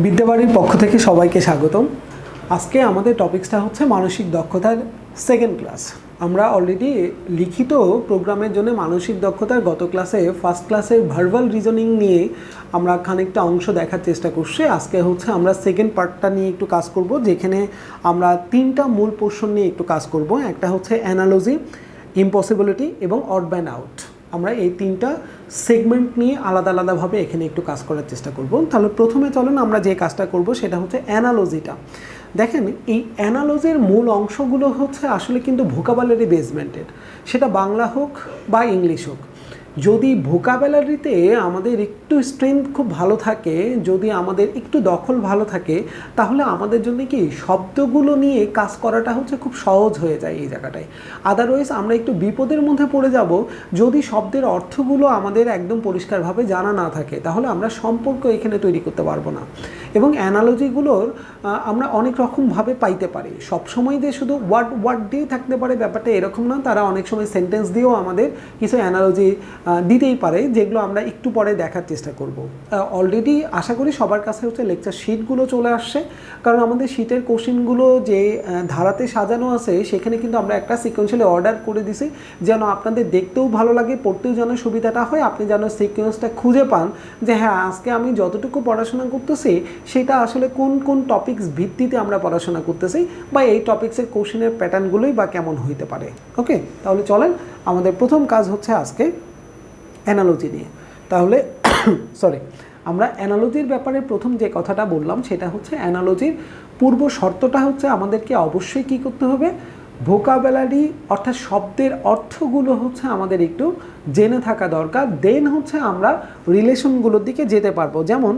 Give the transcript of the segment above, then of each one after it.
বিদ্যাবাড়ির পক্ষ থেকে সবাইকে স্বাগতম। আজকে আমাদের টপিকসটা হচ্ছে মানসিক দক্ষতার সেকেন্ড ক্লাস। আমরা অলরেডি লিখিত প্রোগ্রামের জন্য মানসিক দক্ষতার গত ক্লাসে ফার্স্ট ক্লাসের ভার্বাল রিজনিং নিয়ে আমরা খানিকটা অংশ দেখার চেষ্টা করছি। আজকে হচ্ছে আমরা সেকেন্ড পার্টটা নিয়ে একটু কাজ করব, যেখানে আমরা তিনটা মূল পোর্শন নিয়ে একটু কাজ করব। একটা হচ্ছে অ্যানালজি, ইম্পসিবিলিটি এবং অড ব্যান আউট। আমরা এই তিনটা সেগমেন্ট নিয়ে আলাদা আলাদাভাবে এখানে একটু কাজ করার চেষ্টা করব। তাহলে প্রথমে চলুন আমরা যে কাজটা করব সেটা হচ্ছে অ্যানালজিটা। দেখেন, এই অ্যানালজির মূল অংশগুলো হচ্ছে আসলে কিন্তু ভোকাবুলারি বেসমেন্টেড, সেটা বাংলা হোক বা ইংলিশ হোক। যদি ভোকাবুলারিতে আমাদের একটু স্ট্রেংথ খুব ভালো থাকে, যদি আমাদের একটু দখল ভালো থাকে, তাহলে আমাদের জন্য কি শব্দগুলো নিয়ে কাজ করাটা হচ্ছে খুব সহজ হয়ে যায় এই জায়গাটায়। আদারওয়াইজ আমরা একটু বিপদের মধ্যে পড়ে যাব যদি শব্দের অর্থগুলো আমাদের একদম পরিষ্কারভাবে জানা না থাকে, তাহলে আমরা সম্পর্ক এখানে তৈরি করতে পারবো না। এবং অ্যানালজিগুলোর আমরা অনেক রকমভাবে পাইতে পারি। সবসময় যে শুধু ওয়ার্ড দিয়ে থাকতে পারে ব্যাপারটা এরকম না, তারা অনেক সময় সেন্টেন্স দিয়েও আমাদের কিছু অ্যানালজি দিতেই পারে, যেগুলো আমরা একটু পরে দেখার চেষ্টা করব। অলরেডি আশা করি সবার কাছে হচ্ছে লেকচার শিটগুলো চলে আসছে, কারণ আমাদের শিটের কোশ্চেনগুলো যে ধারাতে সাজানো আছে সেখানে কিন্তু আমরা একটা সিকোয়েন্সিয়ালি অর্ডার করে দিছি, যেন আপনাদের দেখতেও ভালো লাগে, পড়তেও যেন সুবিধাটা হয়, আপনি যেন সিকোয়েন্সটা খুঁজে পান যে হ্যাঁ আজকে আমি যতটুকু পড়াশোনা করতেছি সেটা আসলে কোন কোন টপিকস ভিত্তিতে আমরা পড়াশোনা করতেছি, বা এই টপিক্সের কোশ্চেনের প্যাটার্নগুলোই বা কেমন হইতে পারে। ওকে, তাহলে চলেন আমাদের প্রথম কাজ হচ্ছে আজকে অ্যানালজি নিয়ে। তাহলে আমরা অ্যানালজির ব্যাপারে প্রথম যে কথাটা বললাম সেটা হচ্ছে অ্যানালজির পূর্ব শর্তটা হচ্ছে আমাদেরকে অবশ্যই কী করতে হবে, ভোকাবুলারি অর্থাৎ শব্দের অর্থগুলো হচ্ছে আমাদের একটু জেনে থাকা দরকার। দেন হচ্ছে আমরা রিলেশনগুলোর দিকে যেতে পারবো। যেমন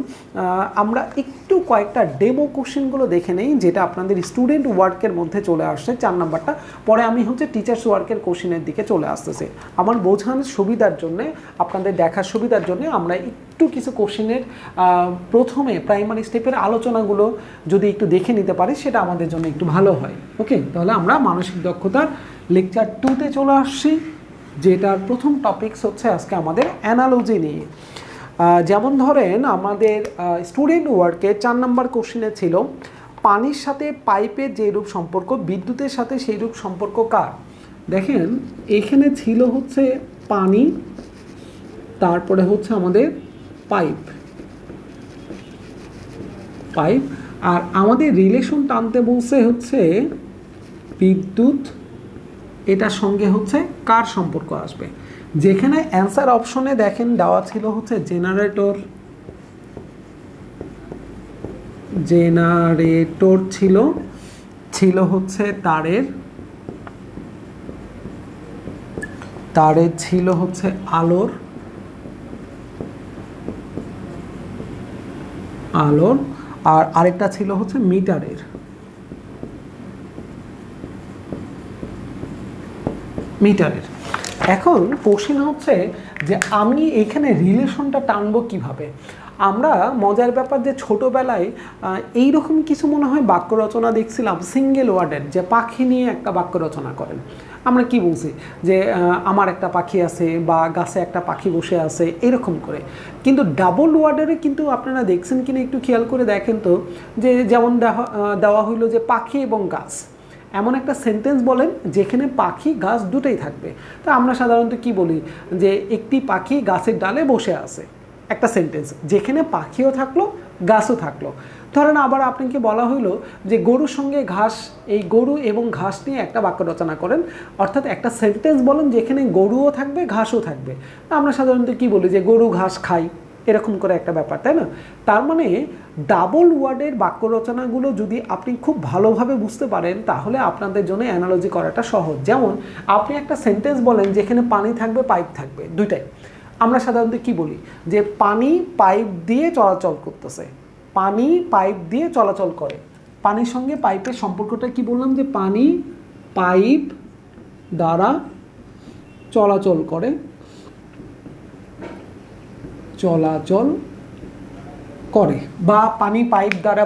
আমরা একটু কয়েকটা ডেমো কোশ্চেনগুলো দেখে নেই, যেটা আপনাদের স্টুডেন্ট ওয়ার্কের মধ্যে চলে আসছে 4 নাম্বারটা। পরে আমি হচ্ছে টিচার্স ওয়ার্কের কোশ্চেনের দিকে চলে আসতেছে। আমার বোঝানোর সুবিধার জন্যে, আপনাদের দেখার সুবিধার জন্য আমরা একটু কিছু কোশ্চেনের প্রথমে প্রাইমারি স্টেপের আলোচনাগুলো যদি একটু দেখে নিতে পারি, সেটা আমাদের জন্য একটু ভালো হয়। ওকে, তাহলে আমরা মানসিক দক্ষতার লেকচার 2তে চলে আসছি, যেটার প্রথম টপিকস হচ্ছে আজকে আমাদের অ্যানালজি নিয়ে। যেমন ধরেন আমাদের স্টুডেন্ট ওয়ার্কে 4 নাম্বার কোশ্চেনে ছিল পানির সাথে পাইপের যেরূপ সম্পর্ক বিদ্যুতের সাথে সেইরূপ সম্পর্ক কার। দেখেন এখানে ছিল হচ্ছে পানি, তারপরে হচ্ছে আমাদের পাইপ, আর আমাদের রিলেশন টানতে বলছে হচ্ছে বিদ্যুৎ, এটার সঙ্গে হচ্ছে কার সম্পর্ক আসবে। যেখানে অ্যান্সার অপশনে দেখেন দেওয়া ছিল হচ্ছে জেনারেটর ছিল হচ্ছে তারের ছিল হচ্ছে আলোর, আর আরেকটা ছিল হচ্ছে মিটারের। এখন কোশ্চেন হচ্ছে যে আমি এখানে রিলেশনটা টানবো কিভাবে। আমরা মজার ব্যাপার যে ছোটোবেলায় এইরকম কিছু মনে হয় বাক্য রচনা দেখছিলাম সিঙ্গেল ওয়ার্ডের, যে পাখি নিয়ে একটা বাক্য রচনা করেন। আমরা কি বলছি যে আমার একটা পাখি আছে, বা গাছে একটা পাখি বসে আছে, এরকম করে। কিন্তু ডাবল ওয়ার্ডারে কিন্তু আপনারা দেখছেন কিনা একটু খেয়াল করে দেখেন তো, যে যেমন দেওয়া হইলো যে পাখি এবং গাছ, এমন একটা সেন্টেন্স বলেন যেখানে পাখি গাছ দুটোই থাকবে। তো আমরা সাধারণত কি বলি যে একটি পাখি গাছের ডালে বসে আছে, একটা সেন্টেন্স যেখানে পাখিও থাকলো গাছও থাকলো। ধরেন আবার আপনাকে বলা হইলো যে গরুর সঙ্গে ঘাস, এই গরু এবং ঘাস নিয়ে একটা বাক্য রচনা করেন, অর্থাৎ একটা সেন্টেন্স বলেন যেখানে গরুও থাকবে ঘাসও থাকবে। আমরা সাধারণত কি বলি যে গরু ঘাস খায়, এরকম করে একটা ব্যাপার, তাই না? তার মানে ডাবল ওয়ার্ডের বাক্য রচনাগুলো যদি আপনি খুব ভালোভাবে বুঝতে পারেন, তাহলে আপনাদের জন্য অ্যানালজি করাটা সহজ। যেমন আপনি একটা সেন্টেন্স বলেন যেখানে পানি থাকবে পাইপ থাকবে, দুইটাই। আমরা সাধারণত কি বলি যে পানি পাইপ দিয়ে চলাচল করতেছে, পানি পাইপ দিয়ে চলাচল করে। পানির সঙ্গে পাইপের সম্পর্কটা কি বললাম, যে পানি পাইপ দ্বারা চলাচল করে, বা পানি পাইপ দ্বারা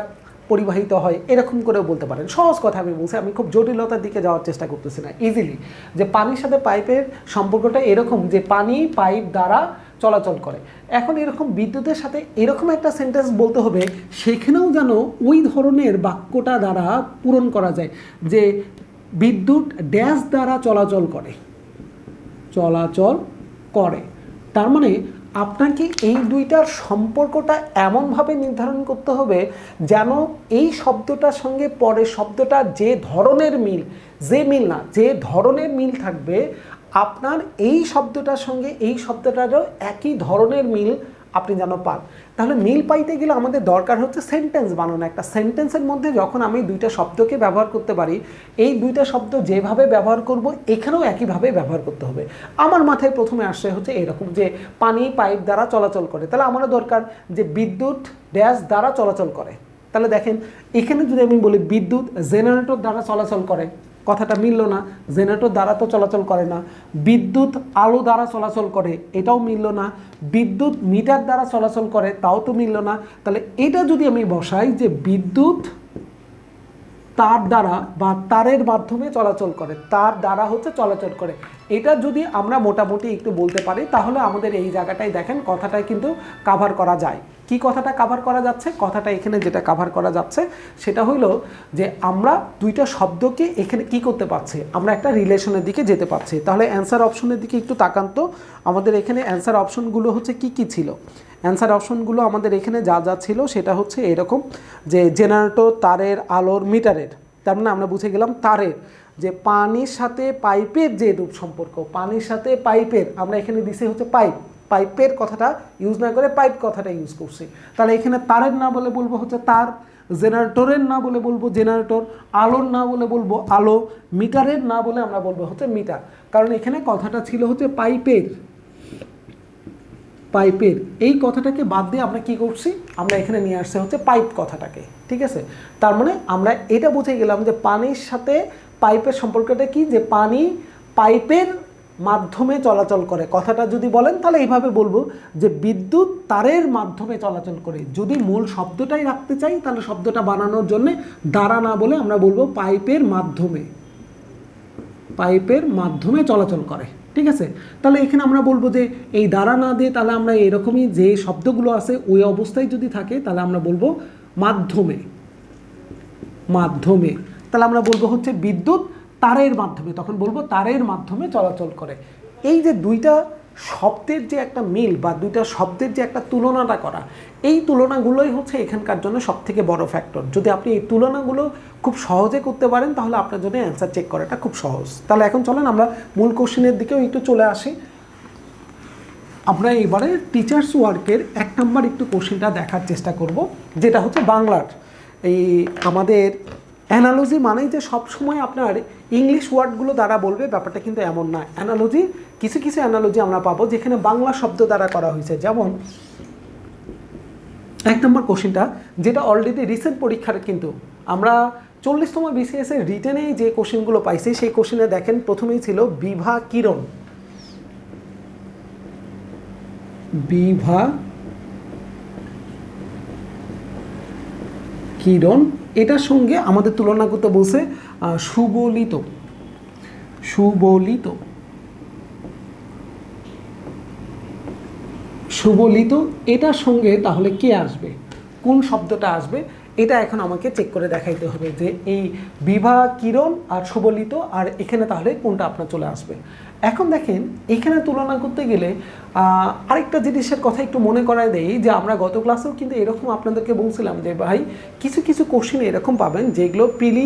পরিবাহিত হয়, এরকম করেও বলতে পারেন। সহজ কথা আমি বলছি, আমি খুব জটিলতার দিকে যাওয়ার চেষ্টা করতেছি না, ইজিলি যে পানির সাথে পাইপের সম্পর্কটা এরকম যে পানি পাইপ দ্বারা চলাচল করে। এখন এরকম বিদ্যুতের সাথে এরকম একটা সেন্টেন্স বলতে হবে সেখানেও যেন ওই ধরনের বাক্যটা দ্বারা পূরণ করা যায় যে বিদ্যুৎ ড্যাশ দ্বারা চলাচল করে, চলাচল করে। তার মানে আপনাকে এই দুইটার সম্পর্কটা এমনভাবে নির্ধারণ করতে হবে যেন এই শব্দটার সঙ্গে পরের শব্দটা যে ধরনের মিল, যে মিল না, যে ধরনের মিল থাকবে আপনার এই শব্দটার সঙ্গে এই শব্দটারও একই ধরনের মিল আপনি যেন পান। তাহলে মিল পাইতে গেলে আমাদের দরকার হচ্ছে সেন্টেন্স বানানো। একটা সেন্টেন্সের মধ্যে যখন আমি দুইটা শব্দকে ব্যবহার করতে পারি, এই দুইটা শব্দ যেভাবে ব্যবহার করব এখানেও একইভাবে ব্যবহার করতে হবে। আমার মাথায় প্রথমে আসছে হচ্ছে এরকম যে পানি পাইপ দ্বারা চলাচল করে, তাহলে আমারও দরকার যে বিদ্যুৎ ড্যাশ দ্বারা চলাচল করে। তাহলে দেখেন এখানে যদি আমি বলি বিদ্যুৎ জেনারেটর দ্বারা চলাচল করে, কথাটা মিলল না, জেনারেটর দ্বারা তো চলাচল করে না। বিদ্যুৎ আলো দ্বারা চলাচল করে, এটাও মিলল না। বিদ্যুৎ মিটার দ্বারা চলাচল করে, তাও তো মিলল না। তাহলে এটা যদি আমি বসাই যে বিদ্যুৎ তার দ্বারা বা তারের মাধ্যমে চলাচল করে, তার দ্বারা হচ্ছে চলাচল করে, এটা যদি আমরা মোটামুটি একটু বলতে পারি তাহলে আমাদের এই জায়গাটায় দেখেন কথাটাই কিন্তু কাভার করা যায়। কি কথাটা কাভার করা যাচ্ছে? কথাটা এখানে যেটা কাভার করা যাচ্ছে সেটা হলো যে আমরা দুইটা শব্দকে এখানে কি করতে পারছি, আমরা একটা রিলেশনের দিকে যেতে পারছি। তাহলে অ্যান্সার অপশনের দিকে একটু তাকান তো, আমাদের এখানে অ্যান্সার অপশনগুলো হচ্ছে কি কি ছিল। অ্যান্সার অপশনগুলো আমাদের এখানে যা যা ছিল সেটা হচ্ছে এরকম যে জেনারেটর, তারের, আলোর, মিটারের। তার মানে আমরা বুঝে গেলাম তারের, যে পানির সাথে পাইপের যে রূপ সম্পর্ক, পানির সাথে পাইপের, আমরা এখানে দিছি হচ্ছে পাইপ, পাইপের কথাটা ইউজ না করে পাইপ কথাটা ইউজ করছি। তাহলে এখানে তারের না বলে বলবো হচ্ছে তার, জেনারেটরের না বলে বলবো জেনারেটর, আলোর না বলে বলবো আলো, মিটারের না বলে আমরা বলবো হচ্ছে মিটার। কারণ এখানে কথাটা ছিল হচ্ছে পাইপের, পাইপের এই কথাটাকে বাদ দিয়ে আমরা কি করছি, আমরা এখানে নিয়ে আসছে হচ্ছে পাইপ কথাটাকে। ঠিক আছে, তার মানে আমরা এটা বুঝে গেলাম যে পানির সাথে পাইপের সম্পর্কটা কি, যে পানি পাইপের মাধ্যমে চলাচল করে। কথাটা যদি বলেন তাহলে এইভাবে বলবো যে বিদ্যুৎ তারের মাধ্যমে চলাচল করে। যদি মূল শব্দটাই রাখতে চাই তাহলে শব্দটা বানানোর জন্য দ্বারা না বলে আমরা বলবো পাইপের মাধ্যমে, পাইপের মাধ্যমে চলাচল করে। ঠিক আছে, তাহলে এখানে আমরা বলবো যে এই দ্বারা না দিয়ে তাহলে আমরা এরকমই যে শব্দগুলো আছে ওই অবস্থায় যদি থাকে তাহলে আমরা বলবো মাধ্যমে, মাধ্যমে। তাহলে আমরা বলবো হচ্ছে বিদ্যুৎ তারের মাধ্যমে, তখন বলবো তারের মাধ্যমে চলাচল করে। এই যে দুইটা শব্দের যে একটা মিল বা দুইটা শব্দের যে একটা তুলনাটা করা, এই তুলনাগুলোই হচ্ছে এখানকার জন্য সবথেকে বড় ফ্যাক্টর। যদি আপনি এই তুলনাগুলো খুব সহজে করতে পারেন তাহলে আপনার জন্য অ্যান্সার চেক করাটা খুব সহজ। তাহলে এখন চলেন আমরা মূল কোশ্চেনের দিকেও একটু চলে আসি। আমরা এবারে টিচার্স ওয়ার্কের 1 নম্বর একটু কোশ্চেনটা দেখার চেষ্টা করব, যেটা হচ্ছে বাংলার। এই আমাদের অ্যানালজি মানেই যে সবসময় আপনার ইংলিশ ওয়ার্ডগুলো দ্বারা বলবে, ব্যাপারটা কিন্তু এমন না। অ্যানালজি কিছু কিছু অ্যানালজি আমরা পাবো যেখানে বাংলা শব্দ দ্বারা করা হয়েছে। যেমন 1 নম্বর কোশ্চেনটা, যেটা অলরেডি রিসেন্ট পরীক্ষার কিন্তু আমরা 40তম BCS এর রিটেনেই যে কোশ্চেনগুলো পাইছি সেই কোশ্চেনে দেখেন প্রথমেই ছিল বিভা কিরণ, বিভা কিরণ, এটার সঙ্গে আমাদের তুলনা করতে বলছে সুবলিত, সুবলিত, সুবলিত, এটার সঙ্গে তাহলে কে আসবে, কোন শব্দটা আসবে, এটা এখন আমাকে চেক করে দেখাইতে হবে যে এই বিভা কিরণ আর সুবলিত আর এখানে তাহলে কোনটা আপনার চলে আসবে। এখন দেখেন এখানে তুলনা করতে গেলে আরেকটা জিনিসের কথা একটু মনে করায় দেই যে আমরা গত ক্লাসেও কিন্তু এরকম আপনাদেরকে বলছিলাম যে ভাই কিছু কিছু কোশ্চেন এরকম পাবেন যেগুলো পিলি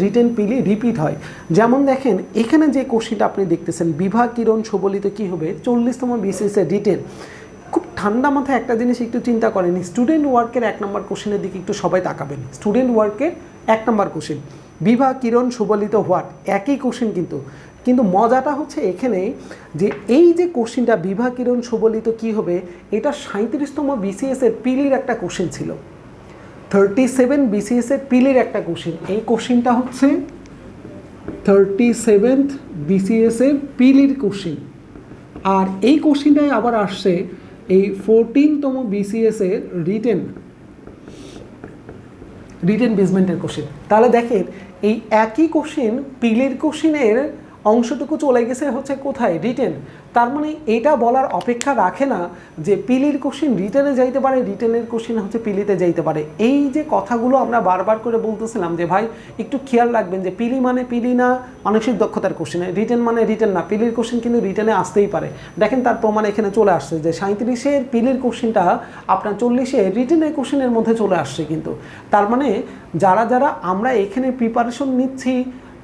রিটেন পিলি রিপিট হয়। যেমন দেখেন এখানে যে কোশ্চেনটা আপনি দেখতেছেন বিভা কিরণ সুবলিত কি হবে 40তম BCS এর রিটেন। খুব ঠান্ডা মাথায় একটা জিনিস একটু চিন্তা করেন, স্টুডেন্ট ওয়ার্কের 1 নম্বর কোশ্চেনের দিকে একটু সবাই তাকাবেন। স্টুডেন্ট ওয়ার্কের 1 নম্বর কোশ্চেন বিভা কিরণ সুবলিত হোয়াট, একই কোশ্চেন কিন্তু মজাটা হচ্ছে এখানে যে এই যে কোশ্চেনটা বিভা কিরণ সুবলিত কি হবে, এটা 37তম BCS এর পিলির একটা কোশ্চেন ছিল, 37 BCS এর পিলির একটা কোশ্চেন। এই কোশ্চেনটা হচ্ছে 37th BCS এর পিলির কোশ্চেন, আর এই কোশ্চেনটাই আবার আসছে এই 14তম BCS এর রিটেন বেসমেন্টের কোশ্চেন। তাহলে দেখেন এই একই কোশ্চেন পিলির কোশ্চেনের অংশটুকু চলে গেছে হচ্ছে কোথায়, রিটেন। তার মানে এটা বলার অপেক্ষা রাখে না যে পিলির কোশ্চিন রিটেনে যাইতে পারে, রিটেনের কোশ্চিন হচ্ছে পিলিতে যাইতে পারে। এই যে কথাগুলো আমরা বারবার করে বলতেছিলাম যে ভাই একটু খেয়াল রাখবেন যে পিলি মানে পিলি না মানসিক দক্ষতার কোশ্চিনে, রিটেন মানে রিটেন না, পিলির কোশ্চিন কিন্তু রিটেনে আসতেই পারে। দেখেন তার প্রমাণ এখানে চলে আসছে যে 37-এর পিলির কোশ্চিনটা আপনার 40-এর রিটেনের কোশ্চিনের মধ্যে চলে আসছে কিন্তু। তার মানে যারা যারা আমরা এখানে প্রিপারেশন নিচ্ছি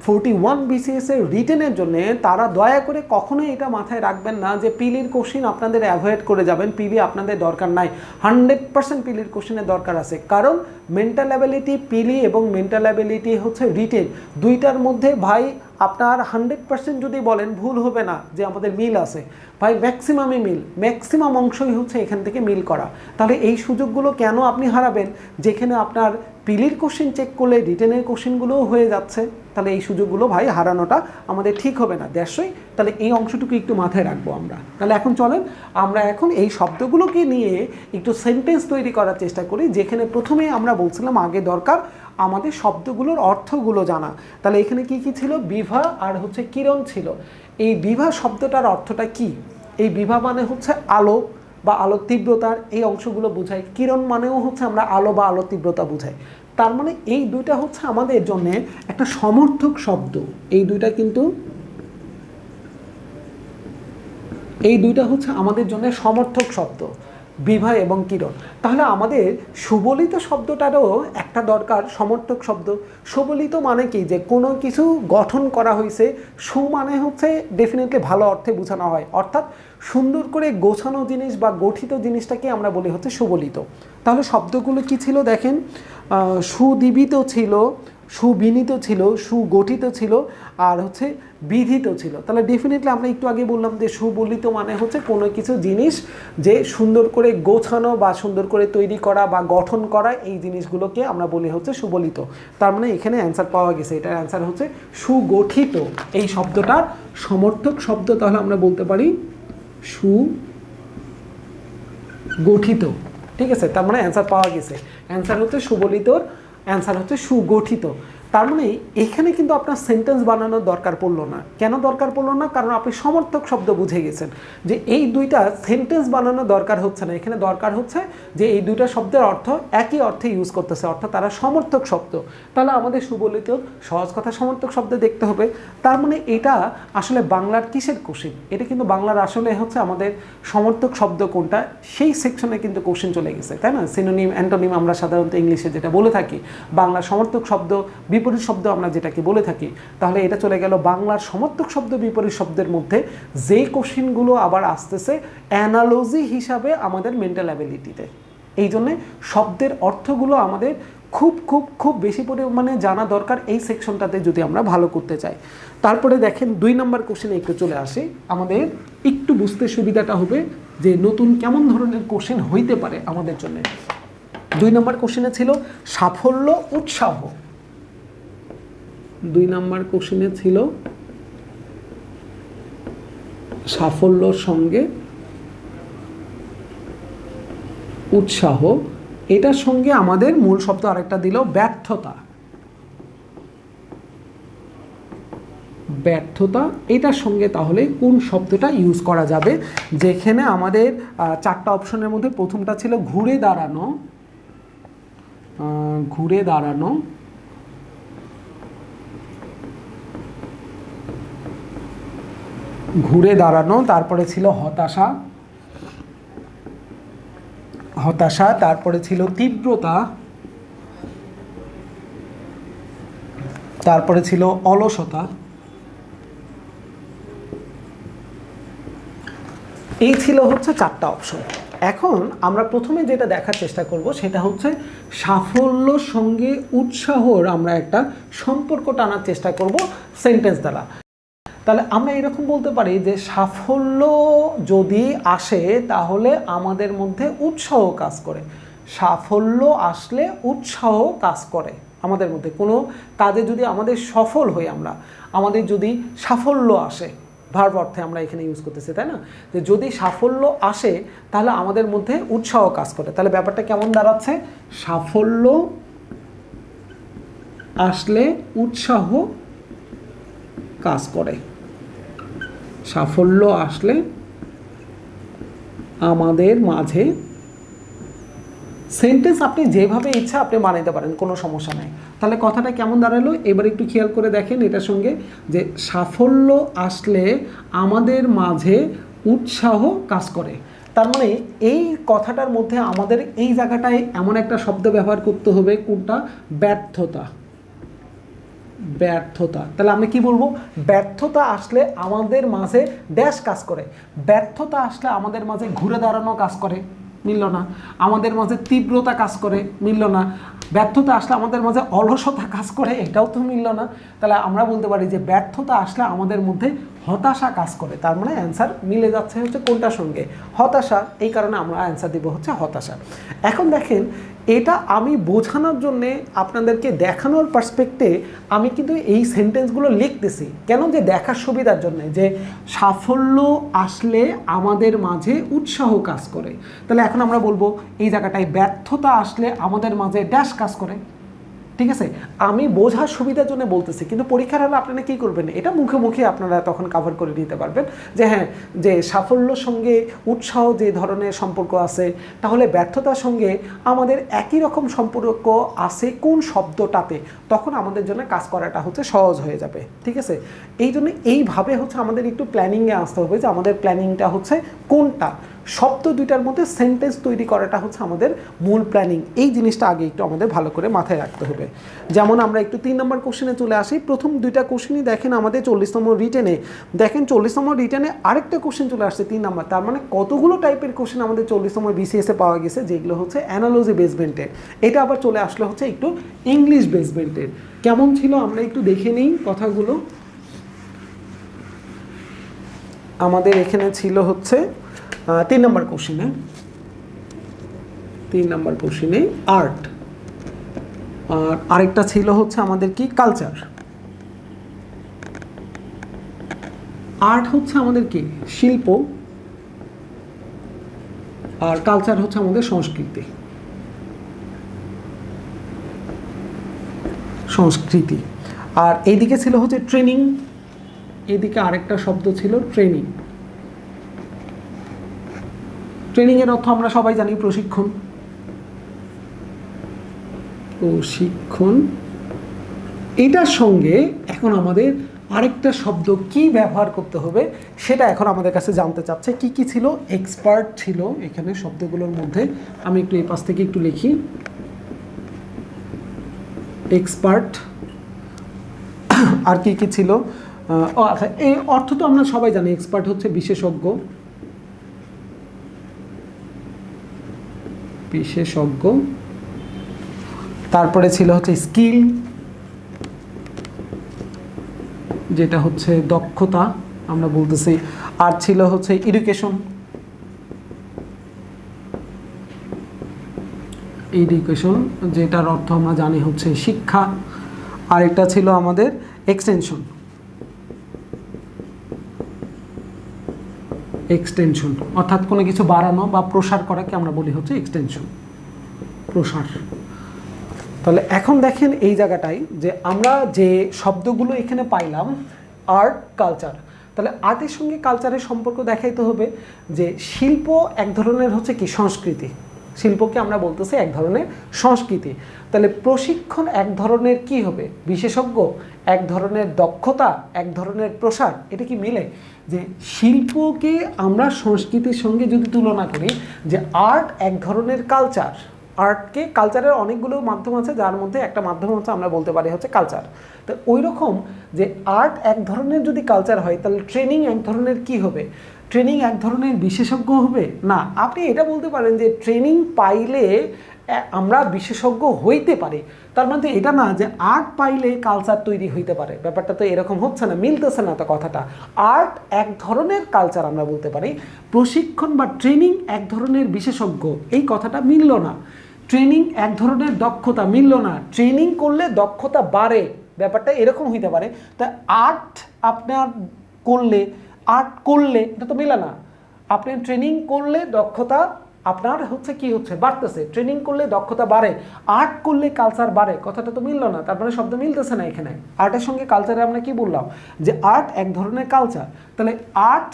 41 BCS-এর রিটেনের জন্য, তারা দয়া করে কখনোই এটা মাথায় রাখবেন না যে পিলির কোশ্চিন আপনাদের অ্যাভয়েড করে যাবেন, পিলি আপনাদের দরকার নাই। 100% পিলির কোশ্চিনের দরকার আছে, কারণ মেন্টাল অ্যাবিলিটি পিলি এবং মেন্টাল অ্যাবিলিটি হচ্ছে রিটেন, দুইটার মধ্যে ভাই আপনার 100% যদি বলেন ভুল হবে না যে আমাদের মিল আছে। ভাই ম্যাক্সিমামই মিল, ম্যাক্সিমাম অংশই হচ্ছে এখান থেকে মিল করা। তাহলে এই সুযোগগুলো কেন আপনি হারাবেন, যেখানে আপনার পিলির কোশ্চিন চেক করলে রিটেনের কোশ্চিনগুলোও হয়ে যাচ্ছে? তাহলে এই সুযোগগুলো ভাই হারানোটা আমাদের ঠিক হবে না, দেশই। তাহলে এই অংশটুকু একটু মাথায় রাখবো আমরা। তাহলে এখন চলেন আমরা এখন এই শব্দগুলোকে নিয়ে একটু সেন্টেন্স তৈরি করার চেষ্টা করি, যেখানে প্রথমে আমরা বলছিলাম আগে দরকার আমাদের শব্দগুলোর অর্থগুলো জানা। তাহলে এখানে কি কি ছিল, বিভা আর হচ্ছে কিরণ ছিল। এই বিভা শব্দটার অর্থটা কি? এই বিভা মানে হচ্ছে আলো বা আলোর তীব্রতার এই অংশগুলো বোঝায়, কিরণ মানেও হচ্ছে আমরা আলো বা আলোর তীব্রতা বোঝাই। তার মানে এই দুইটা হচ্ছে আমাদের জন্য একটা সমর্থক শব্দ। এই দুইটা হচ্ছে আমাদের জন্য সমর্থক শব্দ, বিভা এবং কিরণ। তাহলে আমাদের সুবলিত শব্দটারও একটা দরকার সমর্থক শব্দ। সুবলিত মানে কি, যে কোনো কিছু গঠন করা হয়েছে। সু মানে হচ্ছে ডেফিনেটলি ভালো অর্থে বোঝানো হয়, অর্থাৎ সুন্দর করে গোছানো জিনিস বা গঠিত জিনিসটাকে আমরা বলি হচ্ছে সুবলিত। তাহলে শব্দগুলো কি ছিল দেখেন, সুদীবিত ছিল, সুবিনীত ছিল, সুগঠিত ছিল, আর হচ্ছে বিধিত ছিল। তাহলে ডেফিনেটলি আমরা একটু আগে বললাম যে সুবলিত মানে হচ্ছে কোনো কিছু জিনিস যে সুন্দর করে গোছানো বা সুন্দর করে তৈরি করা বা গঠন করা, এই জিনিসগুলোকে আমরা বলি হচ্ছে সুবলিত। তার মানে এখানে অ্যান্সার পাওয়া গেছে, এটার অ্যান্সার হচ্ছে সুগঠিত। এই শব্দটার সমর্থক শব্দ তাহলে আমরা বলতে পারি সুগঠিত। ঠিক আছে, তার মানে অ্যান্সার পাওয়া গেছে। অ্যান্সার হচ্ছে সুবলিতর অ্যান্সার হচ্ছে সুগঠিত। তার মানে এখানে কিন্তু আপনার সেন্টেন্স বানানোর দরকার পড়লো না। কেন দরকার পড়লো না? কারণ আপনি সমর্থক শব্দ বুঝে গেছেন যে এই দুইটা সেন্টেন্স বানানোর দরকার হচ্ছে না। এখানে দরকার হচ্ছে যে এই দুইটা শব্দের অর্থ একই অর্থে ইউজ করতেছে, অর্থাৎ তারা সমর্থক শব্দ। তাহলে আমাদের সুবলিত সহজ কথা সমর্থক শব্দ দেখতে হবে। তার মানে এটা আসলে বাংলার কিসের কোশ্চিন? এটা কিন্তু বাংলার আসলে হচ্ছে আমাদের সমর্থক শব্দ কোনটা সেই সেকশনে কিন্তু কোশ্চিন চলে গেছে, তাই না? সিনোনিম, অ্যান্টোনিম আমরা সাধারণত ইংলিশে যেটা বলে থাকি, বাংলার সমর্থক শব্দ বিপরীত শব্দ আমরা যেটাকে বলে থাকি। তাহলে এটা চলে গেল বাংলার সমর্থক শব্দ বিপরীত শব্দের মধ্যে, যেই কোশ্চিনগুলো আবার আসতেছে অ্যানালজি হিসাবে আমাদের মেন্টাল অ্যাবিলিটিতে। এই জন্যে শব্দের অর্থগুলো আমাদের খুব খুব খুব বেশি পরিমাণে জানা দরকার এই সেকশনটাতে যদি আমরা ভালো করতে চাই। তারপরে দেখেন 2 নম্বর কোশ্চেনে একটু চলে আসি, আমাদের একটু বুঝতে সুবিধাটা হবে যে নতুন কেমন ধরনের কোশ্চেন হইতে পারে আমাদের জন্য। 2 নম্বর কোশ্চেনে ছিল সাফল্য উৎসাহ। 2 নম্বর কোশ্চেনে ছিল সাফল্যর সঙ্গে উৎসাহ, এটার সঙ্গে আমাদের মূল শব্দ আরেকটা দিল ব্যর্থতা। ব্যর্থতা এটার সঙ্গে তাহলে কোন শব্দটা ইউজ করা যাবে? যেখানে আমাদের 4টা অপশনের মধ্যে প্রথমটা ছিল ঘুরে দাঁড়ানো, ঘুরে দাঁড়ানো, ঘুরে দাঁড়ানো, তারপরে ছিল হতাশা, হতাশা, তারপরে ছিল তীব্রতা, তারপরে ছিল অলসতা। এই ছিল হচ্ছে 4টা অপশন। এখন আমরা প্রথমে যেটা দেখার চেষ্টা করব সেটা হচ্ছে সাফল্যর সঙ্গে উৎসাহর আমরা একটা সম্পর্ক টানার চেষ্টা করব সেন্টেন্স দ্বারা। তাহলে আমরা এরকম বলতে পারি যে সাফল্য যদি আসে তাহলে আমাদের মধ্যে উৎসাহ কাজ করে। সাফল্য আসলে উৎসাহ কাজ করে আমাদের মধ্যে। কোনো কাজে যদি আমাদের সফল হই আমরা, আমাদের যদি সাফল্য আসে, ভার্ব অর্থে আমরা এখানে ইউজ করতেছি, তাই না? যে যদি সাফল্য আসে তাহলে আমাদের মধ্যে উৎসাহ কাজ করে। তাহলে ব্যাপারটা কেমন দাঁড়াচ্ছে? সাফল্য আসলে উৎসাহ কাজ করে। সাফল্য আসলে আমাদের মাঝে, সেন্টেন্স আপনি যেভাবে ইচ্ছা আপনি বানাইতে পারেন, কোনো সমস্যা নাই। তাহলে কথাটা কেমন দাঁড়ালো এবার একটু খেয়াল করে দেখেন এটার সঙ্গে, যে সাফল্য আসলে আমাদের মাঝে উৎসাহ কাজ করে। তার মানে এই কথাটার মধ্যে আমাদের এই জায়গাটায় এমন একটা শব্দ ব্যবহার করতে হবে, কোনটা? ব্যর্থতা। ব্যর্থতা। তাহলে আমরা কি বলবো? ব্যর্থতা আসলে আমাদের মাঝে ড্যাশ কাজ করে। ব্যর্থতা আসলে আমাদের মাঝে ঘুরে দাঁড়ানো কাজ করে, মিলল না। আমাদের মাঝে তীব্রতা কাজ করে, মিলল না। ব্যর্থতা আসলে আমাদের মাঝে অলসতা কাজ করে, এটাও তো মিলল না। তাহলে আমরা বলতে পারি যে ব্যর্থতা আসলে আমাদের মধ্যে হতাশা কাজ করে। তার মানে অ্যান্সার মিলে যাচ্ছে হচ্ছে কোনটার সঙ্গে? হতাশা। এই কারণে আমরা অ্যান্সার দিব হচ্ছে হতাশা। এখন দেখেন, এটা আমি বোঝানোর জন্যে, আপনাদেরকে দেখানোর পার্সপেক্টে আমি কিন্তু এই সেন্টেন্সগুলো লিখতেছি। কেন? যে দেখার সুবিধার জন্যে, যে সাফল্য আসলে আমাদের মাঝে উৎসাহ কাজ করে। তাহলে এখন আমরা বলবো এই জায়গাটায় ব্যর্থতা আসলে আমাদের মাঝে ড্যাশ কাজ করে। ঠিক আছে, আমি বোঝার সুবিধার জন্য বলতেছি, কিন্তু পরীক্ষার হলে আপনারা কী করবেন? এটা মুখে মুখে আপনারা তখন কভার করে নিতে পারবেন যে হ্যাঁ, যে সাফল্যর সঙ্গে উৎসাহ যে ধরনের সম্পর্ক আছে, তাহলে ব্যর্থতার সঙ্গে আমাদের একই রকম সম্পর্ক আছে কোন শব্দটাতে, তখন আমাদের জন্য কাজ করাটা হচ্ছে সহজ হয়ে যাবে। ঠিক আছে, এই জন্য এইভাবে হচ্ছে আমাদের একটু প্ল্যানিংয়ে আসতে হবে, যে আমাদের প্ল্যানিংটা হচ্ছে কোনটা, শব্দ দুইটার মধ্যে সেন্টেন্স তৈরি করাটা হচ্ছে আমাদের মূল প্ল্যানিং। এই জিনিসটা আগে একটু আমাদের ভালো করে মাথায় রাখতে হবে। যেমন আমরা একটু 3 নম্বর কোশ্চেনে চলে আসি। প্রথম দুইটা কোশ্চেনই দেখেন আমাদের 40তম রিটেনে, দেখেন 40তম রিটেনে আরেকটা কোশ্চেন চলে আসছে 3 নম্বর। তার মানে কতগুলো টাইপের কোশ্চেন আমাদের 40তম বিসিএসে পাওয়া গেছে, যেগুলো হচ্ছে অ্যানালজি বেসমেন্টের। এটা আবার চলে আসলে হচ্ছে একটু ইংলিশ বেসমেন্টের। কেমন ছিল আমরা একটু দেখে নিই কথাগুলো। আমাদের এখানে ছিল হচ্ছে 3 নম্বর কোশ্চেনে, 3 নম্বর কোশ্চেনে আর্ট, আর আরেকটা ছিল হচ্ছে আমাদের কি? কালচার। আর্ট হচ্ছে আমাদের কি? শিল্প, আর কালচার হচ্ছে আমাদের সংস্কৃতি। সংস্কৃতি। আর এইদিকে ছিল হচ্ছে ট্রেনিং, এদিকে আরেকটা শব্দ ছিল ট্রেনিং। ট্রেনিংয়ের অর্থ আমরা সবাই জানি প্রশিক্ষণ। প্রশিক্ষণ। এটার সঙ্গে এখন আমাদের আরেকটা শব্দ কি ব্যবহার করতে হবে সেটা এখন আমাদের কাছে জানতে চাচ্ছে। কি কি ছিল? এক্সপার্ট ছিল এখানে শব্দগুলোর মধ্যে। আমি একটু এই পাশ থেকে একটু লিখি, এক্সপার্ট। আর কি কি ছিল? আচ্ছা, এই অর্থ তো আমরা সবাই জানি, এক্সপার্ট হচ্ছে বিশেষজ্ঞ। বিশেষজ্ঞ। তারপরে ছিল হচ্ছে স্কিল, যেটা হচ্ছে দক্ষতা আমরা বলতেছি। আর ছিল হচ্ছে এডুকেশন, এডুকেশন যেটার অর্থ আমরা জানি হচ্ছে শিক্ষা। আর একটা ছিল আমাদের এক্সটেনশন, এক্সটেনশন অর্থাৎ কোনো কিছু বাড়ানো বা প্রসার করাকে আমরা বলি হচ্ছে এক্সটেনশন, প্রসার। তাহলে এখন দেখেন এই জায়গাটায় যে আমরা যে শব্দগুলো এখানে পাইলাম, আর্ট, কালচার। তাহলে আর্টের সঙ্গে কালচারের সম্পর্ক দেখাইতে হবে যে শিল্প এক ধরনের হচ্ছে কি? সংস্কৃতি। শিল্পকে আমরা বলতেছি এক ধরনের সংস্কৃতি। তাহলে প্রশিক্ষণ এক ধরনের কি হবে? বিশেষজ্ঞ, এক ধরনের দক্ষতা, এক ধরনের প্রসার। এটা কি মিলে? যে শিল্পকে আমরা সংস্কৃতির সঙ্গে যদি তুলনা করি, যে আর্ট এক ধরনের কালচার। আর্টকে, কালচারের অনেকগুলো মাধ্যম আছে, যার মধ্যে একটা মাধ্যম হচ্ছে আমরা বলতে পারি হচ্ছে কালচার। তো ওই রকম যে আর্ট এক ধরনের যদি কালচার হয়, তাহলে ট্রেনিং এক ধরনের কি হবে? ট্রেনিং এক ধরনের বিশেষজ্ঞ হবে না। আপনি এটা বলতে পারেন যে ট্রেনিং পাইলে আমরা বিশেষজ্ঞ হইতে পারি, তার মানে এটা না যে আর্ট পাইলে কালচার তৈরি হইতে পারে। ব্যাপারটা তো এরকম হচ্ছে না, মিলতেছে না তো কথাটা। আর্ট এক ধরনের কালচার আমরা বলতে পারি, প্রশিক্ষণ বা ট্রেনিং এক ধরনের বিশেষজ্ঞ, এই কথাটা মিলল না। ট্রেনিং এক ধরনের দক্ষতা, মিলল না। ট্রেনিং করলে দক্ষতা বাড়ে, ব্যাপারটা এরকম হইতে পারে। তা আর্ট আপনার করলে, আর্ট করলে এটা তো মেলে না। আপনি ট্রেনিং করলে দক্ষতা আপনার হচ্ছে কি হচ্ছে বাড়তেছে, ট্রেনিং করলে দক্ষতা বাড়ে, আর্ট করলে কালচার বাড়ে, কথাটা তো মিললো না, তার মানে শব্দ মিলতেছে না এখানে। আর্টের সঙ্গে কালচারে আমরা কি বললাম যে আর্ট এক ধরনের কালচার, তাহলে আর্ট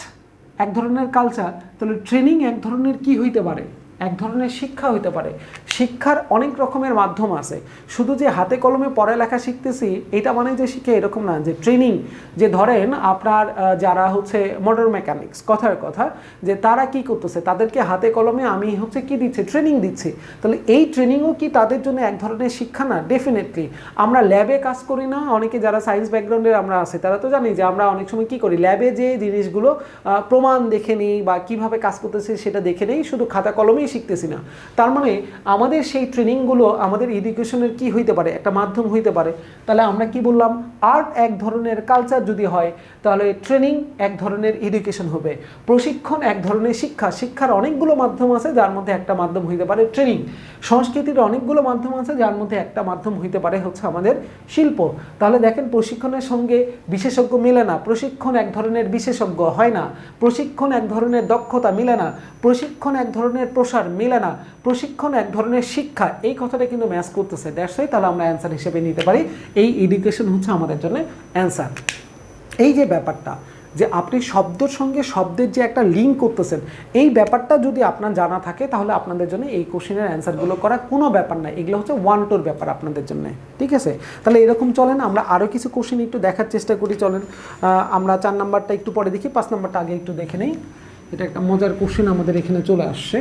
এক ধরনের কালচার, তাহলে ট্রেনিং এক ধরনের কি হইতে পারে, এক ধরনের শিক্ষা হইতে পারে। শিক্ষার অনেক রকমের মাধ্যম আছে, শুধু যে হাতে কলমে পড়ালেখা শিখতেছি এটা মানে যে শিখে এরকম না। যে ট্রেনিং, যে ধরেন আপনার যারা হচ্ছে মোটর মেকানিক্স, কথার কথা যে তারা কি করতেছে, তাদেরকে হাতে কলমে আমি হচ্ছে কি দিচ্ছি, ট্রেনিং দিচ্ছি, তাহলে এই ট্রেনিংও কি তাদের জন্য এক ধরনের শিক্ষা না? ডেফিনেটলি। আমরা ল্যাবে কাজ করি না, অনেকে যারা সায়েন্স ব্যাকগ্রাউন্ডের আমরা আছে তারা তো জানি যে আমরা অনেক সময় কি করি, ল্যাবে যে জিনিসগুলো প্রমাণ দেখে নিই বা কিভাবে কাজ করতেছে সেটা দেখে নেই, শুধু খাতা কলমেই শিখতেছি না। তার মানে আমাদের সেই ট্রেনিংগুলো আমাদের এডুকেশনের কি হইতে পারে, একটা মাধ্যম হইতে পারে। তাহলে আমরা কি বললাম, আর্ট এক ধরনের কালচার যদি হয় তাহলে ট্রেনিং এক ধরনের এডুকেশন হবে, প্রশিক্ষণ এক ধরনের শিক্ষা, শিক্ষার অনেকগুলো মাধ্যম আছে যার মধ্যে একটা মাধ্যম হইতে পারে ট্রেনিং, সংস্কৃতির অনেকগুলো মাধ্যম আছে যার মধ্যে একটা মাধ্যম হইতে পারে হচ্ছে আমাদের শিল্প। তাহলে দেখেন প্রশিক্ষণের সঙ্গে বিশেষজ্ঞ মিলে না, প্রশিক্ষণ এক ধরনের বিশেষজ্ঞ হয় না, প্রশিক্ষণ এক ধরনের দক্ষতা মিলে না, প্রশিক্ষণ এক ধরনের প্রসার মিলে না, প্রশিক্ষণ এক ধরনের শিক্ষা, এই কথাটা কিন্তু ম্যাচ করতেছে। দ্যাটস ওয়াই তাহলে আমরা অ্যান্সার হিসেবে নিতে পারি এই এডুকেশন হচ্ছে আমাদের জন্য অ্যান্সার। এই যে ব্যাপারটা যে আপনি শব্দের সঙ্গে শব্দের যে একটা লিঙ্ক করতেছেন, এই ব্যাপারটা যদি আপনার জানা থাকে তাহলে আপনাদের জন্য এই কোশ্চেনের অ্যান্সারগুলো করা কোনো ব্যাপার না, এগুলো হচ্ছে ওয়ান টুর ব্যাপার আপনাদের জন্য, ঠিক আছে? তাহলে এরকম চলেন আমরা আরও কিছু কোশ্চেন একটু দেখার চেষ্টা করি। চলেন আমরা 4 নাম্বারটা একটু পরে দেখি, 5 নাম্বারটা আগে একটু দেখে নেই। এটা একটা মজার কোশ্চেন আমাদের এখানে চলে আসছে।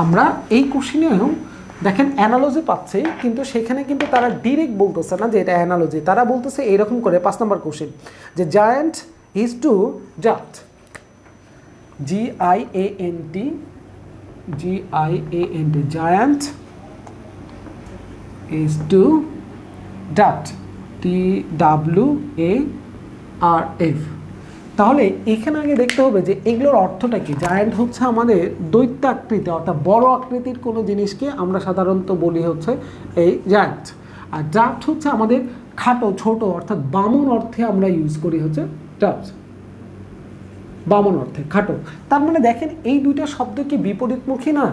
আমরা এই কোশ্চেনেও দেখেন অ্যানালজি পাচ্ছে, কিন্তু সেখানে কিন্তু তারা ডিরেক্ট বলতেছে না যে এটা অ্যানালজি, তারা বলতেছে এইরকম করে 5 নম্বর কোশ্চেন যে জায়ান্ট ইজ টু জাট, GIANT, জায়ান্ট ইজ টু ডাট, TWARF। তাহলে এখানে আগে দেখতে হবে যে এগুলোর অর্থটা কি। জায়ান্ট হচ্ছে আমাদের দৈত্য আকৃতি অর্থাৎ বড় আকৃতির কোনো জিনিসকে আমরা সাধারণত বলি হচ্ছে এই জায়ান্ট, আর ডাট হচ্ছে আমাদের খাটো ছোট অর্থাৎ বামন অর্থে আমরা ইউজ করি হচ্ছে ডাট, বামন অর্থে খাটো। তার মানে দেখেন এই দুইটা শব্দ কি বিপরীতমুখী না?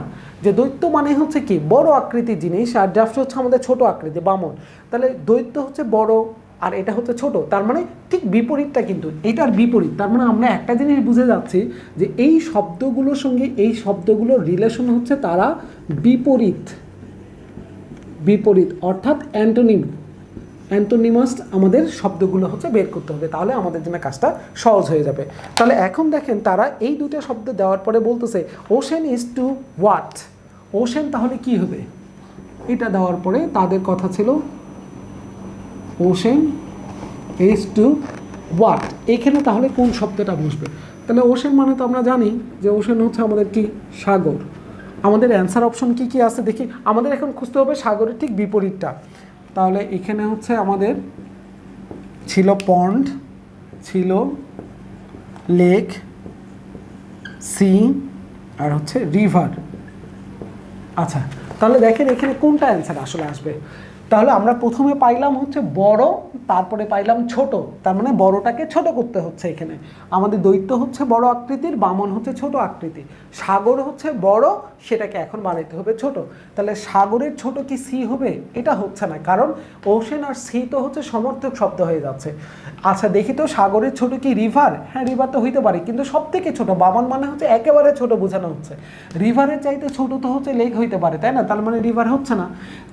যে দৈত্য মানে হচ্ছে কি বড় আকৃতির জিনিস, আর ডাফট হচ্ছে আমাদের ছোট আকৃতি বামন, তাহলে দৈত্য হচ্ছে বড় আর এটা হচ্ছে ছোট, তার মানে ঠিক বিপরীতটা কিন্তু এটার বিপরীত। তার মানে আমরা একটা জিনিস বুঝে যাচ্ছি যে এই শব্দগুলোর সঙ্গে এই শব্দগুলোর রিলেশন হচ্ছে তারা বিপরীত, বিপরীত অর্থাৎ অ্যান্টোনিমাস আমাদের শব্দগুলো হচ্ছে বের করতে হবে, তাহলে আমাদের জন্য কাজটা সহজ হয়ে যাবে। তাহলে এখন দেখেন তারা এই দুটো শব্দ দেওয়ার পরে বলতেছে ocean is to what, ocean তাহলে কি হবে, এটা দেওয়ার পরে তাদের কথা ছিল ওশেন ইজ টু হোয়াট, এখানে তাহলে কোন শব্দটা বসবে? তাহলে ওশেন মানে তো আমরা জানি যে ওশেন হচ্ছে আমাদের কি সাগর। আমাদের অ্যান্সার অপশন কি কি আছে দেখি, আমাদের এখন খুঁজতে হবে সাগরের ঠিক বিপরীতটা। তাহলে এখানে হচ্ছে আমাদের ছিল পন্ড, ছিল লেক, সি আর হচ্ছে রিভার। আচ্ছা তাহলে দেখেন এখানে কোনটা অ্যান্সার আসলে আসবে। তাহলে আমরা প্রথমে পাইলাম হচ্ছে বড়, তারপরে পাইলাম ছোট, তার মানে বড়টাকে ছোট করতে হচ্ছে। এখানে আমাদের দৈত্য হচ্ছে বড় আকৃতির, বামন হচ্ছে ছোট আকৃতি, সাগর হচ্ছে বড়, সেটাকে এখন বানাইতে হবে ছোট। তাহলে সাগরের ছোট কি সি হবে? এটা হচ্ছে না, কারণ ওশেন আর সি তো হচ্ছে সমর্থক শব্দ হয়ে যাচ্ছে। আচ্ছা দেখি তো সাগরের ছোট কি রিভার? হ্যাঁ রিভার তো হইতে পারে, কিন্তু সব থেকে ছোট, বামন মানে হচ্ছে একেবারে ছোট বোঝানো হচ্ছে। রিভারের চাইতে ছোট তো হচ্ছে লেক হইতে পারে, তাই না? তার মানে রিভার হচ্ছে না,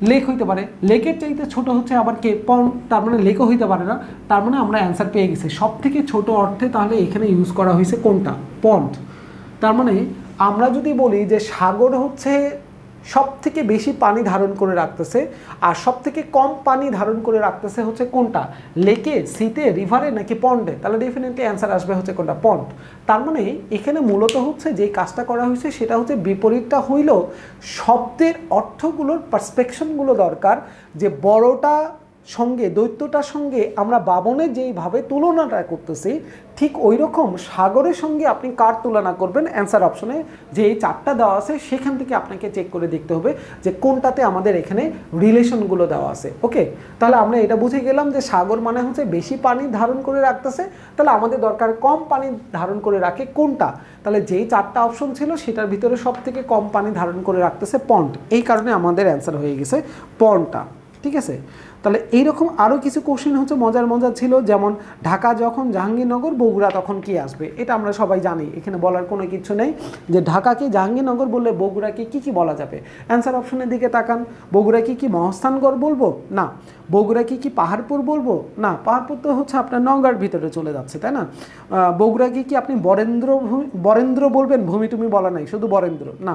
লেক হইতে পারে। লেকের চাইতে ছোট হচ্ছে আবার কে? পন্ড, তার মানে লেকও হইতে পারে না। তার মানে আমরা অ্যান্সার পেয়ে গেছি সব থেকে ছোট অর্থে। তাহলে এখানে ইউজ করা হয়েছে কোনটা? পন্ড। তার মানে আমরা যদি বলি যে সাগর হচ্ছে সব থেকে বেশি পানি ধারণ করে রাখতেছে আর সব থেকে কম পানি ধারণ করে রাখতেছে হচ্ছে কোনটা? লেকে, সিতে, রিভারে নাকি পন্ডে? তাহলে ডেফিনেটলি অ্যান্সার আসবে হচ্ছে কোনটা? পন্ড। তার মানে এখানে মূলত হচ্ছে যে কাজটা করা হয়েছে সেটা হচ্ছে বিপরীতটা হইল শব্দের অর্থগুলোর পার্সপেকশনগুলো দরকার, যে বড়টা সঙ্গে দৈত্যটার সঙ্গে আমরা বামনের যেইভাবে তুলনাটা করতেছি ঠিক ওই রকম সাগরের সঙ্গে আপনি কার তুলনা করবেন অ্যান্সার অপশনে যে এই চারটা দেওয়া আছে সেখান থেকে আপনাকে চেক করে দেখতে হবে যে কোনটাতে আমাদের এখানে রিলেশনগুলো দেওয়া আছে। ওকে, তাহলে আমরা এটা বুঝে গেলাম যে সাগর মানে হচ্ছে বেশি পানি ধারণ করে রাখতেছে, তাহলে আমাদের দরকার কম পানি ধারণ করে রাখে কোনটা, তাহলে যেই চারটা অপশন ছিল সেটার ভিতরে সব থেকে কম পানি ধারণ করে রাখতেছে পন্ড, এই কারণে আমাদের অ্যান্সার হয়ে গেছে পন্ডটা। ঠিক আছে, তাহলে এইরকম আরও কিছু কোশ্চেন হচ্ছে মজার মজার ছিল, যেমন ঢাকা যখন জাহাঙ্গীরনগর বগুড়া তখন কি আসবে, এটা আমরা সবাই জানি, এখানে বলার কোনো কিছু নেই যে ঢাকাকে জাহাঙ্গীরনগর বললে বগুড়াকে কি কি বলা যাবে। অ্যান্সার অপশনের দিকে তাকান, বগুড়া কি মহাস্থানগড় বলবো না, বগুড়া কি পাহাড়পুর বলবো না, পাহাড়পুর তো হচ্ছে আপনার নওগাঁর ভিতরে চলে যাচ্ছে তাই না, বগুড়া কি আপনি বরেন্দ্র বলবেন, ভূমি টুমি বলা নাই শুধু বরেন্দ্র না,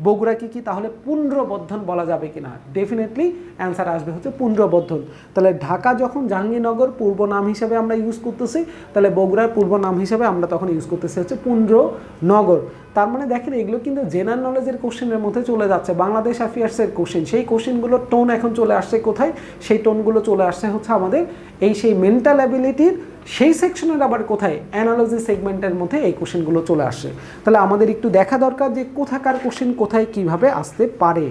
বগুড়া কি তাহলে পুনর্বর্ধন বলা যাবে কিনা, ডেফিনেটলি অ্যান্সার আসবে হচ্ছে পুনর্বর্ধন। তাহলে ঢাকা যখন জাহাঙ্গীরনগর পূর্ব নাম হিসেবে আমরা ইউজ করতেছি, তাহলে বগুড়ার পূর্ব নাম হিসেবে আমরা তখন ইউজ করতেছি হচ্ছে পুনর্নগর। তার মানে দেখেন এগুলো কিন্তু জেনারেল নলেজের কোশ্চেনের মধ্যে চলে যাচ্ছে, বাংলাদেশ অ্যাফেয়ার্সের কোশ্চেন, সেই কোশ্চেনগুলোর টোন এখন চলে আসছে কোথায়, সেই টোনগুলো চলে আসছে হচ্ছে আমাদের এই সেই মেন্টাল অ্যাবিলিটির সেই সেকশনের আবার কোথায় অ্যানালজি সেগমেন্টের মধ্যে এই কোশ্চেনগুলো চলে আসছে। তাহলে আমাদের একটু দেখা দরকার যে কোথাকার কোশ্চেন কোথায় কিভাবে আসতে পারে।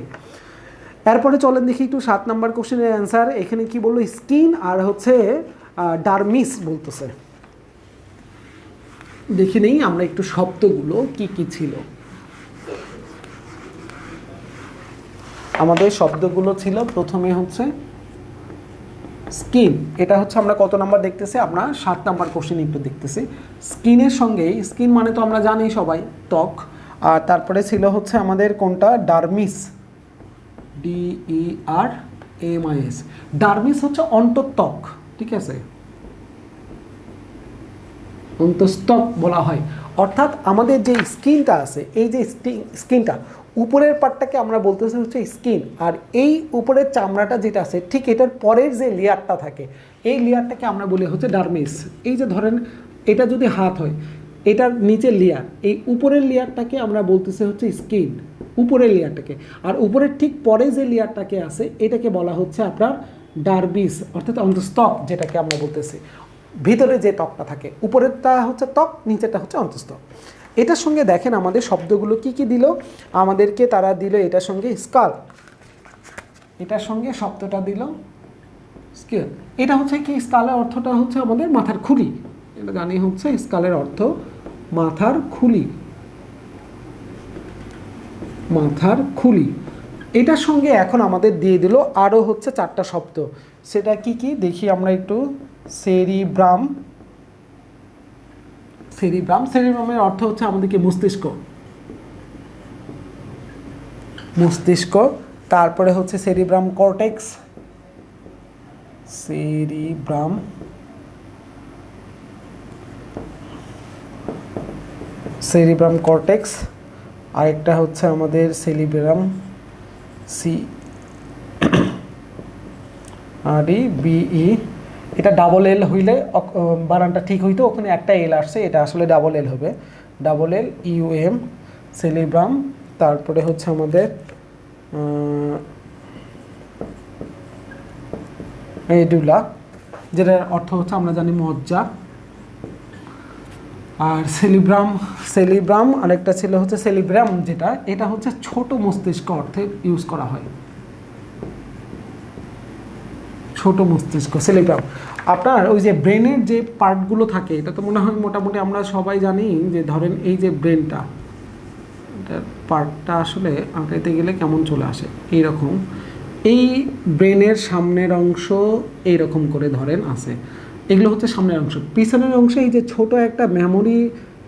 এরপরে চলেন দেখি একটু 7 নম্বর কোশ্চেনের অ্যান্সার। এখানে কি বললো, স্কিন আর হচ্ছে ডার্মিস বলতেছে। দেখে নেই আমরা একটু শব্দগুলো কি কি ছিল। আমাদের শব্দগুলো ছিল প্রথমে হচ্ছে স্কিন, এটা হচ্ছে আমরা কত নাম্বার দেখতেছি, আমরা 7 নাম্বার কোশ্চেন একটু দেখতেছি। স্কিনের সঙ্গে, স্কিন মানে তো আমরা জানি সবাই ত্বক, আর তারপরে ছিল হচ্ছে আমাদের কোনটা ডার্মিস, DERMIS, ডার্মিস হচ্ছে অন্তঃত্বক, ঠিক আছে, অন্তঃস্তক বলা হয়। অর্থাৎ আমাদের যে স্কিনটা আছে, এই যে স্কিনটা উপরের পার্টটাকে আমরা বলতেছি হচ্ছে স্কিন, আর এই উপরের চামড়াটা যেটা আছে ঠিক এটার পরের যে লেয়ারটা থাকে এই লেয়ারটাকে আমরা বলি হচ্ছে ডার্মিস। এই যে ধরেন এটা যদি হাত হয়, এটার নিচের লেয়ার, এই উপরের লেয়ারটাকে আমরা বলতেছি হচ্ছে স্কিন, উপরের লেয়ারটাকে, আর উপরের ঠিক পরে যে লেয়ারটাকে আছে এটাকে বলা হচ্ছে আপনার ডার্মিস, অর্থাৎ অন্তঃস্তক যেটাকে আমরা বলতেছি, ভিতরে যে ত্বকটা থাকে, উপরেরটা হচ্ছে ত্বক, নিচেরটা হচ্ছে অন্তঃস্তক। এটার সঙ্গে দেখেন আমাদের শব্দগুলো কি কি দিল আমাদেরকে, তারা দিল এটার সঙ্গে স্কাল, এটার সঙ্গে শব্দটা দিল স্কেল। এটা হচ্ছে কি, স্কালের অর্থটা হচ্ছে আমাদের মাথার খুলি, এটা জানি হচ্ছে স্কালের অর্থ মাথার খুলি, মাথার খুলি। এটার সঙ্গে এখন আমাদের দিয়ে দিল আরও হচ্ছে 4টা শব্দ, সেটা কি কি দেখি আমরা একটু। সেরিব্রাম, সেরিব্রামের অর্থ হচ্ছে আমাদেরকে মস্তিষ্ক, মস্তিষ্ক। তারপরে হচ্ছে সেরিব্রাম কর্টেক্স, সেরিব্রাম কর্টেক্স, আরেকটা হচ্ছে আমাদের সেরিব্রাম CREBE, এটা ডাবল এল হইলে বানানটা ঠিক হইতো, ওখানে একটা এল আসছে, এটা আসলে ডাবল এল হবে, LLEUM সেরিব্রাম। তারপরে হচ্ছে আমাদের মেডুলা, যেটার অর্থ হচ্ছে আমরা জানি মজ্জা। আর সেরিব্রাম আরেকটা ছিল হচ্ছে সেরিব্রাম, যেটা এটা হচ্ছে ছোট মস্তিষ্ক অর্থে ইউজ করা হয়, ছোট মস্তিষ্ক সেরিব্রাম। আপনার ওই যে ব্রেনের যে পার্টগুলো থাকে, এটা তো মনে হয় মোটামুটি আমরা সবাই জানি যে ধরেন এই যে ব্রেনটা, এটার পার্টটা আসলে আঁকাইতে গেলে কেমন চলে আসে এইরকম, এই ব্রেনের সামনের অংশ এইরকম করে ধরেন আছে, এগুলো হচ্ছে সামনের অংশ। পিছনের অংশে এই যে ছোট একটা মেমোরি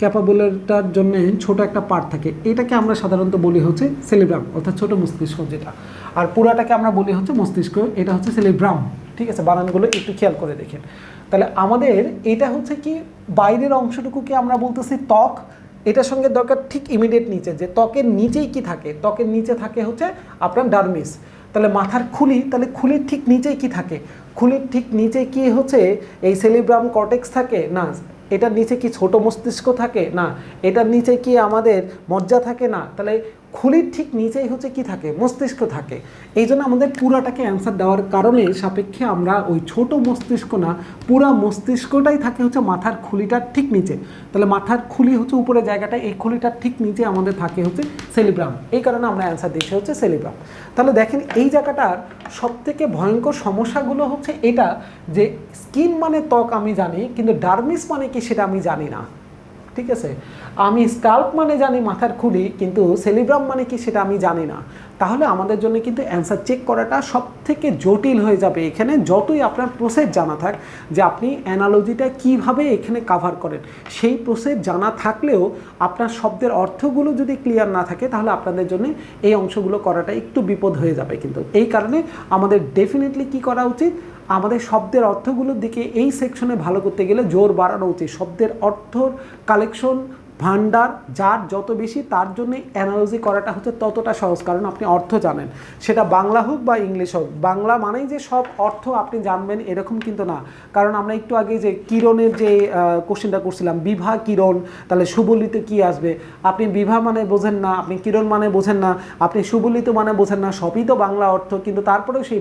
ক্যাপাবলটার জন্য ছোট একটা পার্ট থাকে, এটাকে আমরা সাধারণত বলি হচ্ছে সেরিব্রাম, অর্থাৎ ছোট মস্তিষ্ক যেটা, আর পুরাটাকে আমরা বলি হচ্ছে মস্তিষ্ক, এটা হচ্ছে সেরিব্রাম। ঠিক আছে, বানানগুলো একটু খেয়াল করে দেখেন। তাহলে আমাদের এটা হচ্ছে কি, বাইরের অংশটুকুকে আমরা বলতেছি ত্বক, এটার সঙ্গে দরকার ঠিক ইমিডিয়েট নিচে, যে ত্বকের নিচেই কি থাকে, ত্বকের নিচে থাকে হচ্ছে আপনার ডার্মিস। তাহলে মাথার খুলি, তাহলে খুলির ঠিক নিচেই কি থাকে, খুলির ঠিক নিচে কি হচ্ছে এই সেরিব্রাম কর্টেক্স থাকে না, এটার নিচে কি ছোট মস্তিষ্ক থাকে না, এটার নিচে কি আমাদের মজ্জা থাকে না, তাহলে খুলির ঠিক নিচেই হচ্ছে কি থাকে, মস্তিষ্ক থাকে। এই জন্য আমাদের পুরাটাকে অ্যান্সার দেওয়ার কারণে সাপেক্ষে আমরা ওই ছোট মস্তিষ্ক না, পুরা মস্তিষ্কটাই থাকে হচ্ছে মাথার খুলিটার ঠিক নিচে। তাহলে মাথার খুলি হচ্ছে উপরের জায়গাটা, এই খুলিটার ঠিক নিচে আমাদের থাকে হচ্ছে সেরিব্রাম। এই কারণে আমরা অ্যান্সার দিচ্ছি হচ্ছে সেরিব্রাম। তাহলে দেখেন এই জায়গাটার সবথেকে ভয়ঙ্কর সমস্যাগুলো হচ্ছে এটা যে স্কিন মানে ত্বক আমি জানি, কিন্তু ডার্মিস মানে কি সেটা আমি জানি না। ঠিক আছে, আমি স্কাল্প মানে জানি মাথার খুলি, কিন্তু সেরিব্রাম মানে কি সেটা আমি জানি না। তাহলে আমাদের জন্য কিন্তু অ্যান্সার চেক করাটা সব থেকে জটিল হয়ে যাবে এখানে, যতই আপনার প্রসেস জানা থাক যে আপনি অ্যানালজিটা কিভাবে এখানে কাভার করেন। সেই প্রসেস জানা থাকলেও আপনার শব্দের অর্থগুলো যদি ক্লিয়ার না থাকে তাহলে আপনাদের জন্য এই অংশগুলো করাটা একটু বিপদ হয়ে যাবে। কিন্তু এই কারণে আমাদের ডেফিনেটলি কি করা উচিত, আমাদের শব্দের অর্থগুলোর দিকে এই সেকশনে ভালো করতে গেলে জোর বাড়ানো উচিত। শব্দের অর্থর কালেকশন ভান্ডার যার যত বেশি, তার জন্য অ্যানালজি করাটা হচ্ছে ততটা সহজ, কারণ আপনি অর্থ জানেন। সেটা বাংলা হোক বা ইংলিশ হোক, বাংলা মানেই যে সব অর্থ আপনি জানবেন এরকম কিন্তু না। কারণ আমরা একটু আগে যে কিরণের যে কোশ্চেনটা করছিলাম, বিভা কিরণ, তাহলে সুবলিত কি আসবে, আপনি বিভা মানে বোঝেন না, আপনি কিরণ মানে বোঝেন না, আপনি সুবলিত মানে বোঝেন না, সবই তো বাংলা অর্থ। কিন্তু তারপরেও সেই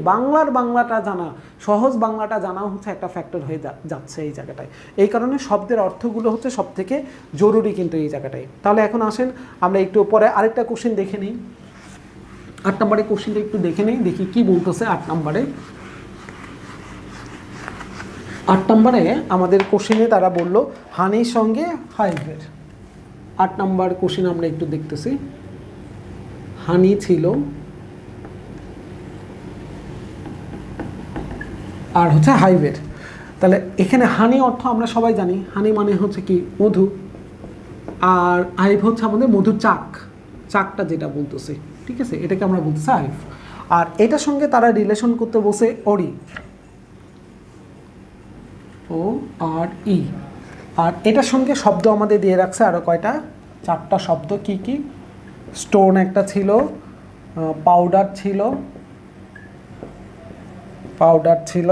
বাংলাটা জানা, সহজ বাংলাটা জানাও হচ্ছে একটা ফ্যাক্টর হয়ে যাচ্ছে এই জায়গাটায়। এই কারণে শব্দের অর্থগুলো হচ্ছে সব থেকে জরুরি কিন্তু এই জায়গাটায়। তাহলে এখন আসেন আমরা একটু পরে আরেকটা কোশ্চেন দেখে নিই। 8 নম্বরের কোশ্চেনটা একটু দেখে নিই, দেখি কি বলতেছে 8 নম্বরে। 8 নম্বরে আমাদের কোশ্চেনে তারা বলল হানির সঙ্গে হাইভের। 8 নম্বর কোশ্চেন আমরা একটু দেখতেছি। হানি ছিল আর হচ্ছে হাইভের। তাহলে এখানে হানি অর্থ আমরা সবাই জানি, হানি মানে হচ্ছে কি মধু, আর হাইভ হচ্ছে আমাদের মধুর চাকটা যেটা বলতেছে। ঠিক আছে, এটাকে আমরা বলতেছি হাইভ। আর এটার সঙ্গে তারা রিলেশন করতে বসে ওরি, ও আর ই। আর এটার সঙ্গে শব্দ আমাদের দিয়ে রাখছে আরও কয়টা, 4টা শব্দ। কি কি? স্টোন একটা ছিল, পাউডার ছিল,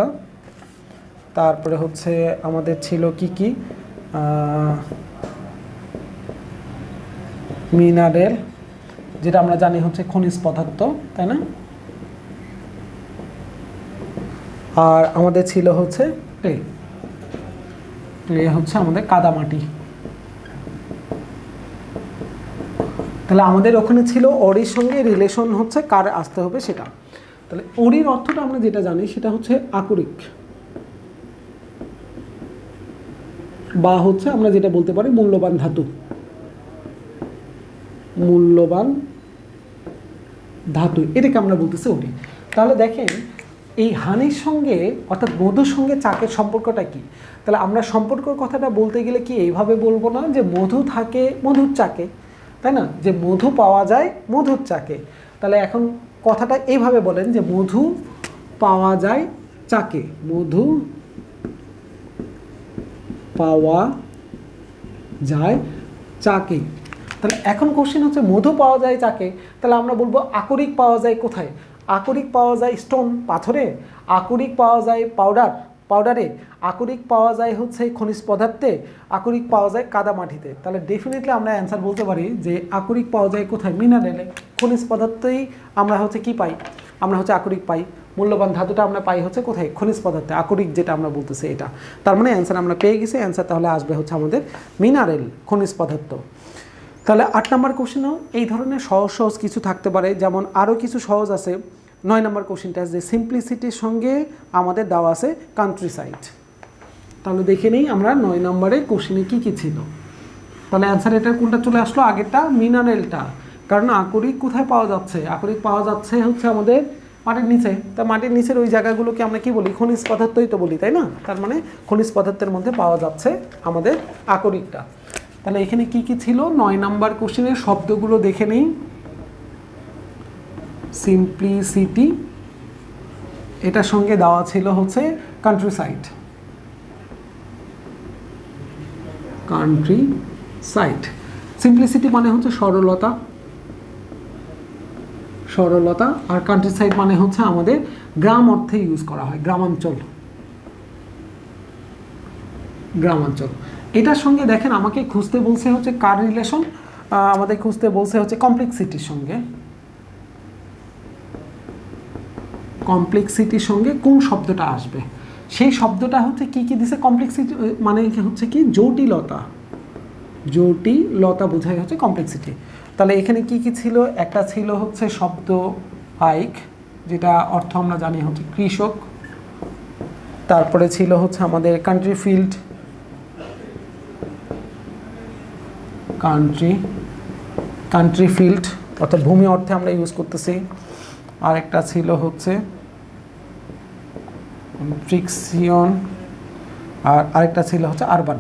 তারপরে হচ্ছে আমাদের ছিল কি কি, মিনারেল, যেটা আমরা জানি হচ্ছে খনিজ পদার্থ, তাই না? আর আমাদের ছিল হচ্ছে ক্লে হচ্ছে আমাদের কাদামাটি। তাহলে আমাদের ওখানে ছিল ওরির সঙ্গে রিলেশন হচ্ছে কার আসতে হবে সেটা। তাহলে ওরির অর্থটা আমরা যেটা জানি সেটা হচ্ছে আকরিক, বা হচ্ছে আমরা যেটা বলতে পারি মূল্যবান ধাতু, এটাকে আমরা বলতেছি ওরি। তাহলে দেখেন এই হানির সঙ্গে অর্থাৎ মধুর সঙ্গে চাকের সম্পর্কটা কি। তাহলে আমরা সম্পর্কের কথাটা বলতে গেলে কি এইভাবে বলবো না যে মধু থাকে মধুর চাকে, তাই না, যে মধু পাওয়া যায় মধুর চাকে। তাহলে এখন কথাটা এইভাবে বলেন যে মধু পাওয়া যায় চাকে, মধু পাওয়া যায় চাকে। তাহলে এখন কোশ্চেন হচ্ছে মধু পাওয়া যায় চাকে, তাহলে আমরা বলবো আকরিক পাওয়া যায় কোথায়? আকরিক পাওয়া যায় স্টোন, পাথরে, আকরিক পাওয়া যায় পাউডারে, আকরিক পাওয়া যায় হচ্ছে খনিজ পদার্থে, আকরিক পাওয়া যায় কাদামাটিতে। তাহলে ডেফিনেটলি আমরা অ্যান্সার বলতে পারি যে আকরিক পাওয়া যায় কোথায়? মিনারেলে, খনিজ পদার্থেই আমরা হচ্ছে কি পাই, আমরা হচ্ছে আকরিক পাই। মূল্যবান ধাতুটা আমরা পাই হচ্ছে কোথায়? খনিজ পদার্থে, আকরিক যেটা আমরা বলতেছি এটা। তার মানে অ্যান্সার আমরা পেয়ে গেছি। অ্যান্সার তাহলে আসবে হচ্ছে আমাদের মিনারেল, খনিজ পদার্থ। তাহলে 8 নম্বর কোশ্চেনও এই ধরনের সহজ কিছু থাকতে পারে, যেমন আরও কিছু সহজ আছে। 9 নম্বর কোশ্চেনটা যে সিম্পলিসিটির সঙ্গে আমাদের দেওয়া আছে কান্ট্রি সাইড। তাহলে দেখে নেই আমরা 9 নম্বরে কোশ্চেনে কী কী ছিল। তাহলে অ্যান্সার এটার কোনটা চলে আসলো? আগেরটা মিনারেলটা, কারণ আকরিক কোথায় পাওয়া যাচ্ছে? আকরিক পাওয়া যাচ্ছে হচ্ছে আমাদের মাটির নিচে। তা মাটির নিচের ওই জায়গাগুলোকে আমরা কি বলি? খনিজ পদার্থই তো বলি, তাই না? তার মানে খনিজ পদার্থের মধ্যে পাওয়া যাচ্ছে আমাদের আকরিকটা। তাহলে এখানে কি কি ছিল 9 নাম্বার কোশ্চেনের শব্দগুলো দেখে নেই। সিম্পলিসিটি, এটার সঙ্গে দেওয়া ছিল হচ্ছে কান্ট্রি সাইড, সিম্পলিসিটি মানে হচ্ছে সরলতা, আর কান্ট্রি সাইড মানে হচ্ছে আমাদের গ্রাম অর্থে ইউজ করা হয়, গ্রামাঞ্চল। এটার সঙ্গে দেখেন আমাকে খুঁজতে বলছে হচ্ছে কার রিলেশন, আমাদের খুঁজতে বলছে হচ্ছে কমপ্লেক্সিটির সঙ্গে, কমপ্লেক্সিটির সঙ্গে কোন শব্দটা আসবে, সেই শব্দটা হচ্ছে কি কি দিছে, কমপ্লেক্সিটি মানে হচ্ছে কি জটিলতা, জটিলতা বোঝায় হচ্ছে কমপ্লেক্সিটি। তাহলে এখানে কি কি ছিল, একটা ছিল হচ্ছে শব্দ পাইক, যেটা অর্থ আমরা জানি হচ্ছে কৃষক। তারপরে ছিল হচ্ছে আমাদের কান্ট্রি ফিল্ড, কান্ট্রি ফিল্ড অর্থাৎ ভূমি অর্থে আমরা ইউজ করতেছি। আর একটা ছিল হচ্ছে ফ্রিকশন, আর আরেকটা ছিল হচ্ছে আরবান।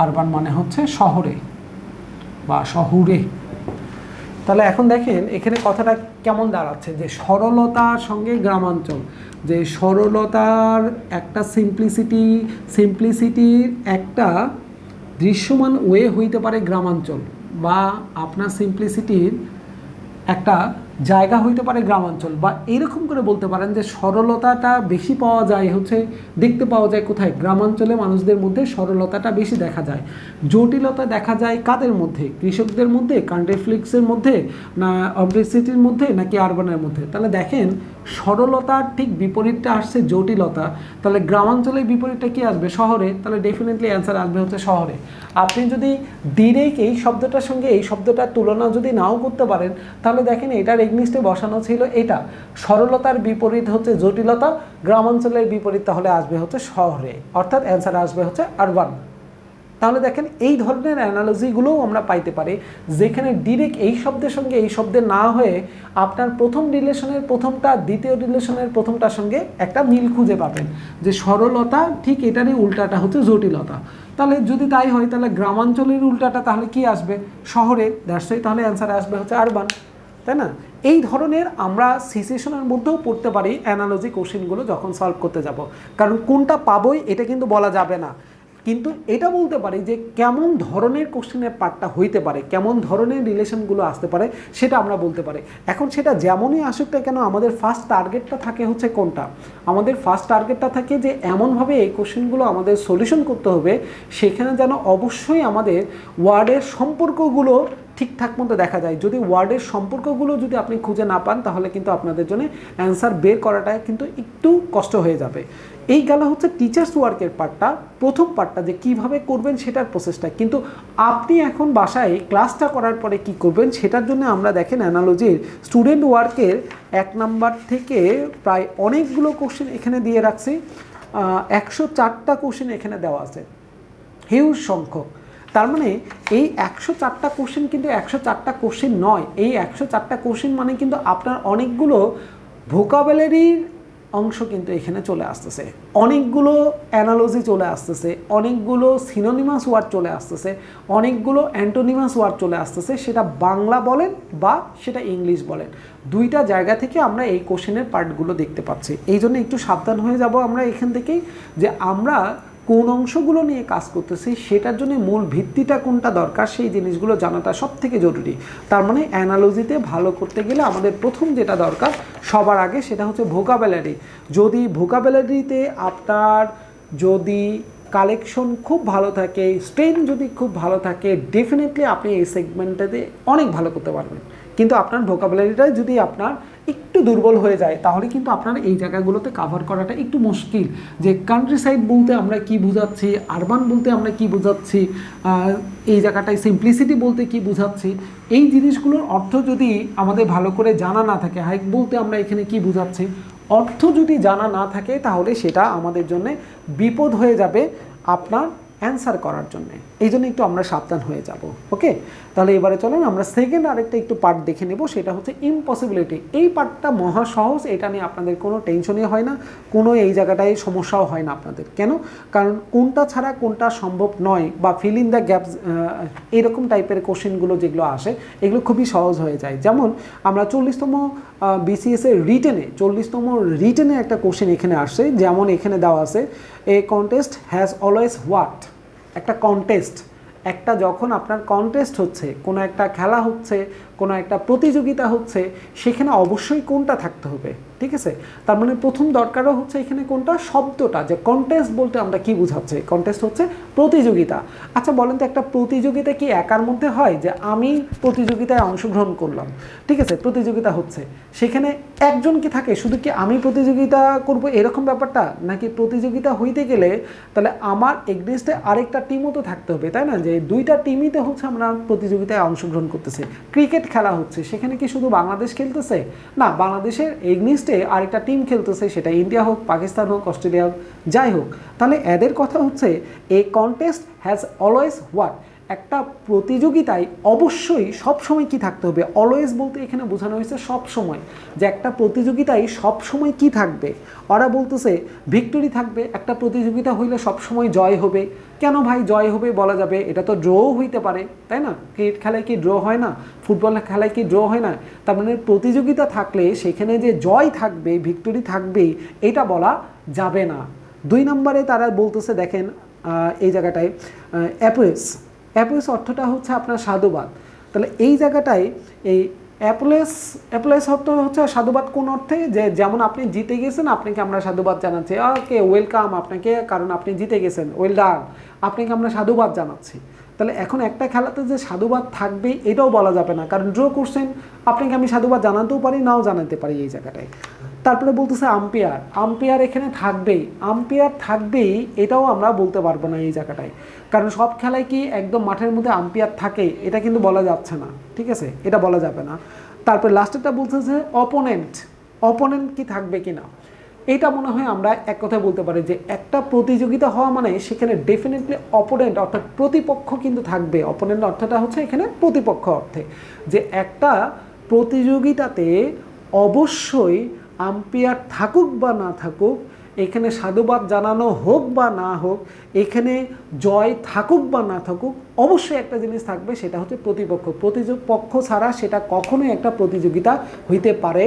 আরবান মানে হচ্ছে শহরে বা শহুরে। তাহলে এখন দেখেন এখানে কথাটা কেমন দাঁড়াচ্ছে, যে সরলতার সঙ্গে গ্রামাঞ্চল, যে সরলতার একটা সিম্পলিসিটির একটা দৃশ্যমান ওয়ে হইতে পারে গ্রামাঞ্চল, বা আপনার সিম্পলিসিটির একটা জায়গা হইতে পারে গ্রামাঞ্চল, বা এরকম করে বলতে পারেন যে সরলতাটা বেশি পাওয়া যায় হচ্ছে, দেখতে পাওয়া যায় কোথায়, গ্রামাঞ্চলে মানুষদের মধ্যে সরলতাটা বেশি দেখা যায়। জটিলতা দেখা যায় কাদের মধ্যে, কৃষকদের মধ্যে, কান্ট্রি ফ্লিক্সের মধ্যে, না অবলিসিটির মধ্যে, নাকি আরবানের মধ্যে। তাহলে দেখেন সরলতার ঠিক বিপরীতটা আসছে জটিলতা, তাহলে গ্রামাঞ্চলের বিপরীতটা কি আসবে, শহরে। তাহলে ডেফিনেটলি অ্যান্সার আসবে হচ্ছে শহরে। আপনি যদি ডিরেক্ট এই শব্দটার সঙ্গে এই শব্দটার তুলনা যদি নাও করতে পারেন, তাহলে দেখেন এটার এগনিস্টে বসানো ছিল এটা, সরলতার বিপরীত হচ্ছে জটিলতা, গ্রামাঞ্চলের বিপরীত তাহলে আসবে হচ্ছে শহরে, অর্থাৎ অ্যান্সার আসবে হচ্ছে আরবান। তাহলে দেখেন এই ধরনের অ্যানালজিগুলোও আমরা পাইতে পারি, যেখানে ডিরেক্ট এই শব্দের সঙ্গে এই শব্দের না হয়ে আপনার প্রথম রিলেশনের প্রথমটা দ্বিতীয় রিলেশনের প্রথমটার সঙ্গে একটা মিল খুঁজে পাবেন, যে সরলতা ঠিক এটারই উল্টাটা হচ্ছে জটিলতা। তাহলে যদি তাই হয় তাহলে গ্রামাঞ্চলের উল্টাটা তাহলে কি আসবে, শহরে। দ্যাটসই তাহলে অ্যান্সার আসবে হচ্ছে আরবান, তাই না? এই ধরনের আমরা সিচুয়েশনের মধ্যেও পড়তে পারি অ্যানালজি কোশ্চেনগুলো যখন সলভ করতে যাব, কারণ কোনটা পাবোই এটা কিন্তু বলা যাবে না, কিন্তু এটা বলতে পারি যে কেমন ধরনের কোশ্চেনের পার্টটা হইতে পারে, কেমন ধরনের রিলেশনগুলো আসতে পারে সেটা আমরা বলতে পারি। এখন সেটা যেমনই আসুক না কেন আমাদের ফার্স্ট টার্গেটটা থাকে হচ্ছে কোনটা, আমাদের ফার্স্ট টার্গেটটা থাকে যে এমনভাবে এই কোশ্চেনগুলো আমাদের সলিউশন করতে হবে সেখানে যেন অবশ্যই আমাদের ওয়ার্ডের সম্পর্কগুলো ঠিকঠাক মতো দেখা যায়। যদি ওয়ার্ডের সম্পর্কগুলো যদি আপনি খুঁজে না পান তাহলে কিন্তু আপনাদের জন্য অ্যান্সার বের করাটা কিন্তু একটু কষ্ট হয়ে যাবে। এই গেল হচ্ছে টিচার্স ওয়ার্কের পার্টটা, প্রথম পার্টটা যে কিভাবে করবেন সেটার প্রসেসটা। কিন্তু আপনি এখন বাসায় ক্লাসটা করার পরে কি করবেন সেটার জন্য আমরা দেখেন অ্যানালজির স্টুডেন্ট ওয়ার্কের 1 নাম্বার থেকে প্রায় অনেকগুলো কোশ্চেন এখানে দিয়ে রাখছি, 104টা কোশ্চেন এখানে দেওয়া আছে, হিউজ সংখ্যক। তার মানে এই 104টা কোশ্চেন কিন্তু 104টা কোশ্চেন নয়, এই 104টা কোশ্চেন মানে কিন্তু আপনার অনেকগুলো ভোকাবুলারির অংশ কিন্তু এখানে চলে আসতেছে, অনেকগুলো অ্যানালজি চলে আসতেছে, অনেকগুলো সিনোনিমাস ওয়ার্ড চলে আসতেছে, অনেকগুলো অ্যান্টোনিমাস ওয়ার্ড চলে আসতেছে, সেটা বাংলা বলেন বা সেটা ইংলিশ বলেন, দুইটা জায়গা থেকে আমরা এই কোশ্চেনের পার্টগুলো দেখতে পাচ্ছি। এই জন্য একটু সাবধান হয়ে যাব আমরা এখান থেকেই, যে আমরা কোন অংশগুলো নিয়ে কাজ করতেছি সেটার জন্য মূল ভিত্তিটা কোনটা দরকার সেই জিনিসগুলো জানাটা সব থেকে জরুরি। তার মানে অ্যানালজিতে ভালো করতে গেলে আমাদের প্রথম যেটা দরকার সবার আগে সেটা হচ্ছে ভোকাবুলারি। যদি ভোকাবুলারিতে আপনার যদি কালেকশন খুব ভালো থাকে, স্ট্রেন যদি খুব ভালো থাকে, ডেফিনেটলি আপনি এই সেগমেন্টটাতে অনেক ভালো করতে পারবেন। কিন্তু আপনার ভোকাবুলারিটা যদি আপনার একটু দুর্বল হয়ে যায় তাহলে কিন্তু আপনার এই জায়গাগুলোতে কাভার করাটা একটু মুশকিল। যে কান্ট্রি সাইড বলতে আমরা কি বোঝাচ্ছি, আরবান বলতে আমরা কি বোঝাচ্ছি, এই জায়গাটায় সিম্পলিসিটি বলতে কি বোঝাচ্ছি, এই জিনিসগুলোর অর্থ যদি আমাদের ভালো করে জানা না থাকে, হাইক বলতে আমরা এখানে কি বোঝাচ্ছি, অর্থ যদি জানা না থাকে তাহলে সেটা আমাদের জন্য বিপদ হয়ে যাবে আপনার অ্যান্সার করার জন্য। এই জন্য একটু আমরা সাবধান হয়ে যাব। ওকে, তাহলে এবারে চলেন আমরা সেকেন্ড আরেকটা একটু পার্ট দেখে নেব, সেটা হচ্ছে ইম্পসিবিলিটি। এই পার্টটা মহা সহজ, এটা নিয়ে আপনাদের কোনো টেনশনই হয় না, কোনো এই জায়গাটায় সমস্যাও হয় না আপনাদের। কেন? কারণ কোনটা ছাড়া কোনটা সম্ভব নয় বা ফিল ইন দ্য গ্যাপস এরকম টাইপের কোশ্চেনগুলো যেগুলো আসে এগুলো খুবই সহজ হয়ে যায়। যেমন আমরা 40তম BCS এর রিটেনে একটা কোশ্চেন এখানে আসছে, যেমন এখানে দেওয়া আছে এ কন্টেস্ট হ্যাজ অলওয়েজ হোয়াট। একটা কন্টেস্ট, একটা যখন আপনার কন্টেস্ট হচ্ছে, কোনো একটা খেলা হচ্ছে, কোনো একটা প্রতিযোগিতা হচ্ছে, সেখানে অবশ্যই কোনটা থাকতে হবে, ঠিক আছে। তার মানে প্রথম দরকারও হচ্ছে এখানে কোনটা, শব্দটা, যে কন্টেস্ট বলতে আমরা কি বুঝাচ্ছি। কন্টেস্ট হচ্ছে প্রতিযোগিতা। আচ্ছা বলেন তো, একটা প্রতিযোগিতা কি একার মধ্যে হয়, যে আমি প্রতিযোগিতায় অংশগ্রহণ করলাম, ঠিক আছে, প্রতিযোগিতা হচ্ছে, সেখানে একজন কি থাকে, শুধু কি আমি প্রতিযোগিতা করব এরকম ব্যাপারটা, নাকি প্রতিযোগিতা হইতে গেলে তাহলে আমার এগেইনস্টে আরেকটা টিমও তো থাকতে হবে, তাই না, যে দুইটা টিমই তো হচ্ছে আমরা প্রতিযোগিতায় অংশগ্রহণ করতেছি। ক্রিকেট খেলা হচ্ছে, সেখানে কি শুধু বাংলাদেশ খেলতেছে, না, বাংলাদেশের এগেইনস্টে আরেকটা টিম খেলতেছে, সেটা ইন্ডিয়া হোক, পাকিস্তান হোক, অস্ট্রেলিয়া হোক, যাই হোক। তাহলে এদের কথা হচ্ছে এ কন্টেস্ট হ্যাজ অলওয়েজ হোয়াট, একটা প্রতিযোগিতায় অবশ্যই সবসময় কি থাকতে হবে। অলওয়েজ বলতে এখানে বোঝানো হয়েছে সবসময়, যে একটা প্রতিযোগিতায় সবসময় কি থাকবে। ওরা বলতেছে ভিক্টোরি থাকবে, একটা প্রতিযোগিতা হইলে সবসময় জয় হবে। কেন ভাই জয় হবে বলা যাবে, এটা তো ড্রও হইতে পারে, তাই না, ক্রিকেট খেলায় কি ড্র হয় না, ফুটবল খেলায় কি ড্র হয় না। তার মানে প্রতিযোগিতা থাকলে সেখানে যে জয় থাকবে, ভিক্টোরি থাকবে, এটা বলা যাবে না। 2 নম্বরে তারা বলতেছে, দেখেন এই জায়গাটায় অ্যাপোয়েস, অ্যাপোয়েস অর্থটা হচ্ছে আপনার সাধুবাদ। তাহলে এই জায়গাটায় এই অ্যাপোলেস অর্থ হচ্ছে সাধুবাদ কোন অর্থে, যে যেমন আপনি জিতে গেছেন, আপনাকে আমরা সাধুবাদ জানাচ্ছি, ওকে ওয়েলকাম আপনাকে, কারণ আপনি জিতে গেছেন, ওয়েল ডান, আপনাকে আমরা সাধুবাদ জানাচ্ছি। তাহলে এখন একটা খেলাতে যে সাধুবাদ থাকবে এটাও বলা যাবে না, কারণ ড্র করছেন, আপনাকে আমি সাধুবাদ জানাতেও পারি, নাও জানাতে পারি এই জায়গাটায়। তারপরে বলতেছে আম্পায়ার, আম্পায়ার এখানে থাকবেই, আম্পায়ার থাকবেই এটাও আমরা বলতে পারবো না এই জায়গাটায়, কারণ সব খেলায় কি একদম মাঠের মধ্যে আম্পায়ার থাকে, এটা কিন্তু বলা যাচ্ছে না, ঠিক আছে, এটা বলা যাবে না। তারপরে লাস্টেরটা বলতেছে অপোনেন্ট, অপোনেন্ট কি থাকবে কিনা, এটা মনে হয় আমরা এক কথায় বলতে পারি যে একটা প্রতিযোগিতা হওয়া মানে সেখানে ডেফিনেটলি অপোনেন্ট অর্থাৎ প্রতিপক্ষ কিন্তু থাকবে। অপোনেন্ট অর্থটা হচ্ছে এখানে প্রতিপক্ষ অর্থে, যে একটা প্রতিযোগিতাতে অবশ্যই আম্পায়ার থাকুক বা না থাকুক, এখানে সাধুবাদ জানানো হোক বা না হোক, এখানে জয় থাকুক বা না থাকুক, অবশ্যই একটা জিনিস থাকবে, সেটা হচ্ছে প্রতিপক্ষ। প্রতিপক্ষ ছাড়া সেটা কখনোই একটা প্রতিযোগিতা হইতে পারে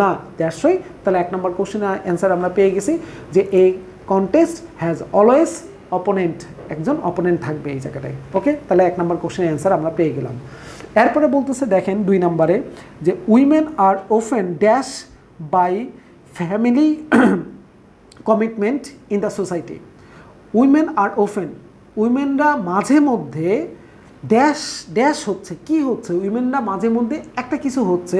না। দ্যাটসই তাহলে 1 নম্বর কোশ্চেনের অ্যান্সার আমরা পেয়ে গেছি, যে এই কন্টেস্ট হ্যাজ অলওয়েজ অপোনেন্ট, একজন অপোনেন্ট থাকবে এই জায়গাটায়। ওকে, তাহলে 1 নম্বর কোশ্চেনের অ্যান্সার আমরা পেয়ে গেলাম। এরপরে বলতেছে দেখেন 2 নম্বরে, যে women are often dash by family commitment in the society. Women are often, উইমেনরা মাঝে মধ্যে ড্যাশ ড্যাশ হচ্ছে, কি হচ্ছে, উইমেনরা মাঝে মধ্যে একটা কিছু হচ্ছে,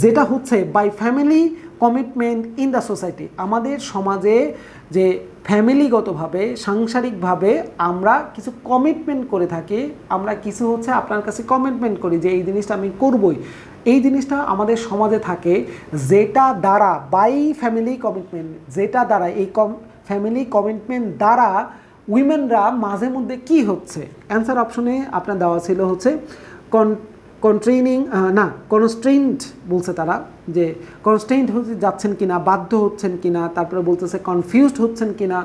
যেটা হচ্ছে by family commitment in the society. আমাদের সমাজে যে ফ্যামিলিগতভাবে, সাংসারিকভাবে আমরা কিছু কমিটমেন্ট করে থাকি, আমরা কিছু হচ্ছে আপনার কাছে কমিটমেন্ট করি যে এই জিনিসটা আমি করবই, এই জিনিসটা আমাদের সমাজে থাকে, যেটা দ্বারা বাই ফ্যামিলি কমিটমেন্ট, যেটা দ্বারা এই ফ্যামিলি কমিটমেন্ট দ্বারা উইমেনরা মাঝে মধ্যে কি হচ্ছে। অ্যান্সার অপশনে আপনার দেওয়া ছিল হচ্ছে কনস্ট্রেইনড বলছে তারা, যে কনস্ট্রেইনড হচ্ছে যাচ্ছেন কিনা, বাধ্য হচ্ছেন কিনা, তারপরে বলতেছে কনফিউজড হচ্ছেন কিনা,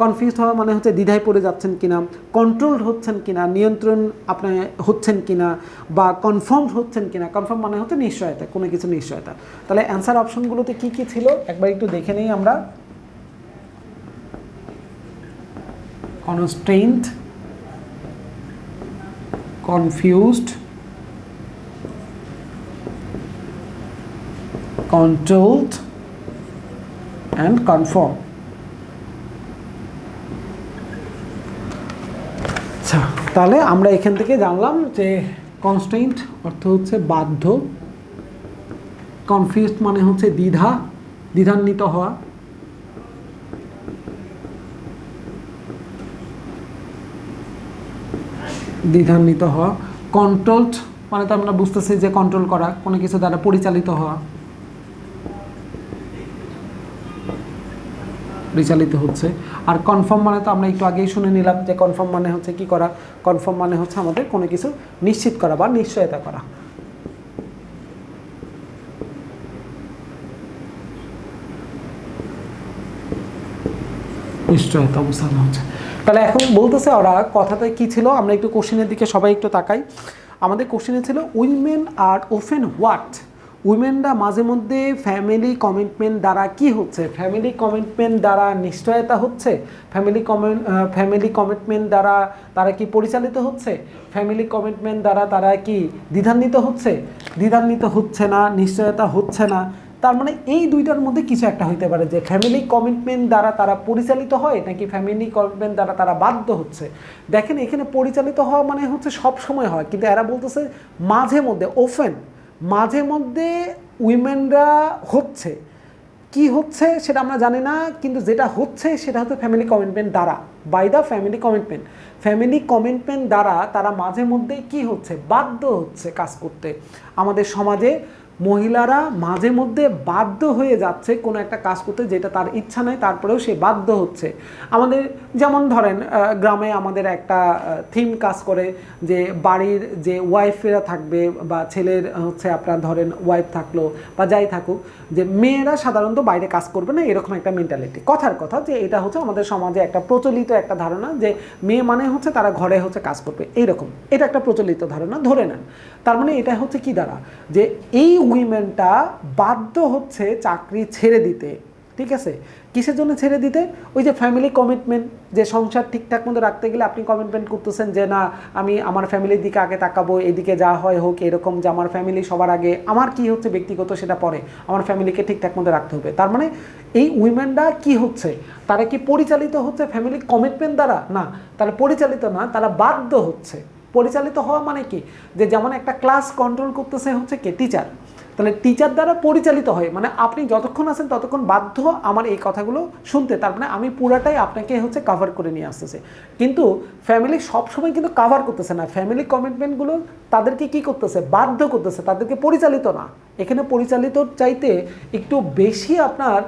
কনফিউজড হওয়া মানে হচ্ছে দ্বিধায় পড়ে যাচ্ছেন কিনা, কন্ট্রোলড হচ্ছেন কিনা, নিয়ন্ত্রণ আপনার হচ্ছেন কিনা, বা কনফার্মড হচ্ছেন কিনা। কনফার্ম মানে হচ্ছে নিশ্চয়তা, কোনো কিছু নিশ্চয়তা। তাহলে অ্যান্সার অপশনগুলোতে কি কি ছিল একবার একটু দেখে নেই আমরা। Constrained, confused, controlled and conform। আচ্ছা, তাহলে আমরা এখান থেকে জানলাম যে কনস্ট্রেইনড অর্থ হচ্ছে বাধ্য, কনফিউজড মানে হচ্ছে দ্বিধান্বিত হওয়া, কন্ট্রোলড মানে তো আমরা বুঝতেছি যে কন্ট্রোল করা, কোনো কিছু দ্বারা পরিচালিত হচ্ছে। আর কনফার্ম মানে তো আমরা একটু আগেই শুনে নিলাম যে কনফার্ম মানে হচ্ছে কি করা, কনফার্ম মানে হচ্ছে আমাদের কোনো কিছু নিশ্চিত করা বা নিশ্চয়তা করা। নিশ্চয়তা বোঝানো হচ্ছে। তাহলে এখন বলতেছে ওরা কথাতে কি ছিল, আমরা একটু কোশ্চেনের দিকে সবাই একটু তাকাই। আমাদের কোশ্চেনে ছিল উইমেন আর অফেন হোয়াট, উইমেনরা মাঝে মধ্যে ফ্যামিলি কমিটমেন্ট দ্বারা কি হচ্ছে, ফ্যামিলি কমিটমেন্ট দ্বারা নিশ্চয়তা হচ্ছে, ফ্যামিলি কমিটমেন্ট দ্বারা তারা কি পরিচালিত হচ্ছে, ফ্যামিলি কমিটমেন্ট দ্বারা তারা কি দ্বিধান্বিত হচ্ছে, দ্বিধান্বিত হচ্ছে না, নিশ্চয়তা হচ্ছে না। তার মানে এই দুইটার মধ্যে কিছু একটা হইতে পারে, যে ফ্যামিলি কমিটমেন্ট দ্বারা তারা পরিচালিত হয় নাকি ফ্যামিলি কমিটমেন্ট দ্বারা তারা বাধ্য হচ্ছে। দেখেন এখানে পরিচালিত হওয়া মানে হচ্ছে সব সময় হয়, কিন্তু এরা বলতেছে মাঝে মধ্যে, ওফেন, মাঝে মধ্যে উইমেনরা হচ্ছে। কি হচ্ছে সেটা আমরা জানি না, কিন্তু যেটা হচ্ছে সেটা হচ্ছে ফ্যামিলি কমিটমেন্ট দ্বারা, by the family commitment. Family commitment দ্বারা তারা মাঝে মধ্যে কি হচ্ছে, বাধ্য হচ্ছে কাজ করতে। আমাদের সমাজে মহিলারা মাঝে মধ্যে বাধ্য হয়ে যাচ্ছে কোনো একটা কাজ করতে, যেটা তার ইচ্ছা নয়, তারপরেও সে বাধ্য হচ্ছে। আমাদের যেমন ধরেন গ্রামে আমাদের একটা থিম কাজ করে, যে বাড়ির যে ওয়াইফেরা থাকবে বা ছেলের হচ্ছে আপনার ধরেন ওয়াইফ থাকলো বা যাই থাকুক, যে মেয়েরা সাধারণত বাইরে কাজ করবে না, এরকম একটা মেন্টালিটি। কথার কথা যে এটা হচ্ছে আমাদের সমাজে একটা প্রচলিত একটা ধারণা, যে মেয়ে মানে হচ্ছে তারা ঘরে হচ্ছে কাজ করবে, এইরকম এটা একটা প্রচলিত ধারণা ধরে নেন। তার মানে এটা হচ্ছে কি দ্বারা, যে এই উইমেনটা বাধ্য হচ্ছে চাকরি ছেড়ে দিতে। ঠিক আছে, কিসের জন্য ছেড়ে দিতে? ওই যে ফ্যামিলি কমিটমেন্ট, যে সংসার ঠিকঠাক মতো রাখতে গেলে আপনি কমিটমেন্ট করতেছেন যে না আমি আমার ফ্যামিলির দিকে আগে তাকাবো, এদিকে যা হয় হোক, এরকম যে আমার ফ্যামিলি সবার আগে, আমার কি হচ্ছে ব্যক্তিগত সেটা পরে, আমার ফ্যামিলিকে ঠিকঠাক মতো রাখতে হবে। তার মানে এই উইমেনরা কি হচ্ছে, তারা কি পরিচালিত হচ্ছে ফ্যামিলি কমিটমেন্ট দ্বারা? না, তারা পরিচালিত না, তারা বাধ্য হচ্ছে। পরিচালিত হওয়া মানে কি, যে যেমন একটা ক্লাস কন্ট্রোল করতেছে হচ্ছে কে, টিচার, তাহলে টিচার দ্বারা পরিচালিত হয়, মানে আপনি যতক্ষণ আছেন ততক্ষণ বাধ্য আমার এই কথাগুলো শুনতে, তার মানে আমি পুরাটাই আপনাকে হচ্ছে কাভার করে নিয়ে আসতেছে। কিন্তু ফ্যামিলি সবসময় কিন্তু কাভার করতেছে না, ফ্যামিলি কমিটমেন্টগুলো তাদেরকে কি করতেছে, বাধ্য করতেছে, তাদেরকে পরিচালিত না। এখানে পরিচালিত চাইতে একটু বেশি আপনার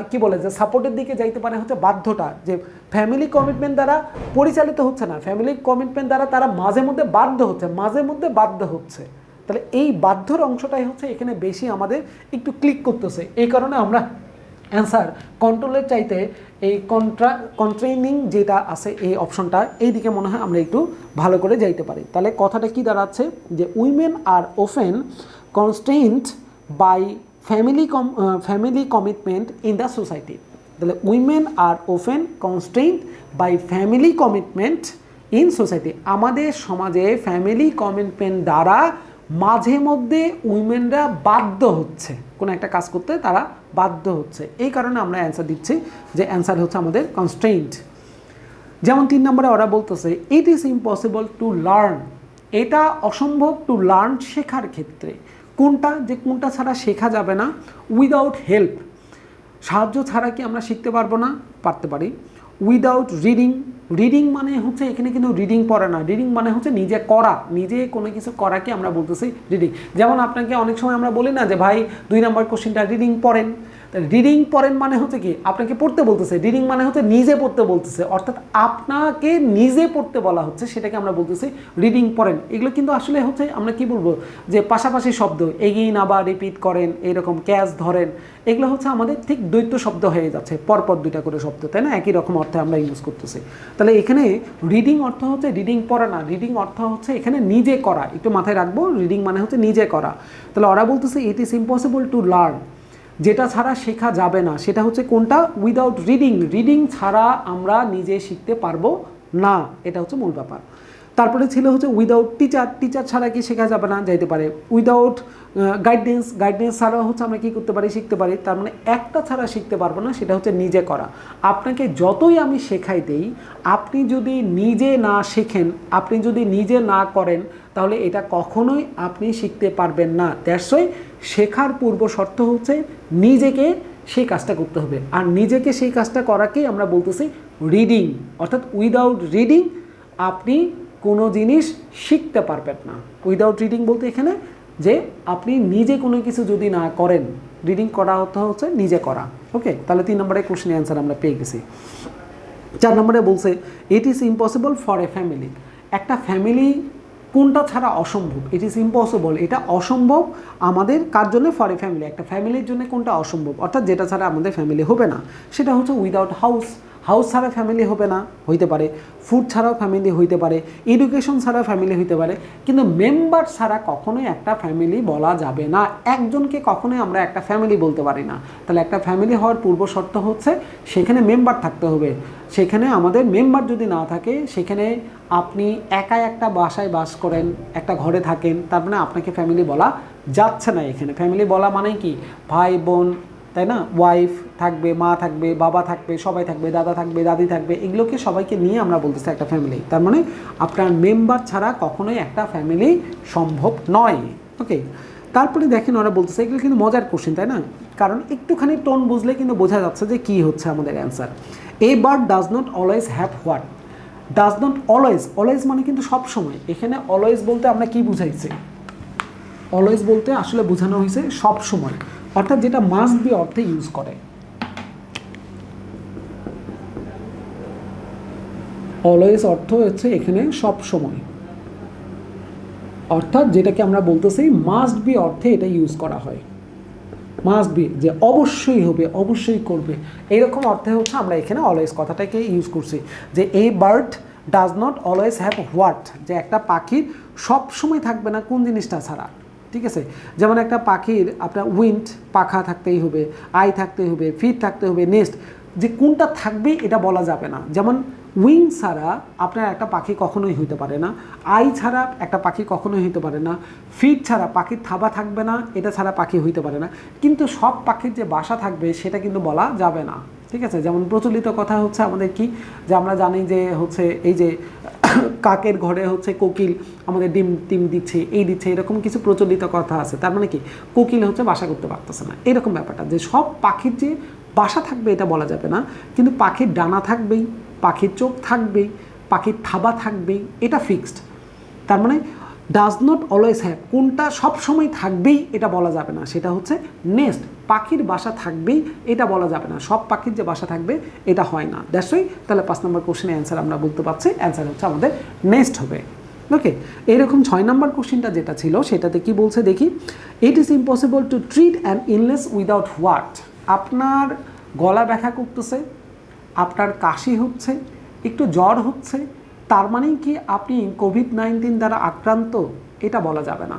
কি বলে যে সাপোর্টের দিকে যাইতে পারে হচ্ছে বাধ্যটা, যে ফ্যামিলি কমিটমেন্ট দ্বারা পরিচালিত হচ্ছে না, ফ্যামিলি কমিটমেন্ট দ্বারা তারা মাঝে মধ্যে বাধ্য হচ্ছে, মাঝে মধ্যে বাধ্য হচ্ছে। তাহলে এই বাধ্যর অংশটাই হচ্ছে এখানে বেশি আমাদের একটু ক্লিক করতেছে, এই কারণে আমরা অ্যান্সার কন্ট্রোলের চাইতে এই কন্ট্রেনিং যেটা আছে এই অপশনটা, এই দিকে মনে হয় আমরা একটু ভালো করে যাইতে পারি। তাহলে কথাটা কি দাঁড়াচ্ছে, যে women are often constrained by family commitment in the society. তাহলে women are often constrained by family commitment in society. আমাদের সমাজে ফ্যামিলি কমিটমেন্ট দ্বারা মাঝে মধ্যে উইমেনরা বাধ্য হচ্ছে কোনো একটা কাজ করতে, তারা বাধ্য হচ্ছে। এই কারণে আমরা অ্যান্সার দিচ্ছি যে অ্যান্সার হচ্ছে আমাদের কনস্ট্রেইনড। যেমন 3 নম্বরে ওরা বলতেছে it is impossible to learn, এটা অসম্ভব টু লার্ন, শেখার ক্ষেত্রে। কোনটা, যে কোনটা ছাড়া শেখা যাবে না, উইদাউট হেল্প, সাহায্য ছাড়া কি আমরা শিখতে পারবো না? পারতে পারি। উইদাউট রিডিং, রিডিং মানে হচ্ছে এখানে কিন্তু রিডিং পড়া না, রিডিং মানে হচ্ছে নিজে করা, নিজে কোনো কিছু করাকে আমরা বলতেছি রিডিং। যেমন আপনাকে অনেক সময় আমরা বলি না যে ভাই 2 নম্বর কোশ্চেনটা রিডিং পড়েন, রিডিং পড়েন মানে হচ্ছে কি, আপনাকে পড়তে বলতেছে, রিডিং মানে হচ্ছে নিজে পড়তে বলতেছে, অর্থাৎ আপনাকে নিজে পড়তে বলা হচ্ছে, সেটাকে আমরা বলতেছি রিডিং পড়েন। এগুলো কিন্তু আসলে হচ্ছে আমরা কি বলবো, যে পাশাপাশি শব্দ, এগেইন আবার রিপিট করেন, এইরকম ক্যাচ ধরেন, এগুলো হচ্ছে আমাদের ঠিক দ্বৈত শব্দ হয়ে যাচ্ছে, পরপর 2টা করে শব্দ, তাই না, একই রকম অর্থে আমরা ইউজ করতেছি। তাহলে এখানে রিডিং অর্থ হচ্ছে রিডিং পড়া না, রিডিং অর্থ হচ্ছে এখানে নিজে করা, একটু মাথায় রাখবো, রিডিং মানে হচ্ছে নিজে করা। তাহলে ওরা বলতেছে it is impossible to learn, যেটা ছাড়া শেখা যাবে না, সেটা হচ্ছে কোনটা, উইদাউট রিডিং, রিডিং ছাড়া আমরা নিজে শিখতে পারবো না, এটা হচ্ছে মূল ব্যাপার। তারপরে ছিল হচ্ছে উইদাউট টিচার, টিচার ছাড়া কি শেখা যাবে না, যাইতে পারে। উইদাউট গাইডেন্স, গাইডেন্স ছাড়াও হচ্ছে আমরা কী করতে পারি, শিখতে পারি। তার মানে একটা ছাড়া শিখতে পারবো না, সেটা হচ্ছে নিজে করা। আপনাকে যতই আমি শেখাই দেই, আপনি যদি নিজে না শেখেন, আপনি যদি নিজে না করেন, তাহলে এটা কখনোই আপনি শিখতে পারবেন না। দ্যাটস ওয়াই শেখার পূর্ব শর্ত হচ্ছে নিজেকে সেই কাজটা করতে হবে, আর নিজেকে সেই কাজটা করাকেই আমরা বলতেছি রিডিং। অর্থাৎ উইদাউট রিডিং আপনি কোনো জিনিস শিখতে পারবেন না। উইদাউট রিডিং বলতে এখানে যে আপনি নিজে কোনো কিছু যদি না করেন, রিডিং করা হচ্ছে নিজে করা। ওকে, তাহলে 3 নম্বরের কোশ্চেনের অ্যান্সার আমরা পেয়ে গেছি। 4 নম্বরে বলছে it is impossible for a family, একটা ফ্যামিলি কোনটা ছাড়া অসম্ভব, ইট ইজ ইম্পসিবল, এটা অসম্ভব আমাদের কার জন্য, ফর এ ফ্যামিলি, একটা ফ্যামিলির জন্য কোনটা অসম্ভব, অর্থাৎ যেটা ছাড়া আমাদের ফ্যামিলি হবে না, সেটা হচ্ছে উইদাউট হাউস। হাউস ছাড়া ফ্যামিলি হবে না, হইতে পারে। ফুড ছাড়াও ফ্যামিলি হইতে পারে, এডুকেশন ছাড়াও ফ্যামিলি হইতে পারে, কিন্তু মেম্বার ছাড়া কখনোই একটা ফ্যামিলি বলা যাবে না। একজনকে কখনোই আমরা একটা ফ্যামিলি বলতে পারি না। তাহলে একটা ফ্যামিলি হওয়ার পূর্ব শর্ত হচ্ছে সেখানে মেম্বার থাকতে হবে। সেখানে আমাদের মেম্বার যদি না থাকে, সেখানে আপনি একা একটা বাসায় বাস করেন, একটা ঘরে থাকেন, তার মানে আপনাকে ফ্যামিলি বলা যাচ্ছে না। এখানে ফ্যামিলি বলা মানে কি, ভাই বোন, তাই না, ওয়াইফ থাকবে, মা থাকবে, বাবা থাকবে, সবাই থাকবে, দাদা থাকবে, দাদি থাকবে, এগুলোকে সবাইকে নিয়ে আমরা বলতেছি একটা ফ্যামিলি। তার মানে আপনার মেম্বার ছাড়া কখনোই একটা ফ্যামিলি সম্ভব নয়। ওকে, তারপরে দেখেন ওরা বলতেছে, এগুলো কিন্তু মজার কোশ্চেন, তাই না? কারণ একটুখানি টোন বুঝলে কিন্তু বোঝা যাচ্ছে যে কী হচ্ছে আমাদের answer. A bird does not always have what? Does not always, always মানে কিন্তু সব সময়। এখানে অলওয়েজ বলতে আমরা কি বুঝাইছি? অলওয়েজ বলতে আসলে বোঝানো হয়েছে সব সময়, অর্থাৎ যেটা মাস্ট বি অর্থে ইউজ করে। অলওয়েজ অর্থ হচ্ছে এখানে সব সময়, অর্থাৎ যেটাকে আমরা বলতেছি মাস্ট বি অর্থে এটা ইউজ করা হয়। মাস্ট বি, যে অবশ্যই হবে, অবশ্যই করবে, এইরকম অর্থে হচ্ছে আমরা এখানে অলওয়েজ কথাটাকে ইউজ করছি। যে এই bird does not always have what, যে একটা পাখির সব সময় থাকবে না কোন জিনিসটা ছাড়া। ঠিক আছে, যেমন একটা পাখির আপনার উইন্ড, পাখা থাকতেই হবে, আই থাকতে হবে, ফিট থাকতে হবে, নেস্ট, যে কোনটা থাকবে এটা বলা যাবে না। যেমন উইং ছাড়া আপনার একটা পাখি কখনোই হইতে পারে না, আই ছাড়া একটা পাখি কখনোই হইতে পারে না, ফিট ছাড়া পাখির থাবা থাকবে না, এটা ছাড়া পাখি হইতে পারে না। কিন্তু সব পাখির যে বাসা থাকবে সেটা কিন্তু বলা যাবে না। ঠিক আছে, যেমন প্রচলিত কথা হচ্ছে আমাদের কি, যে আমরা জানি যে হচ্ছে এই যে কাকের ঘরে হচ্ছে কোকিল আমাদের ডিম দিচ্ছে, এই দিচ্ছে, এরকম কিছু প্রচলিত কথা আছে। তার মানে কি, কোকিল হচ্ছে বাসা করতে পারতেছে না, এরকম ব্যাপারটা। যে সব পাখির যে বাসা থাকবে এটা বলা যাবে না, কিন্তু পাখির ডানা থাকবেই, পাখির চোখ থাকবেই, পাখির থাবা থাকবেই, এটা ফিক্সড। তার মানে ডাজ নট অলওয়েজ হ্যাভ, কোনটা সব সময় থাকবেই এটা বলা যাবে না, সেটা হচ্ছে নেস্ট, পাখির বাসা থাকবেই এটা বলা যাবে না, সব পাখির যে বাসা থাকবে এটা হয় না। দ্যাটস ওয়াই তাহলে 5 নম্বর কোশ্চেনের অ্যান্সার আমরা বলতে পারছি, অ্যান্সার হচ্ছে আমাদের নেস্ট হবে। ওকে, এইরকম 6 নম্বর কোশ্চেনটা যেটা ছিল সেটাতে কি বলছে দেখি, it is impossible to treat an illness without what? আপনার গলা ব্যথা করতেছে, আপনার কাশি হচ্ছে, একটু জ্বর হচ্ছে, তার মানে কি আপনি কোভিড-19 দ্বারা আক্রান্ত? এটা বলা যাবে না।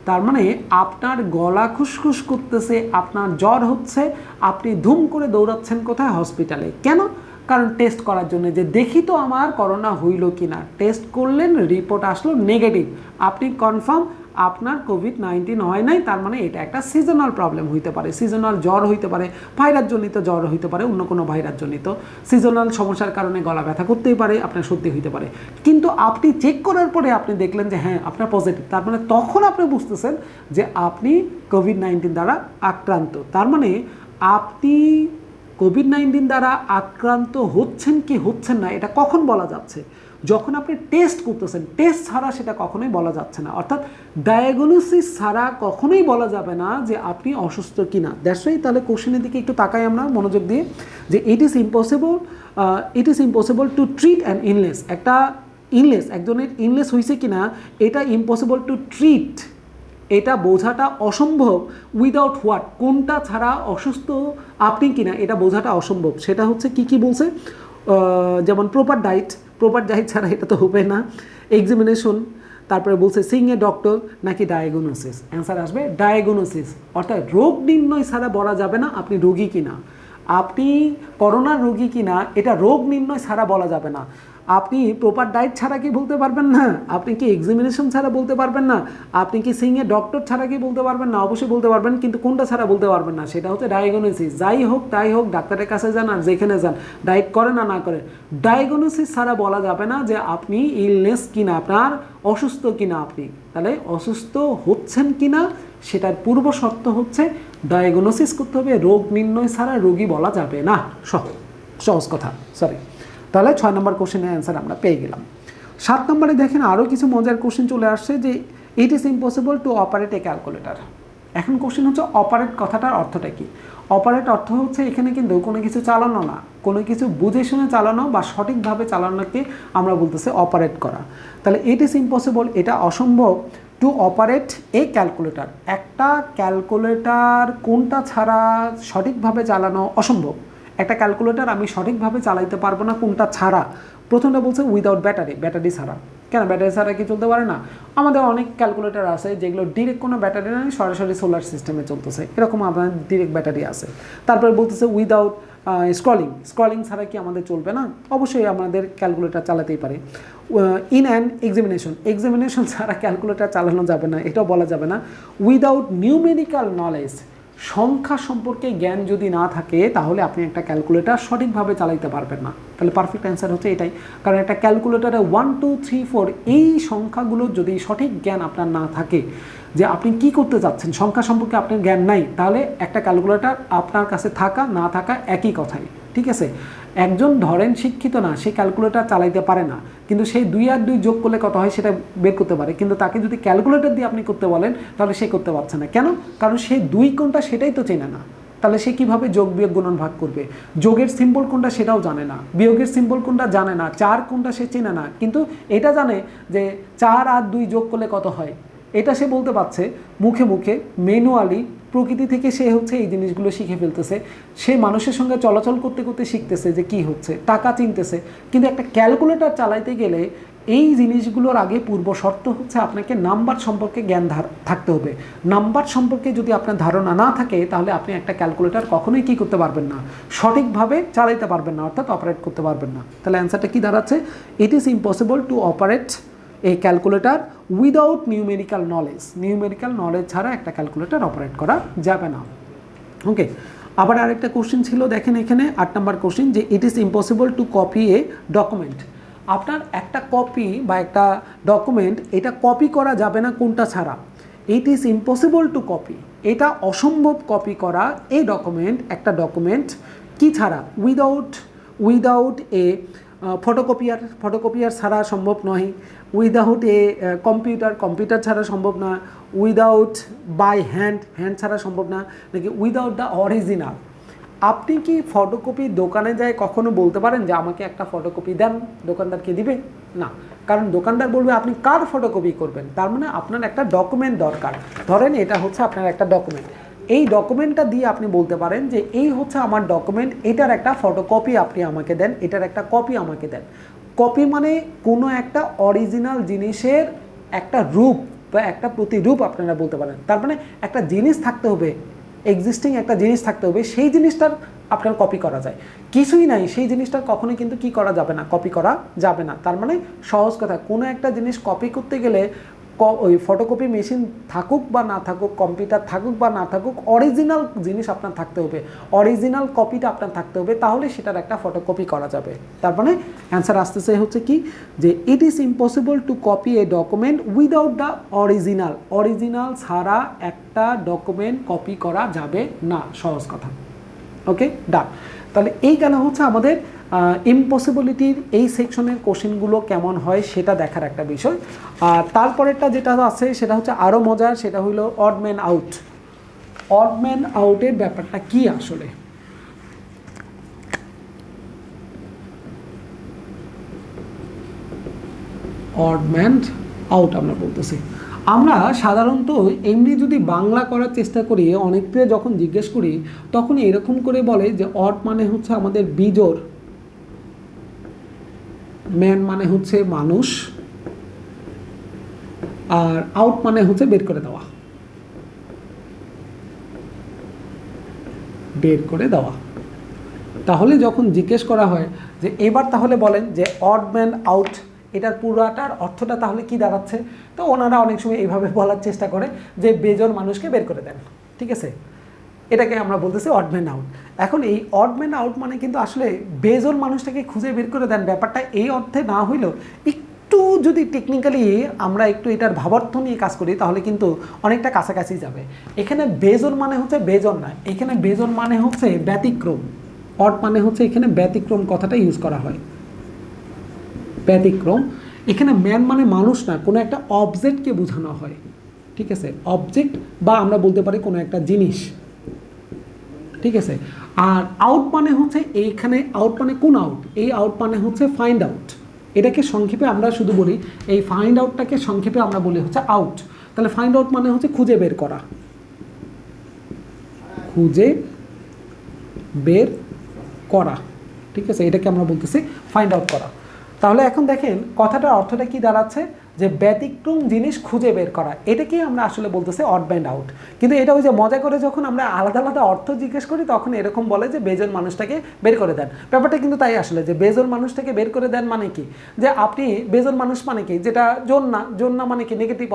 তার মানে আপনার গলা খুসখুস করতেছে, আপনার জ্বর হচ্ছে, আপনি ধুম করে দৌড়াচ্ছেন কোথায়? হসপিটালে। কেন? কারণ টেস্ট করার জন্য, যে দেখি তো আমার করোনা হইল কি না। টেস্ট করলেন, রিপোর্ট আসলো নেগেটিভ, আপনি কনফার্ম আপনার কোভিড-19 হয় নাই। তার মানে এটা একটা সিজনাল প্রবলেম হইতে পারে, সিজনাল জ্বর হইতে পারে, ভাইরাসজনিত জ্বর হইতে পারে, অন্য কোনো ভাইরাসজনিত সিজনাল সমস্যার কারণে গলা ব্যথা করতেই পারে, আপনার সর্দি হইতে পারে। কিন্তু আপনি চেক করার পরে আপনি দেখলেন যে হ্যাঁ আপনার পজিটিভ, তার মানে তখন আপনি বুঝতেছেন যে আপনি কোভিড-19 দ্বারা আক্রান্ত। তার মানে আপনি কোভিড-19 দ্বারা আক্রান্ত হচ্ছেন কি হচ্ছেন না এটা কখন বলা যাচ্ছে? যখন আপনি টেস্ট করতেছেন। টেস্ট ছাড়া সেটা কখনোই বলা যাচ্ছে না, অর্থাৎ ডায়াগনোসিস ছাড়া কখনোই বলা যাবে না যে আপনি অসুস্থ কিনা। দ্যাটস ওয়াই তাহলে কোশ্চেনের দিকে একটু তাকাই আমরা মনোযোগ দিয়ে, যে it is impossible to treat an illness. একটা ইলনেস, একজনের ইলনেস হয়েছে কিনা এটা ইম্পসিবল টু ট্রিট, এটা বোঝাটা অসম্ভব। উইদাউট হোয়াট, কোনটা ছাড়া অসুস্থ আপনি কিনা এটা বোঝাটা অসম্ভব। সেটা হচ্ছে কি বলছে, যেমন প্রপার ডায়েট ছাড়া এটা তো হবে না। এক্সামিনেশন, তারপরে বলছে সিং এ ডক্টর নাকি ডায়াগনোসিস। অ্যান্সার আসবে ডায়াগনোসিস, অর্থাৎ রোগ নির্ণয় ছাড়া বলা যাবে না আপনি রোগী কিনা, আপনি করোনার রোগী কিনা এটা রোগ নির্ণয় ছাড়া বলা যাবে না। আপনি প্রপার ডায়েট ছাড়া কি বলতে পারবেন না? আপনি কি এক্সামিনেশন ছাড়া বলতে পারবেন না? আপনি কি সিং এ ডক্টর ছাড়া কি বলতে পারবেন না? অবশ্যই বলতে পারবেন, কিন্তু কোনটা ছাড়া বলতে পারবেন না, সেটা হচ্ছে ডায়াগনোসিস। যাই হোক তাই হোক, ডাক্তারের কাছে যান আর যেখানে যান, ডায়েট করেন না করেন, ডায়াগনোসিস ছাড়া বলা যাবে না যে আপনি ইলনেস কিনা, আপনার অসুস্থ কিনা। আপনি তাহলে অসুস্থ হচ্ছেন কিনা সেটার পূর্ব শর্ত হচ্ছে ডায়াগনোসিস করতে হবে, রোগ নির্ণয় ছাড়া রোগী বলা যাবে না। সহজ কথা, সরি। তাহলে 6 নম্বর কোশ্চেনের অ্যান্সার আমরা পেয়ে গেলাম। 7 নম্বরে দেখেন আরও কিছু মজার কোশ্চেন চলে আসছে, যে it is impossible to operate A calculator. এখন কোশ্চেন হচ্ছে অপারেট কথাটার অর্থটা কি? অপারেট অর্থ হচ্ছে এখানে কিন্তু কোনো কিছু চালানো না, কোনো কিছু বুঝে শুনে চালানো বা সঠিকভাবে চালানোকে আমরা বলতেছি অপারেট করা। তাহলে ইট ইজ ইম্পসিবল, এটা অসম্ভব, টু অপারেট এ ক্যালকুলেটর, একটা ক্যালকুলেটর কোনটা ছাড়া সঠিকভাবে চালানো অসম্ভব। একটা ক্যালকুলেটর আমি সঠিকভাবে চালাইতে পারবো না কোনটা ছাড়া? প্রথমটা বলছে উইদাউট ব্যাটারি, ব্যাটারি ছাড়া। কেন ব্যাটারি ছাড়া কি চলতে পারে না? আমাদের অনেক ক্যালকুলেটর আছে যেগুলো ডিরেক্ট কোনো ব্যাটারি নেই, সরাসরি সোলার সিস্টেমে চলতেছে, এরকম আপনার ডিরেক্ট ব্যাটারি আছে। তারপরে বলতেছে উইদাউট স্ক্রলিং ছাড়া কি আমাদের চলবে না? অবশ্যই আমাদের ক্যালকুলেটর চালাতেই পারে। ইন অ্যান্ড এক্সামিনেশন ছাড়া ক্যালকুলেটর চালানো যাবে না, এটাও বলা যাবে না। উইদাউট নিউমেরিক্যাল নলেজ, সংখ্যা সম্পর্কে জ্ঞান যদি না থাকে তাহলে আপনি একটা ক্যালকুলেটর সঠিকভাবে চালাইতে পারবেন না। তাহলে পারফেক্ট অ্যান্সার হচ্ছে এটাই, কারণ একটা ক্যালকুলেটরে 1 2 3 4 এই সংখ্যাগুলোর যদি সঠিক জ্ঞান আপনার না থাকে, যে আপনি কি করতে চাচ্ছেন সংখ্যা সম্পর্কে আপনার জ্ঞান নাই, তাহলে একটা ক্যালকুলেটর আপনার কাছে থাকা না থাকা একই কথাই, ঠিক আছে? একজন ধরেন শিক্ষিত না, সে ক্যালকুলেটর চালাইতে পারে না, কিন্তু সেই 2 আর 2 যোগ করলে কত হয় সেটা বের করতে পারে, কিন্তু তাকে যদি ক্যালকুলেটর দিয়ে আপনি করতে বলেন তাহলে সে করতে পারছে না। কেন? কারণ সে 2 কোনটা সেটাই তো চেনে না। তাহলে সে কীভাবে যোগ বিয়োগ গুণন ভাগ করবে? যোগের সিম্বল কোনটা সেটাও জানে না, বিয়োগের সিম্বল কোনটা জানে না, 4 কোনটা সে চেনে না, কিন্তু এটা জানে যে 4 আর 2 যোগ করলে কত হয়, এটা সে বলতে পারছে মুখে মুখে, ম্যানুয়ালি প্রকৃতি থেকে সে হচ্ছে এই জিনিসগুলো শিখে ফেলতেছে। সে মানুষের সঙ্গে চলাচল করতে করতে শিখতেছে যে কি হচ্ছে, টাকা চিনতেছে। কিন্তু একটা ক্যালকুলেটর চালাইতে গেলে এই জিনিসগুলোর আগে পূর্ব শর্ত হচ্ছে আপনাকে নাম্বার সম্পর্কে জ্ঞান থাকতে হবে। নাম্বার সম্পর্কে যদি আপনার ধারণা না থাকে তাহলে আপনি একটা ক্যালকুলেটর কখনোই কি করতে পারবেন না, সঠিকভাবে চালাইতে পারবেন না, অর্থাৎ অপারেট করতে পারবেন না। তাহলে অ্যান্সারটা কি দাঁড়াচ্ছে? It is impossible to operate A calculator without numerical knowledge. Numerical knowledge ছাড়া একটা ক্যালকুলেটর অপারেট করা যাবে না। ওকে, আবার আরেকটা কোশ্চেন ছিল, দেখেন এখানে 8 নম্বর কোশ্চেন, যে it is impossible to copy A document. আপনার একটা কপি বা একটা ডকুমেন্ট, এটা কপি করা যাবে না কোনটা ছাড়া? It is impossible to copy, এটা অসম্ভব কপি করা এই ডকুমেন্ট, একটা ডকুমেন্ট কি ছাড়া? উইদাউট এ ফটোকপিয়ার ছাড়া সম্ভব নয়, উইদাউট এ কম্পিউটার ছাড়া সম্ভব না, উইদাউট বাই হ্যান্ড ছাড়া সম্ভব না, নাকি উইদাউট দ্য অরিজিনাল। আপনি কি ফটোকপি দোকানে যায় কখনো বলতে পারেন যে আমাকে একটা ফটোকপি দেন? দোকানদারকে দিবে না, কারণ দোকানদার বলবে আপনি কার ফটোকপি করবেন। তার মানে আপনার একটা ডকুমেন্ট দরকার। ধরেন এটা হচ্ছে আপনার একটা ডকুমেন্ট, এই ডকুমেন্টটা দিয়ে আপনি বলতে পারেন যে এই হচ্ছে আমার ডকুমেন্ট, এটার একটা ফটোকপি আপনি আমাকে দেন, এটার একটা কপি আমাকে দেন। কপি মানে কোনো একটা অরিজিনাল জিনিসের একটা রূপ বা একটা প্রতিরূপ আপনারা বলতে পারেন। তার মানে একটা জিনিস থাকতে হবে, এক্সিস্টিং একটা জিনিস থাকতে হবে, সেই জিনিসটার আপনার কপি করা যায়। কিছুই নাই সেই জিনিসটার কখনোই কিন্তু কি করা যাবে না, কপি করা যাবে না। তার মানে সহজ কথা, কোনো একটা জিনিস কপি করতে গেলে ওই ফটোকপি মেশিন থাকুক বা না থাকুক, কম্পিউটার থাকুক বা না থাকুক, অরিজিনাল জিনিস আপনার থাকতে হবে, অরিজিনাল কপিটা আপনার থাকতে হবে, তাহলে সেটার একটা ফটোকপি করা যাবে। তার মানে অ্যান্সার আসতেছে হচ্ছে কি, যে it is impossible to copy A document without the original ছাড়া একটা ডকুমেন্ট কপি করা যাবে না, সহজ কথা। ওকে, ডান। তাহলে এই গেল হচ্ছে আমাদের ইম্পসিবিলিটির এই সেকশনের কোশ্চেনগুলো কেমন হয় সেটা দেখার একটা বিষয়। আর তারপরেরটা যেটা আছে সেটা হচ্ছে আরও মজার, সেটা হলো odd man out. Odd man আউটের ব্যাপারটা কি আসলে? অড ম্যান আউট আমরা বলতেছি। আমরা সাধারণত এমনি যদি বাংলা করার চেষ্টা করি, অনেককে যখন জিজ্ঞেস করি তখন এরকম করে বলে যে অড মানে হচ্ছে আমাদের বিজোড়, ম্যান মানে হচ্ছে মানুষ, আর আউট মানে হচ্ছে বের করে দেওয়া, তাহলে যখন জিজ্ঞেস করা হয় যে এবার তাহলে বলেন যে অড ম্যান আউট, এটার পুরাটার অর্থটা তাহলে কি দাঁড়াচ্ছে, তো ওনারা অনেক সময় এইভাবে বলার চেষ্টা করে যে বেজোড় মানুষকে বের করে দেন, ঠিক আছে? এটাকে আমরা বলতেছি অড ম্যান আউট। এখন এই অড ম্যান আউট মানে কিন্তু আসলে বেজোড় মানুষটাকে খুঁজে বের করে দেন, ব্যাপারটা এই অর্থে না হইলেও একটু যদি টেকনিক্যালি আমরা একটু এটার ভাবার্থ নিয়ে কাজ করি তাহলে কিন্তু অনেকটা কাছাকাছি যাবে। এখানে বেজোড় মানে হচ্ছে বেজোড় না, এখানে বেজোড় মানে হচ্ছে ব্যতিক্রম। অড মানে হচ্ছে এখানে ব্যতিক্রম কথাটা ইউজ করা হয়, ব্যতিক্রম। এখানে ম্যান মানে মানুষ না, কোনো একটা অবজেক্টকে বোঝানো হয়, ঠিক আছে? অবজেক্ট বা আমরা বলতে পারি কোনো একটা জিনিস, ঠিক আছে? আর আউট মানে হচ্ছে এইখানে আউট মানে কোন আউট? এই আউট মানে হচ্ছে ফাইন্ড আউট। এটাকে সংক্ষেপে আমরা শুধু বলি, এই ফাইন্ড আউটটাকে সংক্ষেপে আমরা বলি হচ্ছে আউট। তাহলে ফাইন্ড আউট মানে হচ্ছে খুঁজে বের করা, খুঁজে বের করা, ঠিক আছে, এটাকে আমরা বলতেছি ফাইন্ড আউট করা। তাহলে এখন দেখেন কথাটার অর্থটা কি দাঁড়াচ্ছে, যে ব্যতিক্রম জিনিস খুঁজে বের করা, এটাকেই আমরা আসলে বলতেছি অড ব্যান্ড আউট। কিন্তু এটা ওই যে মজা করে যখন আমরা আলাদা আলাদা অর্থ জিজ্ঞেস করি তখন এরকম বলে যে বেজোড় মানুষটাকে বের করে দেন। ব্যাপারটা কিন্তু তাই আসলে, যে বেজোড় মানুষটাকে বের করে দেন মানে কি, যে আপনি বেজোড় মানুষ মানে কি, যেটা জোর না মানে কি নেগেটিভ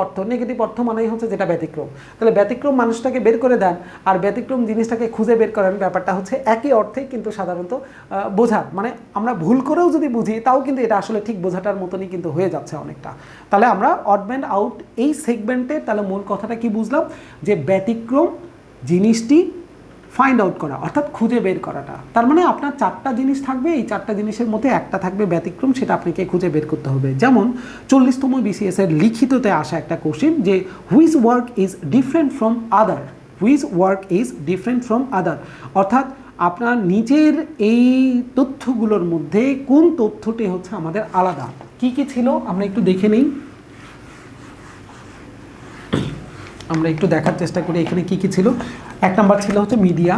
অর্থ মানেই হচ্ছে যেটা ব্যতিক্রম। তাহলে ব্যতিক্রম মানুষটাকে বের করে দেন আর ব্যতিক্রম জিনিসটাকে খুঁজে বের করেন, ব্যাপারটা হচ্ছে একই অর্থেই কিন্তু সাধারণত বোঝার, মানে আমরা ভুল করেও যদি বুঝি তাও কিন্তু এটা আসলে ঠিক বোঝাটার মতনই কিন্তু হয়ে যাচ্ছে অনেকটা। তাহলে আমরা অড ব্যান্ড আউট এই সেগমেন্টে তাহলে মূল কথাটা কি বুঝলাম, যে ব্যতিক্রম জিনিসটি ফাইন্ড আউট করা অর্থাৎ খুঁজে বের করাটা। তার মানে আপনার 4টা জিনিস থাকবে, এই 4টা জিনিসের মধ্যে একটা থাকবে ব্যতিক্রম, সেটা আপনাকে খুঁজে বের করতে হবে। যেমন 40তম BCS এর লিখিততে আসা একটা কোশ্চেন, যে which work is different from other, which work is different from other, অর্থাৎ আপনার নিচের এই তথ্যগুলোর মধ্যে কোন তথ্যটি হচ্ছে আমাদের আলাদা। কি কি ছিল আমরা একটু দেখে নিই, আমরা একটু দেখার চেষ্টা করি এখানে কি কি ছিল। 1 নাম্বার ছিল হচ্ছে মিডিয়া,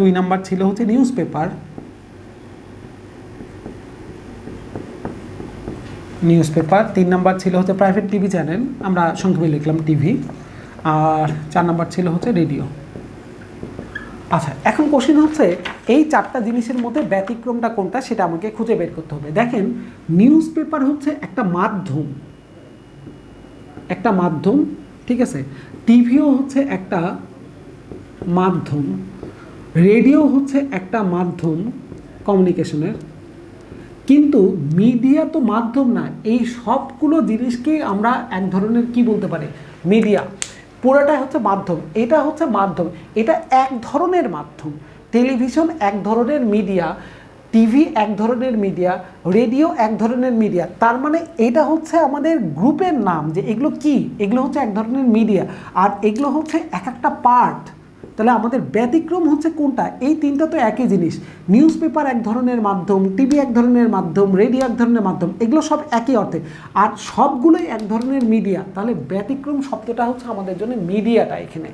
2 নাম্বার ছিল হচ্ছে news paper, news paper, 3 number ছিল হচ্ছে প্রাইভেট টিভি চ্যানেল, আমরা সংক্ষেপে লিখলাম টিভি, আর 4 নাম্বার ছিল হচ্ছে রেডিও। আচ্ছা, এখন কোশ্চেন হচ্ছে এই 4টা জিনিসের মধ্যে ব্যতিক্রমটা কোনটা সেটা আমাকে খুঁজে বের করতে হবে। দেখেন নিউজ পেপার হচ্ছে একটা মাধ্যম, একটা মাধ্যম, ঠিক আছে, টিভিও হচ্ছে একটা মাধ্যম, রেডিও হচ্ছে একটা মাধ্যম কমিউনিকেশনের, কিন্তু মিডিয়া তো মাধ্যম না। এই সবগুলো জিনিসকে আমরা এক ধরনের কি বলতে পারি, মিডিয়া, পুরোটাই হচ্ছে মাধ্যম, এটা হচ্ছে মাধ্যম, এটা এক ধরনের মাধ্যম। টেলিভিশন এক ধরনের মিডিয়া, টিভি এক ধরনের মিডিয়া, রেডিও এক ধরনের মিডিয়া। তার মানে এটা হচ্ছে আমাদের গ্রুপের নাম, যে এগুলো কি, এগুলো হচ্ছে এক ধরনের মিডিয়া আর এগুলো হচ্ছে এক একটা পার্ট। তাহলে আমাদের ব্যতিক্রম হচ্ছে কোনটা, এই 3টা তো একই জিনিস। নিউজ পেপার এক ধরনের মাধ্যম, টিভি এক ধরনের মাধ্যম, রেডিও এক ধরনের মাধ্যম, এগুলো সব একই অর্থে আর সবগুলোই এক ধরনের মিডিয়া। তাহলে ব্যতিক্রম শব্দটা হচ্ছে আমাদের জন্য মিডিয়াটা এখানে।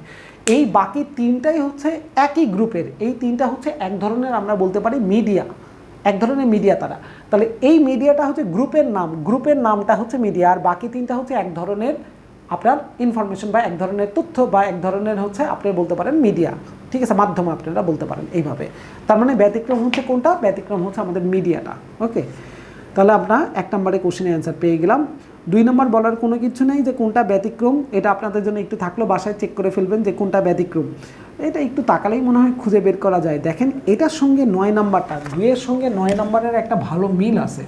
এই বাকি 3টাই হচ্ছে একই গ্রুপের, এই 3টা হচ্ছে এক ধরনের আমরা বলতে পারি মিডিয়া, এক ধরনের মিডিয়া তারা। তাহলে এই মিডিয়াটা হচ্ছে গ্রুপের নাম, গ্রুপের নামটা হচ্ছে মিডিয়া, আর বাকি 3টা হচ্ছে এক ধরনের আপনার ইনফরমেশন বা এক ধরনের তথ্য বা এক ধরনের হচ্ছে আপনি বলতে পারেন মিডিয়া, ঠিক আছে, মাধ্যম আপনারা বলতে পারেন এইভাবে। তার মানে ব্যতিক্রম হচ্ছে কোনটা, ব্যতিক্রম হচ্ছে আমাদের মিডিয়াটা। ওকে, তাহলে আমরা 1 নম্বরে কোশ্চেনের অ্যান্সার পেয়ে গেলাম। 2 নম্বর বলার কোনো কিছু নেই যে কোনটা ব্যতিক্রম, এটা আপনাদের জন্য একটু থাকলো, বাসায় চেক করে ফেলবেন যে কোনটা ব্যতিক্রম। এটা একটু তাকালেই মনে হয় খুঁজে বের করা যায়। দেখেন এটার সঙ্গে 9 নাম্বারটা, 2-এর সঙ্গে 9 নাম্বারের একটা ভালো মিল আছে,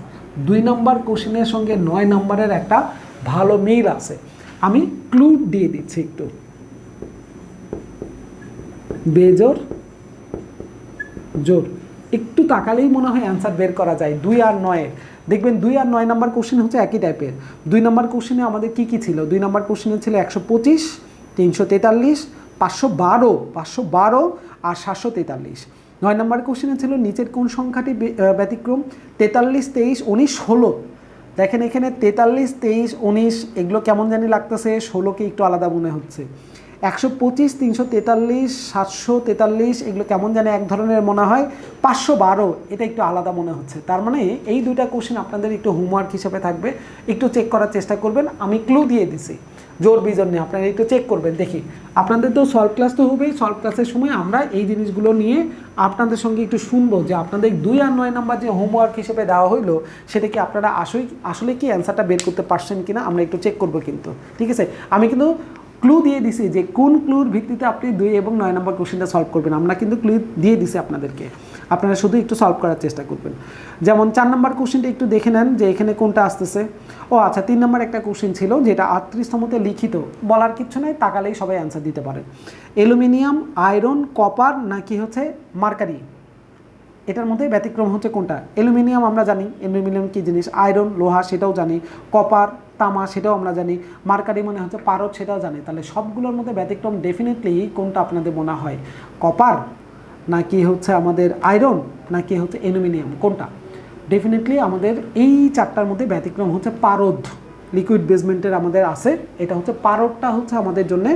2 নম্বর কোশ্চেনের সঙ্গে 9 নাম্বারের একটা ভালো মিল আছে। আমি ক্লু দিয়ে দিচ্ছি একটু, বেজোর জোর, একটু তাকালেই মনে হয় অ্যান্সার বের করা যায়। 2 আর 9, দেখবেন 2 আর 9 নাম্বার কোশ্চেন হচ্ছে একই টাইপের। 2 নম্বর কোশ্চেনে আমাদের কি কি ছিল, 2 নম্বর কোশ্চেনে ছিল 125, 343, 512 আর 743। 9 নম্বর কোশ্চেনে ছিল নিচের কোন সংখ্যাটি ব্যতিক্রম, 43, 23, 19, 16। দেখেন এখানে 43, 23, 19 এগুলো কেমন জানি লাগতেছে, 16কে একটু আলাদা মনে হচ্ছে। 125, 343, 743 এগুলো কেমন জানি এক ধরনের মনে হয়। 512 এটা একটু আলাদা মনে হচ্ছে। তার মানে এই 2টা কোশ্চেন আপনাদের একটু হোমওয়ার্ক হিসেবে থাকবে, একটু চেক করার চেষ্টা করবেন। আমি ক্লু দিয়ে দিছি, জোর বিজোর নিয়ে আপনারা একটু চেক করবেন। দেখি আপনাদের তো সলভ ক্লাস তো হবেই, সলভ ক্লাসের সময় আমরা এই জিনিসগুলো নিয়ে আপনাদের সঙ্গে একটু শুনবো যে আপনাদের 2 আর 9 নাম্বার যে হোমওয়ার্ক হিসেবে দেওয়া হইলো সেটা কি আপনারা আসলে কি অ্যান্সারটা বের করতে পারছেন কিনা আমরা একটু চেক করবো কিন্তু, ঠিক আছে। আমি কিন্তু ক্লু দিয়ে দিছি যে কোন ক্লুর ভিত্তিতে আপনি 2 এবং 9 নম্বর কোশ্চেনটা সলভ করবেন, আমরা কিন্তু ক্লু দিয়ে দিছি আপনাদেরকে, আপনারা শুধু একটু সলভ করার চেষ্টা করবেন। যেমন 4 নম্বর কোশ্চেনটা একটু দেখে নেন যে এখানে কোনটা আসতেছে। ও আচ্ছা, 3 নম্বর একটা কোশ্চেন ছিল যেটা 38তমতে লিখিত, বলার কিচ্ছু নাই, তাকালেই সবাই অ্যান্সার দিতে পারে। অ্যালুমিনিয়াম, আয়রন, কপার নাকি হচ্ছে মার্কারি, এটার মধ্যে ব্যতিক্রম হচ্ছে কোনটা। অ্যালুমিনিয়াম আমরা জানি অ্যালুমিনিয়াম কী জিনিস, আয়রন লোহা সেটাও জানি, কপার তামা সেটাও আমরা জানি, মার্কারি মানে হচ্ছে পারদ সেটাও জানি। তাহলে সবগুলোর মধ্যে ব্যতিক্রম ডেফিনেটলি কোনটা আপনাদের মনে হয়, কপার নাকি হচ্ছে আমাদের আয়রন নাকি হচ্ছে অ্যালুমিনিয়াম, কোনটা? ডেফিনেটলি আমাদের এই 4টার মধ্যে ব্যতিক্রম হচ্ছে পারদ, লিকুইড বেসমেন্টের আমাদের আছে, এটা হচ্ছে পারদটা হচ্ছে আমাদের জন্য